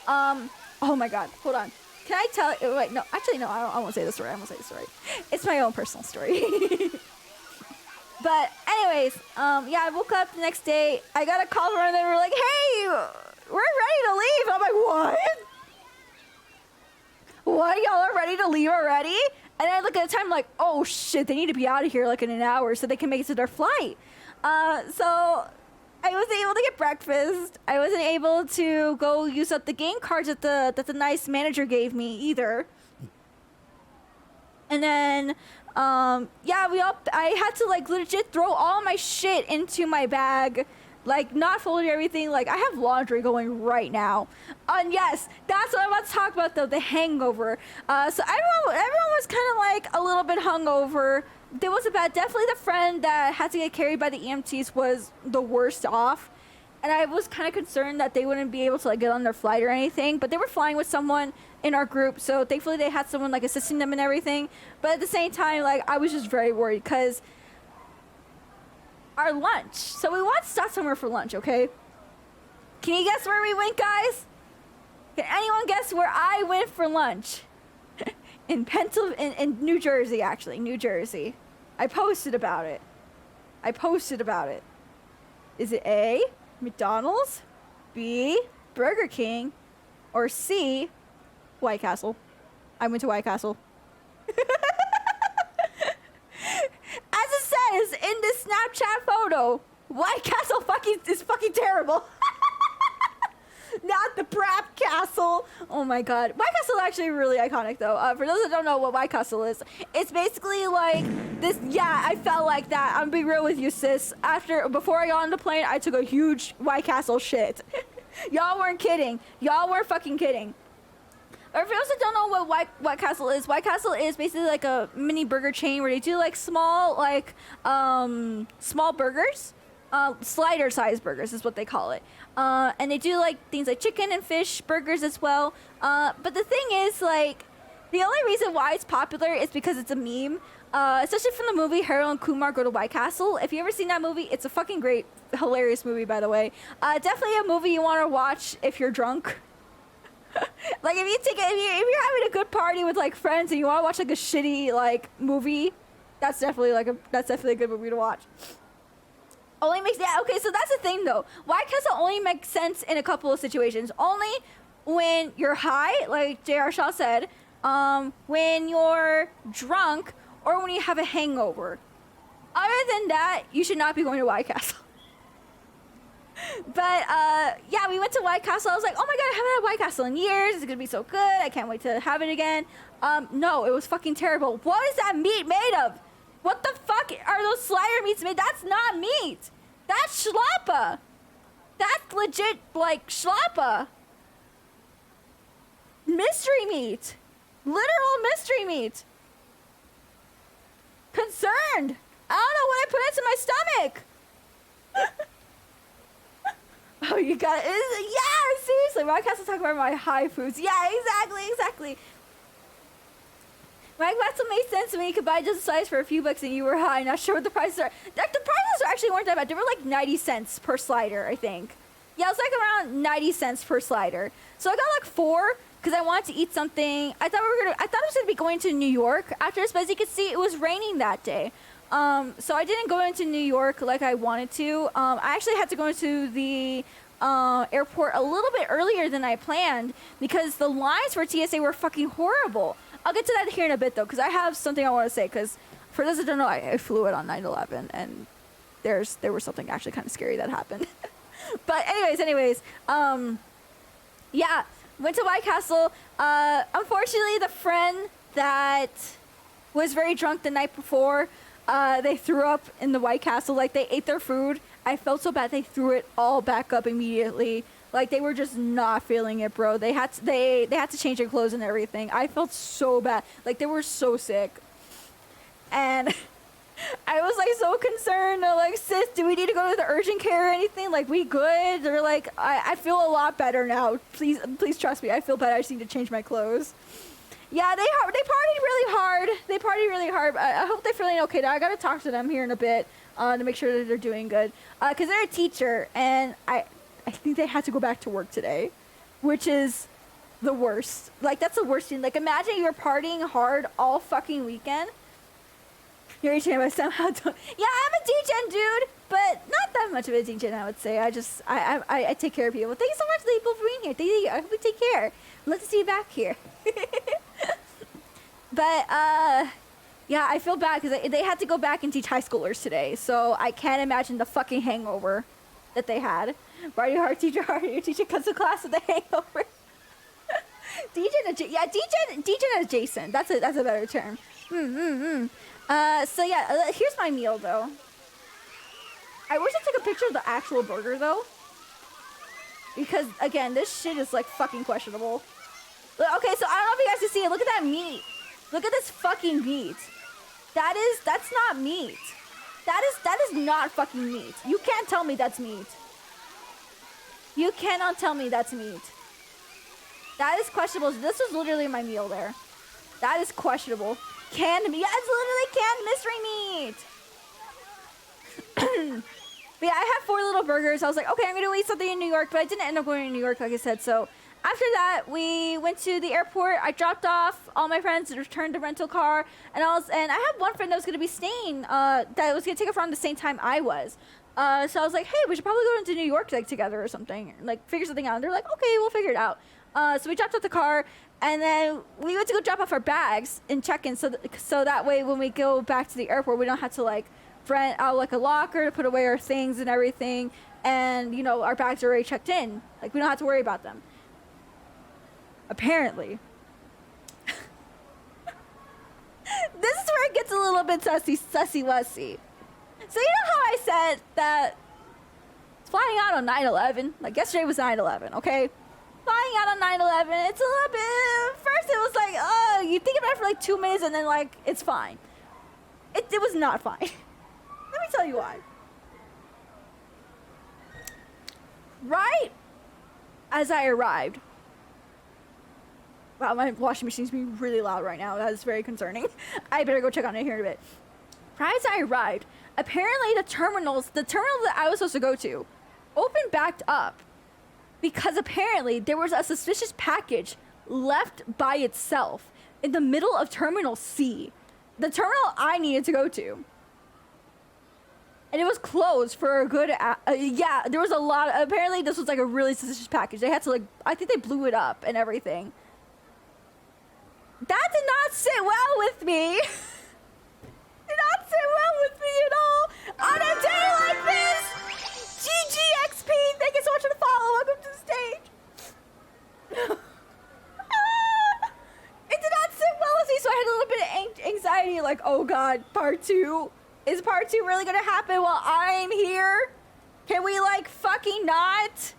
Oh my God, hold on. Can I tell, wait, no, actually, no, I won't say this story. I won't say this story. It's my own personal story. But anyways, yeah, I woke up the next day. I got a call from them. They were like, hey, we're ready to leave. I'm like, what? What? Y'all are ready to leave already? And I look at the time like, oh shit, they need to be out of here like in an hour so they can make it to their flight. So I wasn't able to get breakfast. I wasn't able to go use up the game cards that the nice manager gave me either. And then Yeah, I had to like legit throw all my shit into my bag, like not folding everything. Like I have laundry going right now. And yes, that's what I'm about to talk about though, the hangover. So everyone was kind of like a little bit hungover. There was definitely the friend that had to get carried by the EMTs was the worst off. And I was kind of concerned that they wouldn't be able to like get on their flight or anything, but they were flying with someone in our group, so thankfully they had someone like assisting them and everything. But at the same time, like I was just very worried because our lunch. So we want to stop somewhere for lunch, okay? Can you guess where we went, guys? Can anyone guess where I went for lunch? in New Jersey, actually, New Jersey. I posted about it. Is it A, McDonald's, B, Burger King, or C, White Castle? I went to White Castle. As it says in this Snapchat photo, White Castle is fucking terrible. Not the Prap Castle. Oh my god. White Castle is actually really iconic though. For those that don't know what White Castle is, it's basically like this. Yeah, I felt like that. I'm gonna be real with you, sis. Before I got on the plane, I took a huge White Castle shit. Y'all weren't kidding. Y'all weren't fucking kidding. Or for those that don't know what White Castle is basically like a mini burger chain where they do like small burgers. Slider size burgers is what they call it. And they do like things like chicken and fish burgers as well. But the thing is, like, the only reason why it's popular is because it's a meme. Especially from the movie Harold and Kumar Go to White Castle. If you ever seen that movie, it's a fucking great, hilarious movie, by the way. Definitely a movie you want to watch if you're drunk. Like if you're having a good party with like friends and you want to watch like a shitty like movie, that's definitely a good movie to watch. Okay, so that's the thing though. White Castle only makes sense in a couple of situations. Only when you're high, like J.R. Shaw said, when you're drunk, or when you have a hangover. Other than that, you should not be going to White Castle. But yeah, we went to White Castle. I was like, oh my god, I haven't had White Castle in years. It's gonna be so good. I can't wait to have it again. No, it was fucking terrible. What is that meat made of? What the fuck are those slider meats made? That's not meat. That's schlappa. That's legit like schlappa. Mystery meat. Literal mystery meat. Concerned. I don't know what I put into my stomach. Oh, you got it. Yeah, seriously. White Castle talk about my high foods. Yeah, exactly. White Castle made sense when you could buy just a slice for a few bucks and you were high. Not sure what the prices are. Like, the prices actually weren't that bad. They were like 90 cents per slider, I think. Yeah, it was like around 90 cents per slider. So I got like 4 because I wanted to eat something. I thought I was gonna be going to New York after this, but as you can see, it was raining that day. So I didn't go into New York like I wanted to. I actually had to go into the airport a little bit earlier than I planned because the lines for TSA were fucking horrible. I'll get to that here in a bit though, because I have something I want to say. Because for those that don't know, I flew it on 9/11, and there was something actually kind of scary that happened. But anyways, yeah, went to White Castle. Unfortunately, the friend that was very drunk the night before, they threw up in the White Castle. Like, they ate their food. I felt so bad. They threw it all back up immediately. Like, they were just not feeling it, bro. They had to change their clothes and everything. I felt so bad. Like, they were so sick. And I was, like, so concerned. They're like, sis, do we need to go to the urgent care or anything? Like, we good? They're like, I feel a lot better now. Please trust me. I feel better. I just need to change my clothes. Yeah, they partied really hard. I hope they're feeling okay now. I gotta talk to them here in a bit to make sure that they're doing good. Because they're a teacher, and I think they had to go back to work today, which is the worst. Like, that's the worst thing. Like, imagine you're partying hard all fucking weekend. You're eating by somehow don't. Yeah, I'm a DJ, dude, but not that much of a DJ, I would say. I take care of people. Thank you so much, people, for being here. Thank you. I hope you take care. Love to see you back here. But yeah, I feel bad because they had to go back and teach high schoolers today, so I can't imagine the fucking hangover that they had. Party hard, teacher hard. Your teacher comes to class with a hangover. DJ adjacent. That's a better term. So yeah, here's my meal though. I wish I took a picture of the actual burger though. Because again, this shit is like fucking questionable. Okay, so I don't know if you guys can see it. Look at that meat. Look at this fucking meat. That's not meat. That is not fucking meat. You can't tell me that's meat. You cannot tell me that's meat. That is questionable. This was literally my meal there. That is questionable. Canned meat. Yeah, it's literally canned mystery meat. But yeah, I had 4 little burgers. I was like, okay, I'm gonna eat something in New York, but I didn't end up going to New York, like I said. So after that, we went to the airport. I dropped off all my friends, returned the rental car, and I had one friend that was gonna be staying, that was gonna take it around the same time I was. So I was like, hey, we should probably go into New York like together or something, like figure something out. And they're like, okay, we'll figure it out. So we dropped off the car, and then we went to go drop off our bags and check in, so that way when we go back to the airport, we don't have to like rent out like a locker to put away our things and everything, and you know our bags are already checked in, like we don't have to worry about them. Apparently, this is where it gets a little bit sussy-wussy. So you know how I said that flying out on 9/11, like yesterday was 9/11, okay? Flying out on 9/11, it's a little bit, first it was like, oh, you think about it for like 2 minutes and then like, it's fine. It was not fine. Let me tell you why. Right as I arrived, wow, my washing machine's being really loud right now. That is very concerning. I better go check on it here in a bit. Right as I arrived, apparently the terminal that I was supposed to go to opened back up because apparently there was a suspicious package left by itself in the middle of Terminal C, the terminal I needed to go to. And it was closed for a good, yeah, there was a lot, apparently this was like a really suspicious package. They had to like, I think they blew it up and everything. That did not sit well with me. Did not sit well with me at all. On a day like this, GGXP, thank you so much for the follow, welcome to the stage. It did not sit well with me, so I had a little bit of anxiety, like, oh god, part 2. Is part 2 really gonna happen while I'm here? Can we like fucking not?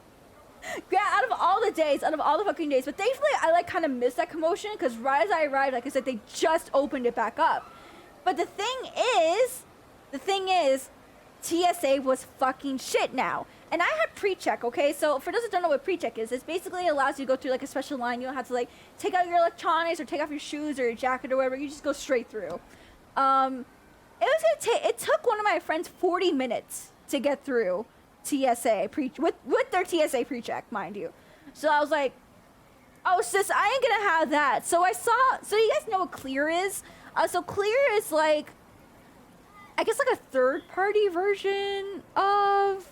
Yeah, out of all the fucking days, but thankfully I like kind of missed that commotion because right as I arrived, like I said, they just opened it back up. But the thing is, TSA was fucking shit now. And I had pre-check, okay? So for those that don't know what pre-check is, it basically allows you to go through like a special line. You don't have to like take out your electronics or take off your shoes or your jacket or whatever. You just go straight through. It took one of my friends 40 minutes to get through TSA with their TSA pre-check, mind you. So I was like, oh sis, I ain't gonna have that. So you guys know what Clear is? So Clear is like, I guess like a third-party version of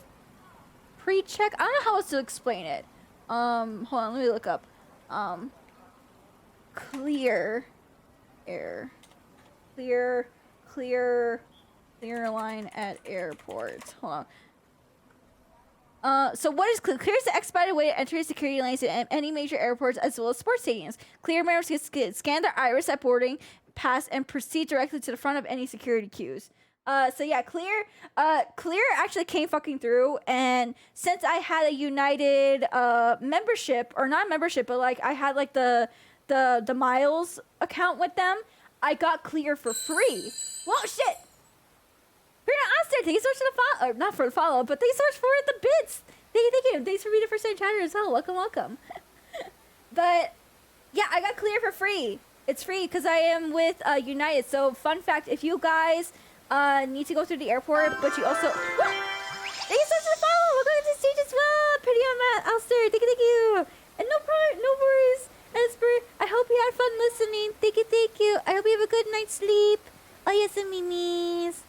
pre-check. I don't know how else to explain it. Hold on, let me look up. Clear line at airports. Hold on. So what is Clear? Clear is the expedited way to enter security lanes at any major airports as well as sports stadiums. Clear members can scan their iris at boarding pass and proceed directly to the front of any security queues. So yeah, Clear actually came fucking through, and since I had a United membership, or not membership, but like I had like the miles account with them, I got Clear for free. Well, shit. Thank you so much for the follow, not for the follow, but thank you so much for the bits. Thank you. Thanks for being the first time chatter as well. Welcome. But yeah, I got Clear for free. It's free because I am with United. So fun fact, if you guys need to go through the airport, but you also... What? Thank you so much for the follow. Welcome to the stage as well. Pretty on Matt, Alster. Thank you. And no worries. Esper, I hope you had fun listening. Thank you. I hope you have a good night's sleep. Oh yes, and minis.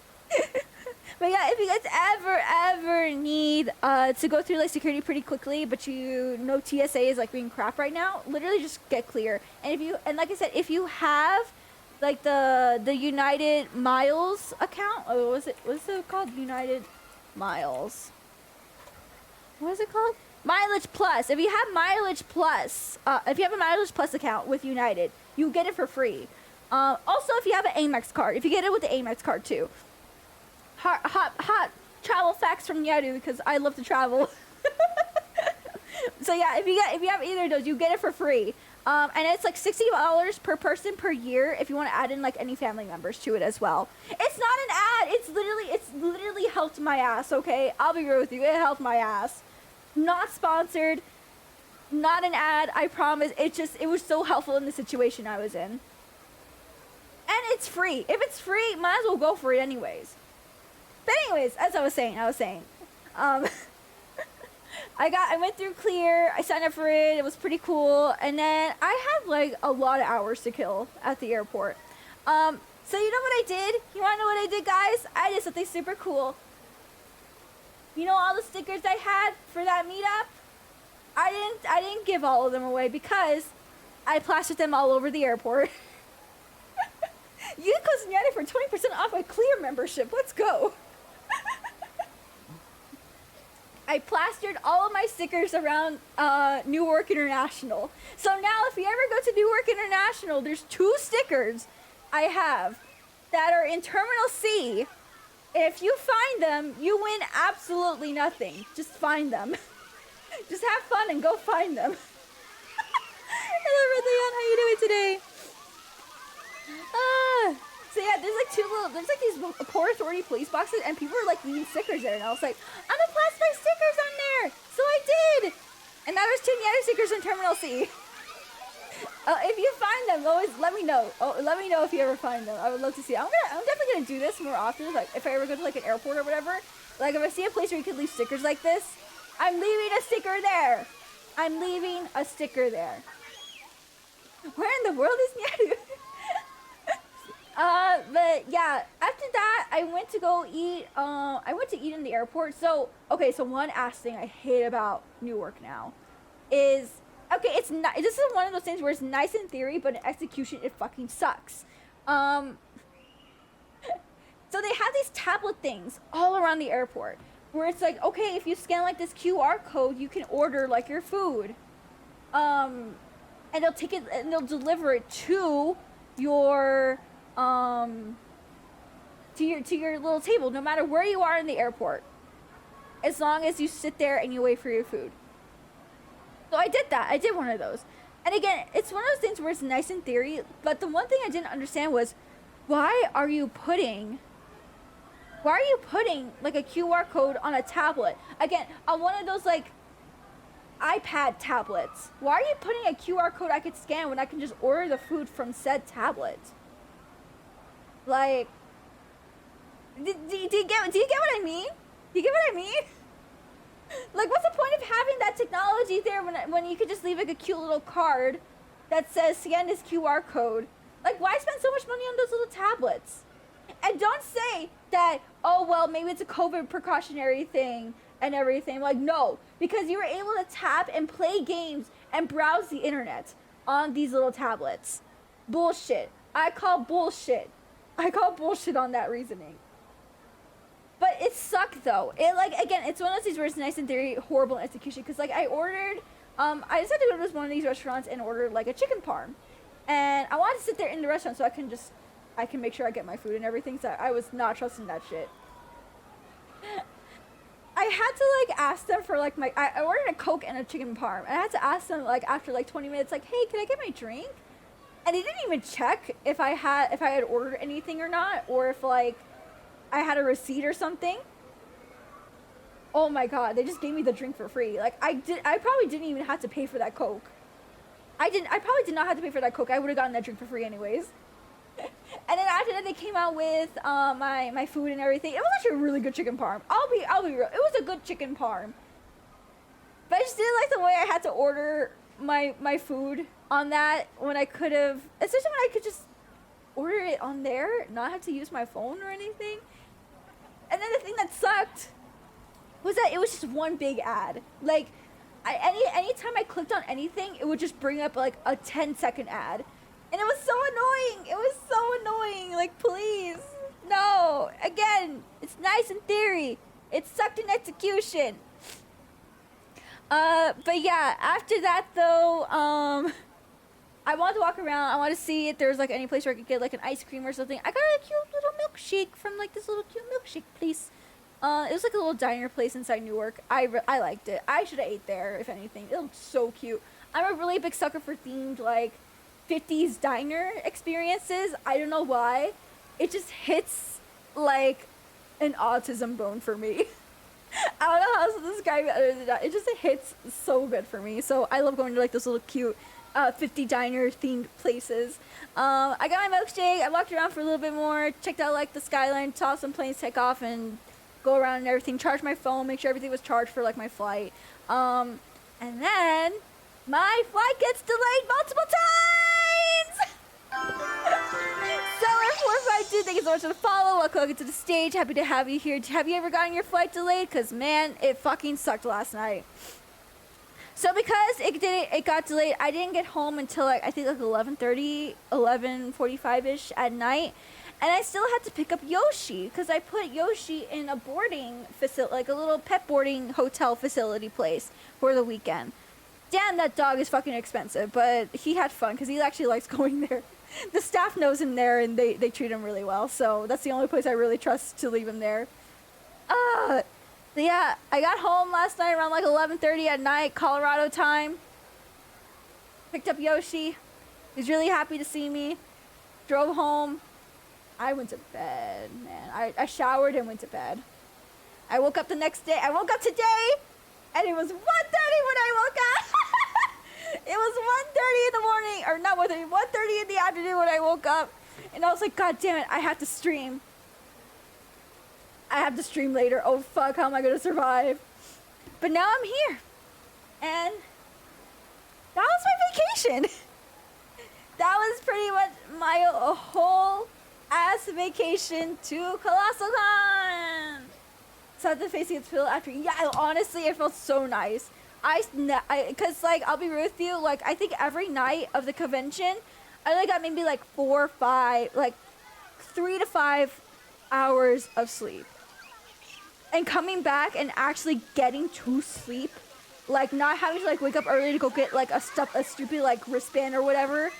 But yeah, if you guys ever need to go through like security pretty quickly, but you know TSA is like being crap right now, literally just get Clear. And like I said, if you have like the United Miles account, what's it called? United Miles. What is it called? Mileage Plus. If you have Mileage Plus, if you have a Mileage Plus account with United, you get it for free. Also, if you have an Amex card, if you get it with the Amex card too. Hot travel facts from Nyaru because I love to travel. So yeah, if you have either of those, you get it for free. And it's like $60 per person per year if you want to add in like any family members to it as well. It's not an ad. It's literally helped my ass. Okay, I'll be real with you. It helped my ass. Not sponsored. Not an ad. I promise. It was so helpful in the situation I was in. And it's free. If it's free, might as well go for it anyways. But anyways, as I was saying, I went through Clear, I signed up for it, it was pretty cool, and then I had like a lot of hours to kill at the airport. So you know what I did? You wanna know what I did, guys? I did something super cool. You know all the stickers I had for that meetup? I didn't give all of them away because I plastered them all over the airport. You can Nyaru for 20% off my Clear membership. Let's go. I plastered all of my stickers around Newark International. So now if you ever go to Newark International, there's 2 stickers I have that are in Terminal C. If you find them, you win absolutely nothing. Just find them. Just have fun and go find them. Hello, Redleon. How you doing today? So yeah, there's like these Port Authority police boxes, and people are like leaving stickers there, and I was like, I'm gonna plaster my stickers on there. So I did, and now there's 2 Nyaru stickers in Terminal C. If you find them, always let me know. Let me know if you ever find them. I would love to see. I'm definitely gonna do this more often. Like if I ever go to like an airport or whatever, like if I see a place where you can leave stickers like this, I'm leaving a sticker there. I'm leaving a sticker there. Where in the world is Nyaru? But yeah, after that, I went to go eat, I went to eat in the airport. So, okay, so one ass thing I hate about Newark now is, okay, it's not, this is one of those things where it's nice in theory, but in execution, it fucking sucks. So they have these tablet things all around the airport where it's like, okay, if you scan like this QR code, you can order like your food. And they'll take it and they'll deliver it to your, to your little table, no matter where you are in the airport, as long as you sit there and you wait for your food. So I did that. I did one of those. And again, it's one of those things where it's nice in theory, but the one thing I didn't understand was, why are you putting like a QR code on a tablet? Again, on one of those like iPad tablets. Why are you putting a QR code I could scan when I can just order the food from said tablet? Like, do you get what I mean? Do you get what I mean? Like, what's the point of having that technology there when you could just leave like a cute little card that says scan this QR code? Like, why spend so much money on those little tablets? And don't say that, oh well, maybe it's a COVID precautionary thing and everything. Like, no, because you were able to tap and play games and browse the internet on these little tablets. Bullshit. I call bullshit on that reasoning. But it sucked though. It, like, again, it's one of those things where it's nice in theory, horrible in execution. Because like I ordered, I just had to go to one of these restaurants and order like a chicken parm, and I wanted to sit there in the restaurant so I can make sure I get my food and everything. So I was not trusting that shit. I had to like ask them for like I ordered a Coke and a chicken parm, and I had to ask them like after like 20 minutes, like, hey, can I get my drink? And they didn't even check if I had ordered anything or not, or if like I had a receipt or something. Oh my god, they just gave me the drink for free. Like I probably didn't even have to pay for that Coke. I probably did not have to pay for that Coke. I would have gotten that drink for free anyways. And then after that, they came out with my food and everything. It was actually a really good chicken parm. I'll be real. It was a good chicken parm. But I just didn't like the way I had to order my food on that when I could have, especially when I could just order it on there, not have to use my phone or anything. And then the thing that sucked was that it was just one big ad. Like, anytime I clicked on anything, it would just bring up like a 10-second ad. And it was so annoying. It was so annoying. Like, please. No. Again, it's nice in theory. It sucked in execution. But yeah, after that though, I wanted to walk around. I wanted to see if there's like any place where I could get like an ice cream or something. I got a cute little milkshake from like this little cute milkshake place. It was like a little diner place inside Newark. I liked it. I should have ate there if anything. It looked so cute. I'm a really big sucker for themed like 50s diner experiences. I don't know why. It just hits like an autism bone for me. I don't know how else to describe it other than that. It just hits so good for me. So I love going to like those little cute 50 diner themed places. I got my milkshake. I walked around for a little bit more, checked out like the skyline, saw some planes take off and go around and everything, charged my phone, make sure everything was charged for like my flight. And then my flight gets delayed multiple times. Seller 452, thank you so much for the follow. Welcome to the stage. Happy to have you here. Have you ever gotten your flight delayed? Because man, it fucking sucked last night. So because it got delayed, I didn't get home until like I think like 11:30, 11:45ish at night. And I still had to pick up Yoshi because I put Yoshi in a boarding facility, like a little pet boarding hotel facility place for the weekend. Damn, that dog is fucking expensive, but he had fun because he actually likes going there. The staff knows him there and they treat him really well. So that's the only place I really trust to leave him there. Yeah, I got home last night around like 11:30 at night, Colorado time. Picked up Yoshi. He's really happy to see me. Drove home. I went to bed, man. I showered and went to bed. I woke up the next day. I woke up today, and it was 1:30 when I woke up. It was 1:30 in the morning, or not 1:30, 1:30 in the afternoon when I woke up. And I was like, God damn it, I have to stream. I have to stream later. Oh, fuck, how am I going to survive? But now I'm here. And that was my vacation. That was pretty much my whole ass vacation to Colossalcon. So after facing its pill after, yeah, honestly, it felt so nice. Cause like, I'll be real with you, like, I think every night of the convention, I only got maybe like 4 or 5, like 3 to 5 hours of sleep. And coming back and actually getting to sleep, like not having to like wake up early to go get like a stupid like wristband or whatever.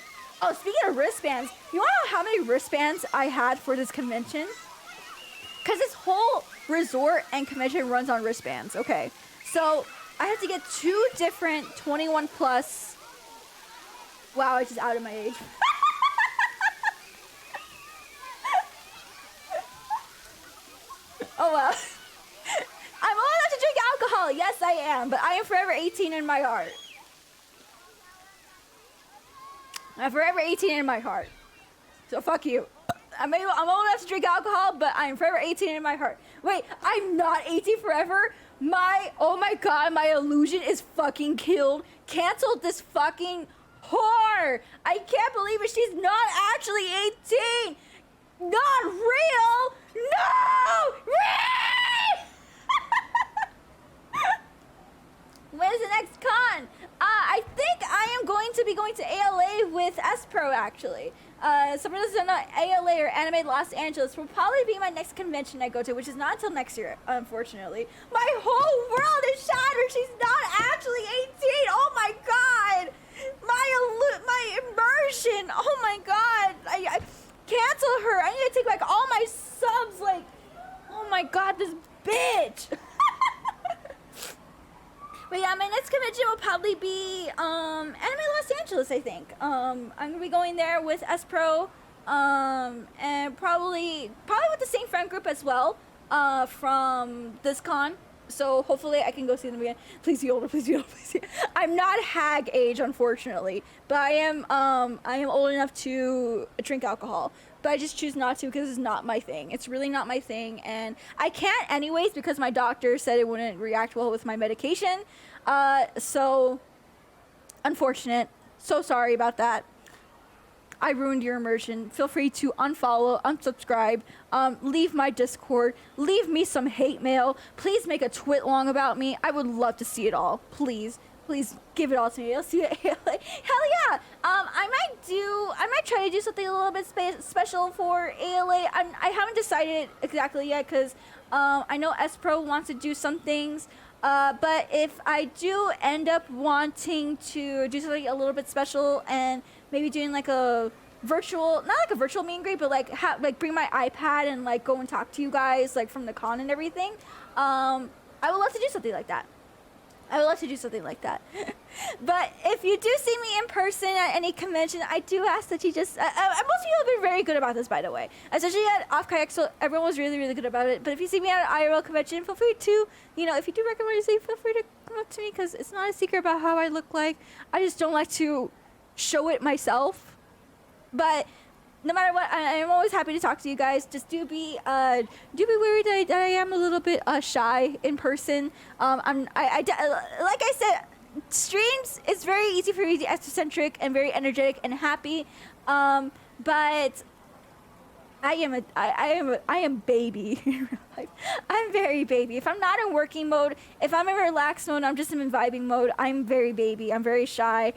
Oh, speaking of wristbands, you wanna know how many wristbands I had for this convention? Cause this whole resort and convention runs on wristbands. Okay, so I had to get 2 different 21 plus. Wow, I just outed my age. Oh well. I'm old enough to drink alcohol. Yes, I am, but I am forever 18 in my heart. I'm forever 18 in my heart. So fuck you. I'm old enough to drink alcohol, but I'm forever 18 in my heart. Wait, I'm not 18 forever? Oh my god, my illusion is fucking killed. Canceled this fucking whore. I can't believe it. She's not actually 18. Not real. No! When's the next con? I think I am going to be going to ALA with S-Pro actually. Someone doesn't know, ALA or Anime Los Angeles will probably be my next convention I go to, which is not until next year, unfortunately. My whole world is shattered. She's not actually 18. Oh my god. My immersion. Oh my god. I cancel her. I need to take back all my subs. Like, oh my god, this bitch. But yeah, my next convention will probably be Anime Los Angeles, I think. I'm gonna be going there with S-Pro, and probably with the same friend group as well, from this con. So hopefully I can go see them again. Please be older, please be older, please be. I'm not hag age, unfortunately, but I am old enough to drink alcohol. But I just choose not to because it's not my thing. It's really not my thing, and I can't anyways because my doctor said it wouldn't react well with my medication. So unfortunate. So sorry about that. I ruined your immersion. Feel free to unfollow, unsubscribe, leave my Discord, leave me some hate mail. Please make a twit long about me. I would love to see it all. Please give it all to me. I'll see it. Hell yeah. I might try to do something a little bit special for ALA. I haven't decided exactly yet because I know S-Pro wants to do some things But if I do end up wanting to do something a little bit special and maybe doing like a virtual, not like a virtual meet and greet, but like bring my iPad and like go and talk to you guys like from the con and everything, I would love to do something like that. I would love to do something like that. But if you do see me in person at any convention, I do ask that you just... most people have been very good about this, by the way. Especially at Off-Kayak, so everyone was really, really good about it. But if you see me at an IRL convention, feel free to, you know, if you do recommend it, feel free to come up to me, because it's not a secret about how I look like. I just don't like to show it myself. But... no matter what, I'm always happy to talk to you guys. Just do be wary that I am a little bit shy in person. Like I said, streams, it's very easy for me to be eccentric and very energetic and happy. But I am baby. I'm very baby. If I'm not in working mode, if I'm in relaxed mode, I'm just in vibing mode. I'm very baby. I'm very shy.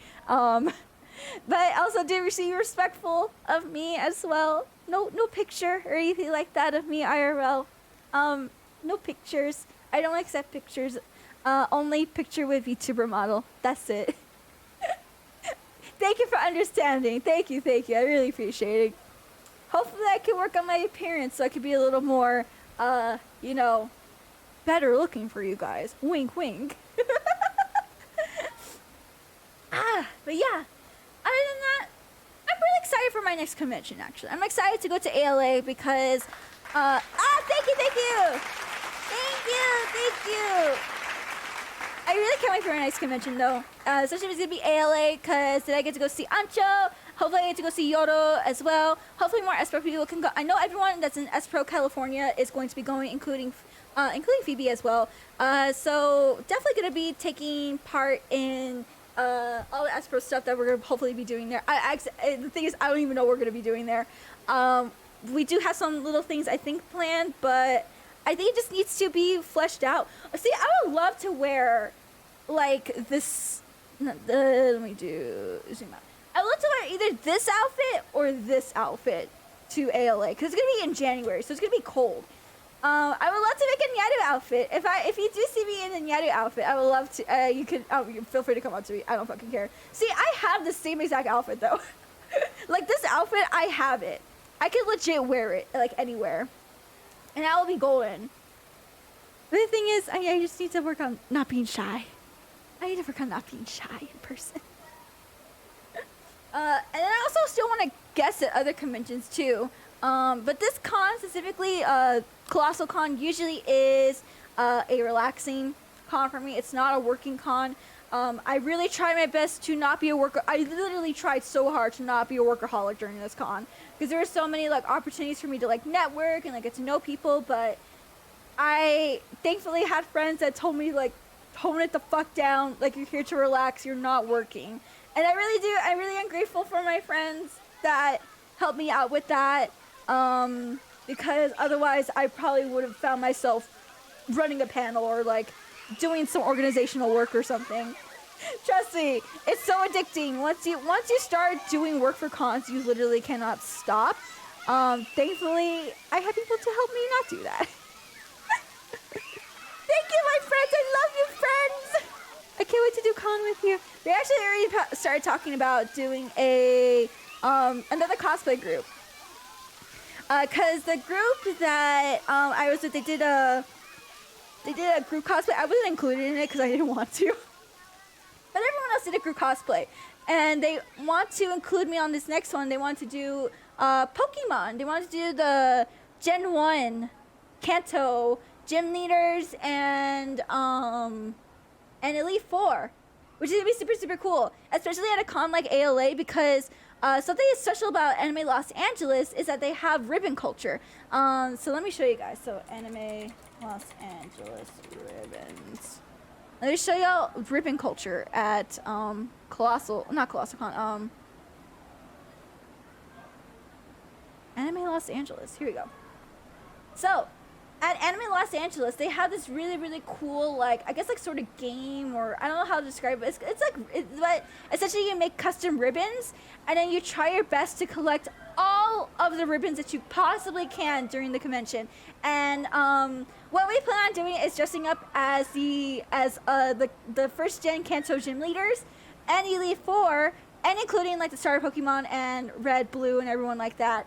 But also do be respectful of me as well. No picture or anything like that of me IRL. No pictures. I don't accept pictures. Only picture with VTuber model. That's it. Thank you for understanding. Thank you. I really appreciate it. Hopefully I can work on my appearance so I could be a little more, you know, better looking for you guys. Wink, wink. But yeah. Other than that, I'm really excited for my next convention, actually. I'm excited to go to ALA because, thank you! I really can't wait for a nice convention, though. Especially if it's gonna be ALA, because then I get to go see Ancho. Hopefully I get to go see Yoro as well. Hopefully more S-Pro people can go. I know everyone that's in S-Pro California is going to be going, including Phoebe as well. So definitely gonna be taking part in all the S-Pro stuff that we're going to hopefully be doing there. The thing is, I don't even know what we're going to be doing there. We do have some little things, I think, planned, but I think it just needs to be fleshed out. See, I would love to wear, like, this... let me do... zoom out. I would love to wear either this outfit or this outfit to ALA, because it's going to be in January, so it's going to be cold. I would love to make a Nyaru outfit. If you do see me in a Nyaru outfit, I would love to. You feel free to come up to me. I don't fucking care. See, I have the same exact outfit though. Like this outfit, I have it. I could legit wear it like anywhere, and I will be golden. But the thing is, I just need to work on not being shy. I need to work on not being shy in person. And then I also still want to guest at other conventions too. But this con specifically, Colossalcon usually is a relaxing con for me. It's not a working con. I really tried my best to not be a worker. I literally tried so hard to not be a workaholic during this con because there were so many like opportunities for me to like network and like get to know people. But I thankfully had friends that told me like, tone it the fuck down. Like you're here to relax. You're not working. And I really do. I really am grateful for my friends that helped me out with that. Because otherwise I probably would have found myself running a panel or like doing some organizational work or something. Trust me, it's so addicting. Once you start doing work for cons, you literally cannot stop. Thankfully, I have people to help me not do that. Thank you, my friends. I love you, friends. I can't wait to do con with you. They actually already started talking about doing a another cosplay group. Cause the group that I was with, they did a group cosplay. I wasn't included in it because I didn't want to. But everyone else did a group cosplay, and they want to include me on this next one. They want to do Pokemon. They want to do the Gen 1 Kanto gym leaders and Elite 4, which is gonna be super super cool, especially at a con like ALA because. Something that's special about Anime Los Angeles is that they have ribbon culture. So let me show you guys. So Anime Los Angeles ribbons. Let me show y'all ribbon culture at not Colossalcon. Anime Los Angeles. Here we go. So at Anime Los Angeles, they have this really, really cool, like, I guess, like, sort of game, or I don't know how to describe it. But essentially you make custom ribbons, and then you try your best to collect all all of the ribbons that you possibly can during the convention. And what we plan on doing is dressing up as the first gen Kanto gym leaders and Elite Four, and including like the starter Pokemon and Red, Blue, and everyone like that.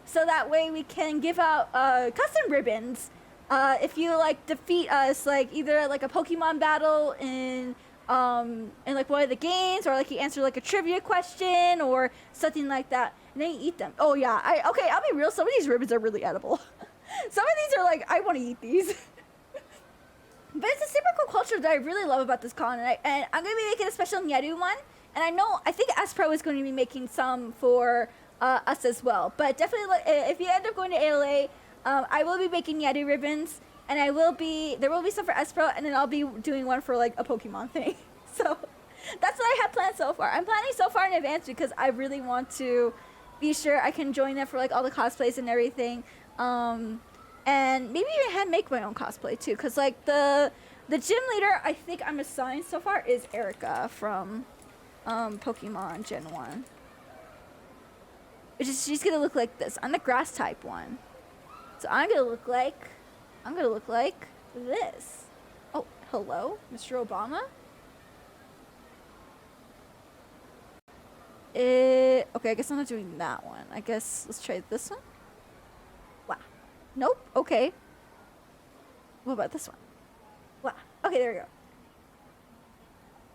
So that way we can give out custom ribbons if you like defeat us, like either like a Pokemon battle in like one of the games, or like you answer like a trivia question or something like that, and then you eat them. Oh yeah, I'll be real. Some of these ribbons are really edible. Some of these are like, I want to eat these. But it's a super cool culture that I really love about this con, and I'm gonna be making a special Nyaru one, and I think S-Pro is going to be making some for us as well. But definitely, if you end up going to ALA, I will be making Nyaru ribbons, and there will be some for S-Pro, and then I'll be doing one for like a Pokemon thing. So that's what I have planned so far. I'm planning so far in advance because I really want to be sure I can join them for like all the cosplays and everything. And maybe even make my own cosplay too, because like the gym leader I think I'm assigned so far is Erica from Pokemon Gen 1. She's gonna look like this. I'm the grass type one. So I'm gonna look like this. Oh, hello, Mr. Obama. Okay, I guess I'm not doing that one. I guess let's try this one. Wow. Nope. Okay. What about this one? Wow. Okay, there we go.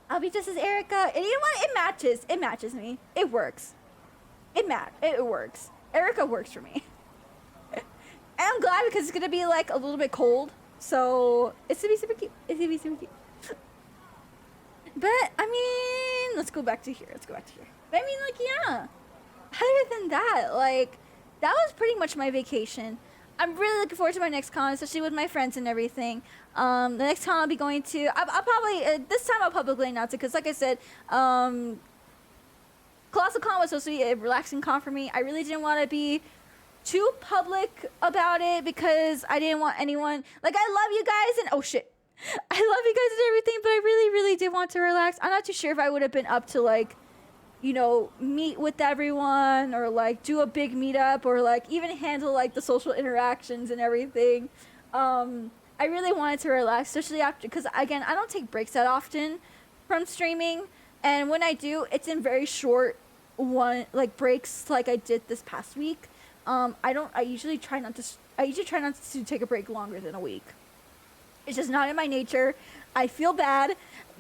I'll be just as Erica. And you know what? It matches. It matches me. It works. It works. Erica works for me. And I'm glad because it's gonna be like a little bit cold. So it's gonna be super cute. It's gonna be super cute. But I mean, let's go back to here. But I mean, like, yeah. Other than that, like, that was pretty much my vacation. I'm really looking forward to my next con, especially with my friends and everything. The next con I'll be going to, I'll probably, this time I'll publicly announce it, because like I said, Colossalcon was supposed to be a relaxing con for me. I really didn't want to be too public about it, because I didn't want anyone, like, I love you guys, and oh shit. I love you guys and everything, but I really, really did want to relax. I'm not too sure if I would have been up to, like, you know, meet with everyone, or like do a big meetup, or like even handle like the social interactions and everything. I really wanted to relax, especially after, because again, I don't take breaks that often from streaming, and when I do, it's in very short breaks, like I did this past week. I usually try not to take a break longer than a week. It's just not in my nature. I feel bad,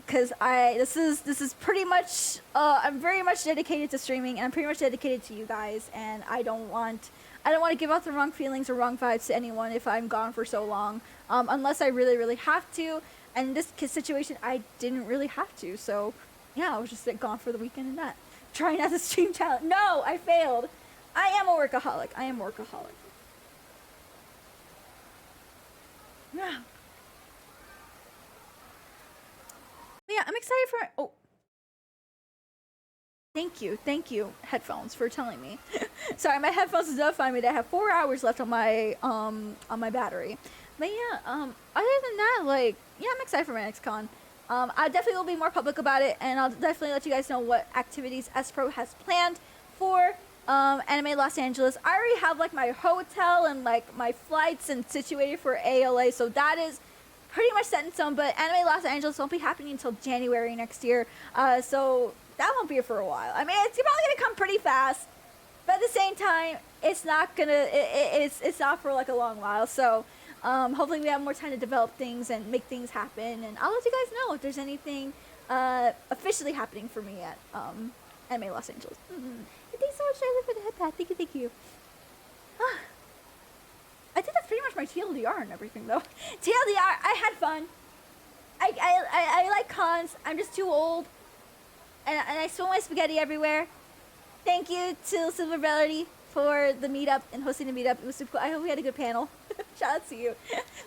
because this is pretty much I'm very much dedicated to streaming, and I'm pretty much dedicated to you guys, and I don't want to give out the wrong feelings or wrong vibes to anyone if I'm gone for so long, unless I really, really have to. And in this situation, I didn't really have to, so yeah, I was just gone for the weekend and that. Trying not to stream challenge. No, I failed. I am a workaholic. Yeah. Yeah, I'm excited for. Oh, thank you, headphones, for telling me. Sorry, my headphones is notifying me that I have 4 hours left on my battery. But yeah, other than that, like, yeah, I'm excited for my next con. I definitely will be more public about it, and I'll definitely let you guys know what activities S-Pro has planned for Anime Los Angeles. I already have like my hotel and like my flights and situated for ALA, so that is pretty much set in stone. But Anime Los Angeles won't be happening until January next year, so that won't be here for a while. I mean, it's probably gonna come pretty fast, but at the same time, it's not gonna. It's not for like a long while. So hopefully we have more time to develop things and make things happen. And I'll let you guys know if there's anything officially happening for me at Anime Los Angeles. Thanks so much, Tyler, for the headpad. Thank you. I think that's pretty much my TLDR and everything, though. TLDR, I had fun. I like cons. I'm just too old. And I spill my spaghetti everywhere. Thank you to Silver Melody for the meetup and hosting the meetup. It was super cool. I hope we had a good panel. Shout out to you.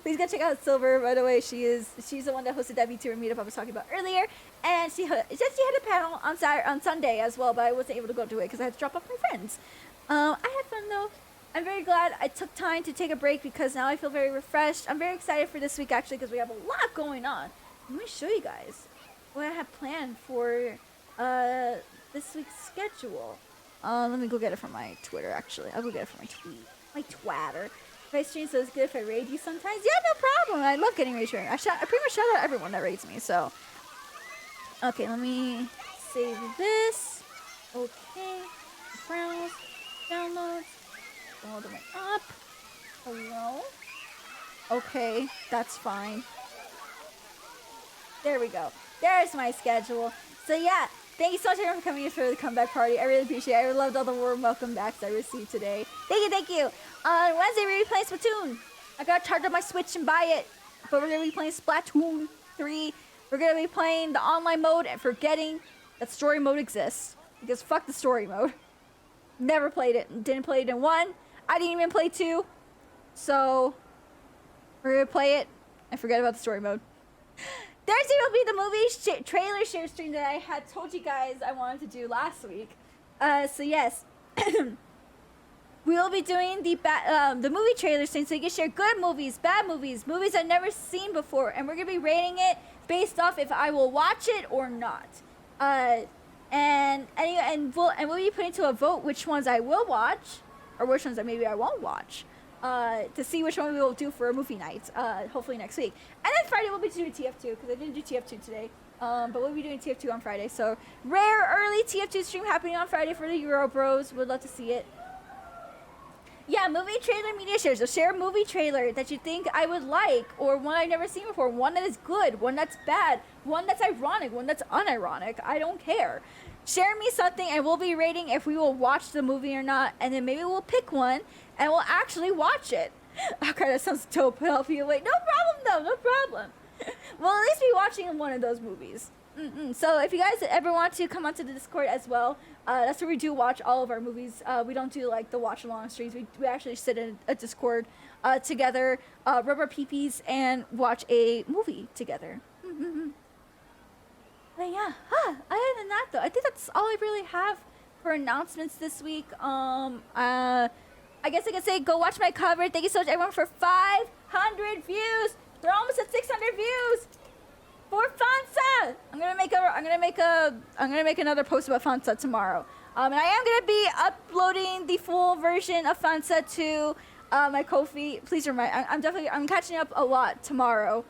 Please go check out Silver, by the way. She's the one that hosted that VTuber meetup I was talking about earlier. And she had a panel on Sunday as well, but I wasn't able to go to it because I had to drop off my friends. I had fun, though. I'm very glad I took time to take a break because now I feel very refreshed. I'm very excited for this week, actually, because we have a lot going on. Let me show you guys what I have planned for this week's schedule. Let me go get it from my Twitter, actually. I'll go get it from my tweet. My twatter. If I stream, so it's good if I raid you sometimes. Yeah, no problem. I love getting raid sharing. I pretty much shout out everyone that raids me, so. Okay, let me save this. Okay. Browse. Downloads. All the way up. Hello. Okay, that's fine. There we go. There's my schedule. So yeah, thank you so much everyone for coming in for the comeback party. I really appreciate it. I loved all the warm welcome backs I received today. Thank you. On Wednesday, we're going to be playing Splatoon. I got to charge up my Switch and buy it. But we're going to be playing Splatoon 3. We're going to be playing the online mode and forgetting that story mode exists. Because fuck the story mode. Never played it. Didn't play it in 1. I didn't even play 2. So, we're going to play it and forget about the story mode. Thursday will be the movie trailer share stream that I had told you guys I wanted to do last week. So yes, we will be doing the movie trailer stream so you can share good movies, bad movies, movies I've never seen before, and we're gonna be rating it based off if I will watch it or not. And we'll be putting to a vote which ones I will watch or which ones that maybe I won't watch. To see which one we will do for a movie night, hopefully next week. And then Friday we'll be doing TF2, because I didn't do TF2 today. But we'll be doing TF2 on Friday. So, rare early TF2 stream happening on Friday for the Euro Bros. Would love to see it. Yeah, movie trailer media shares. So share a movie trailer that you think I would like, or one I've never seen before, one that is good, one that's bad, one that's ironic, one that's unironic. I don't care. Share me something and we'll be rating if we will watch the movie or not, and then maybe we'll pick one and we'll actually watch it. Okay, that sounds dope. Help you wait. No problem though, no problem. We'll at least be watching one of those movies. So if you guys ever want to come onto the Discord as well, that's where we do watch all of our movies. We don't do like the watch along streams. We actually sit in a Discord together, rub our peepees, and watch a movie together. But yeah, other than that though, I think that's all I really have for announcements this week. I guess I can say go watch my cover. Thank you so much everyone for 500 views. They're almost at 600 views for Fansa. I'm gonna make another post about Fansa tomorrow. And I am gonna be uploading the full version of Fansa to my Ko-fi. Please remind. I'm catching up a lot tomorrow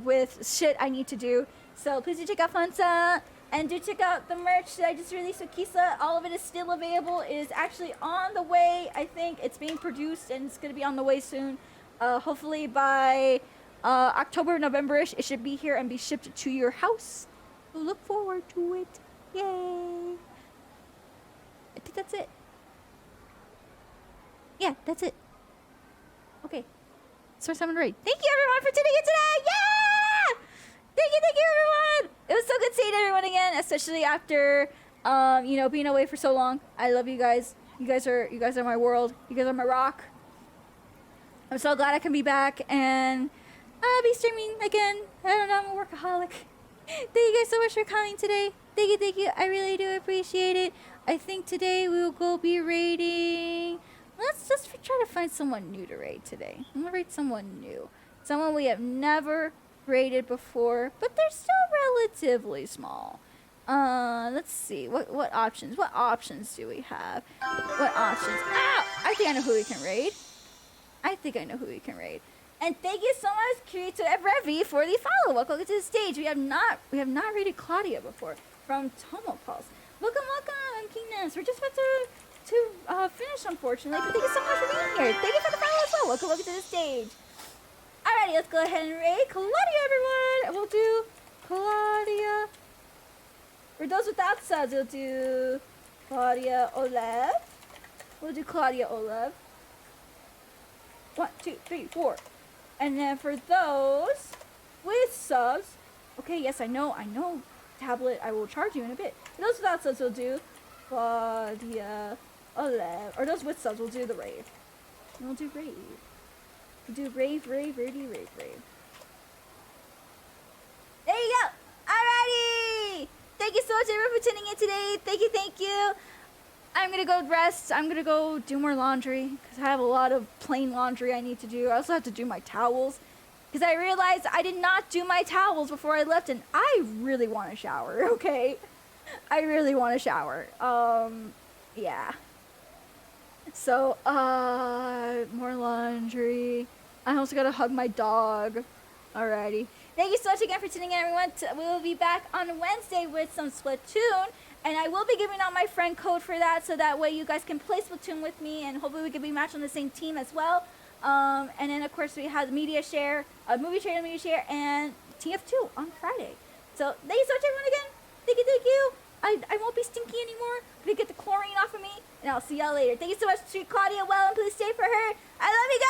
with shit I need to do. So please do check out Fansa, and do check out the merch that I just released with Kisa. All of it is still available. It is actually on the way. I think it's being produced and it's going to be on the way soon. Hopefully by October, November-ish, it should be here and be shipped to your house. So look forward to it. Yay! I think that's it. Yeah, that's it. Okay. Source 7 raid. Thank you everyone for tuning in today! Yeah! Thank you everyone! It was so good seeing everyone again, especially after being away for so long. I love you guys. You guys are my world. You guys are my rock. I'm so glad I can be back and I'll be streaming again. I don't know, I'm a workaholic. Thank you guys so much for coming today. Thank you. I really do appreciate it. I think today we will go be raiding. Let's just try to find someone new to raid today. I'm gonna raid someone new. Someone we have never rated before, but they're still relatively small. Let's see. What options? What options do we have? What options? Ow! I think I know who we can raid. And thank you so much, Kirito Evrevi, for the follow. Welcome to the stage. We have not rated Claudia before from Tomo Pulse. Welcome, Kingness. We're just about to finish, unfortunately, but thank you so much for being here. Thank you for the follow as well. Welcome to the stage. Alrighty, let's go ahead and raid Claudia, everyone. We'll do Claudia. For those without subs, we'll do Claudia Olev. We'll do Claudia Olev. 1, 2, 3, 4. And then for those with subs, okay, yes, I know, tablet, I will charge you in a bit. For those without subs, we'll do Claudia Olev. Or those with subs, we'll do the rave. And we'll do rave. Do rave. There you go. Alrighty. Thank you so much everyone for tuning in today. Thank you. I'm gonna go rest. I'm gonna go do more laundry because I have a lot of plain laundry I need to do. I also have to do my towels because I realized I did not do my towels before I left, and I really want to shower. Okay, I really want to shower. Yeah. So, more laundry. I also gotta hug my dog. Alrighty. Thank you so much again for tuning in, everyone. We will be back on Wednesday with some Splatoon. And I will be giving out my friend code for that, so that way you guys can play Splatoon with me, and hopefully we can be matched on the same team as well. And then, of course, we have media share, movie trailer media share, and TF2 on Friday. So, thank you so much, everyone, again. Thank you. I won't be stinky anymore. I'm gonna get the chlorine off of me, and I'll see y'all later. Thank you so much. Treat Claudia well, and please stay for her. I love you guys.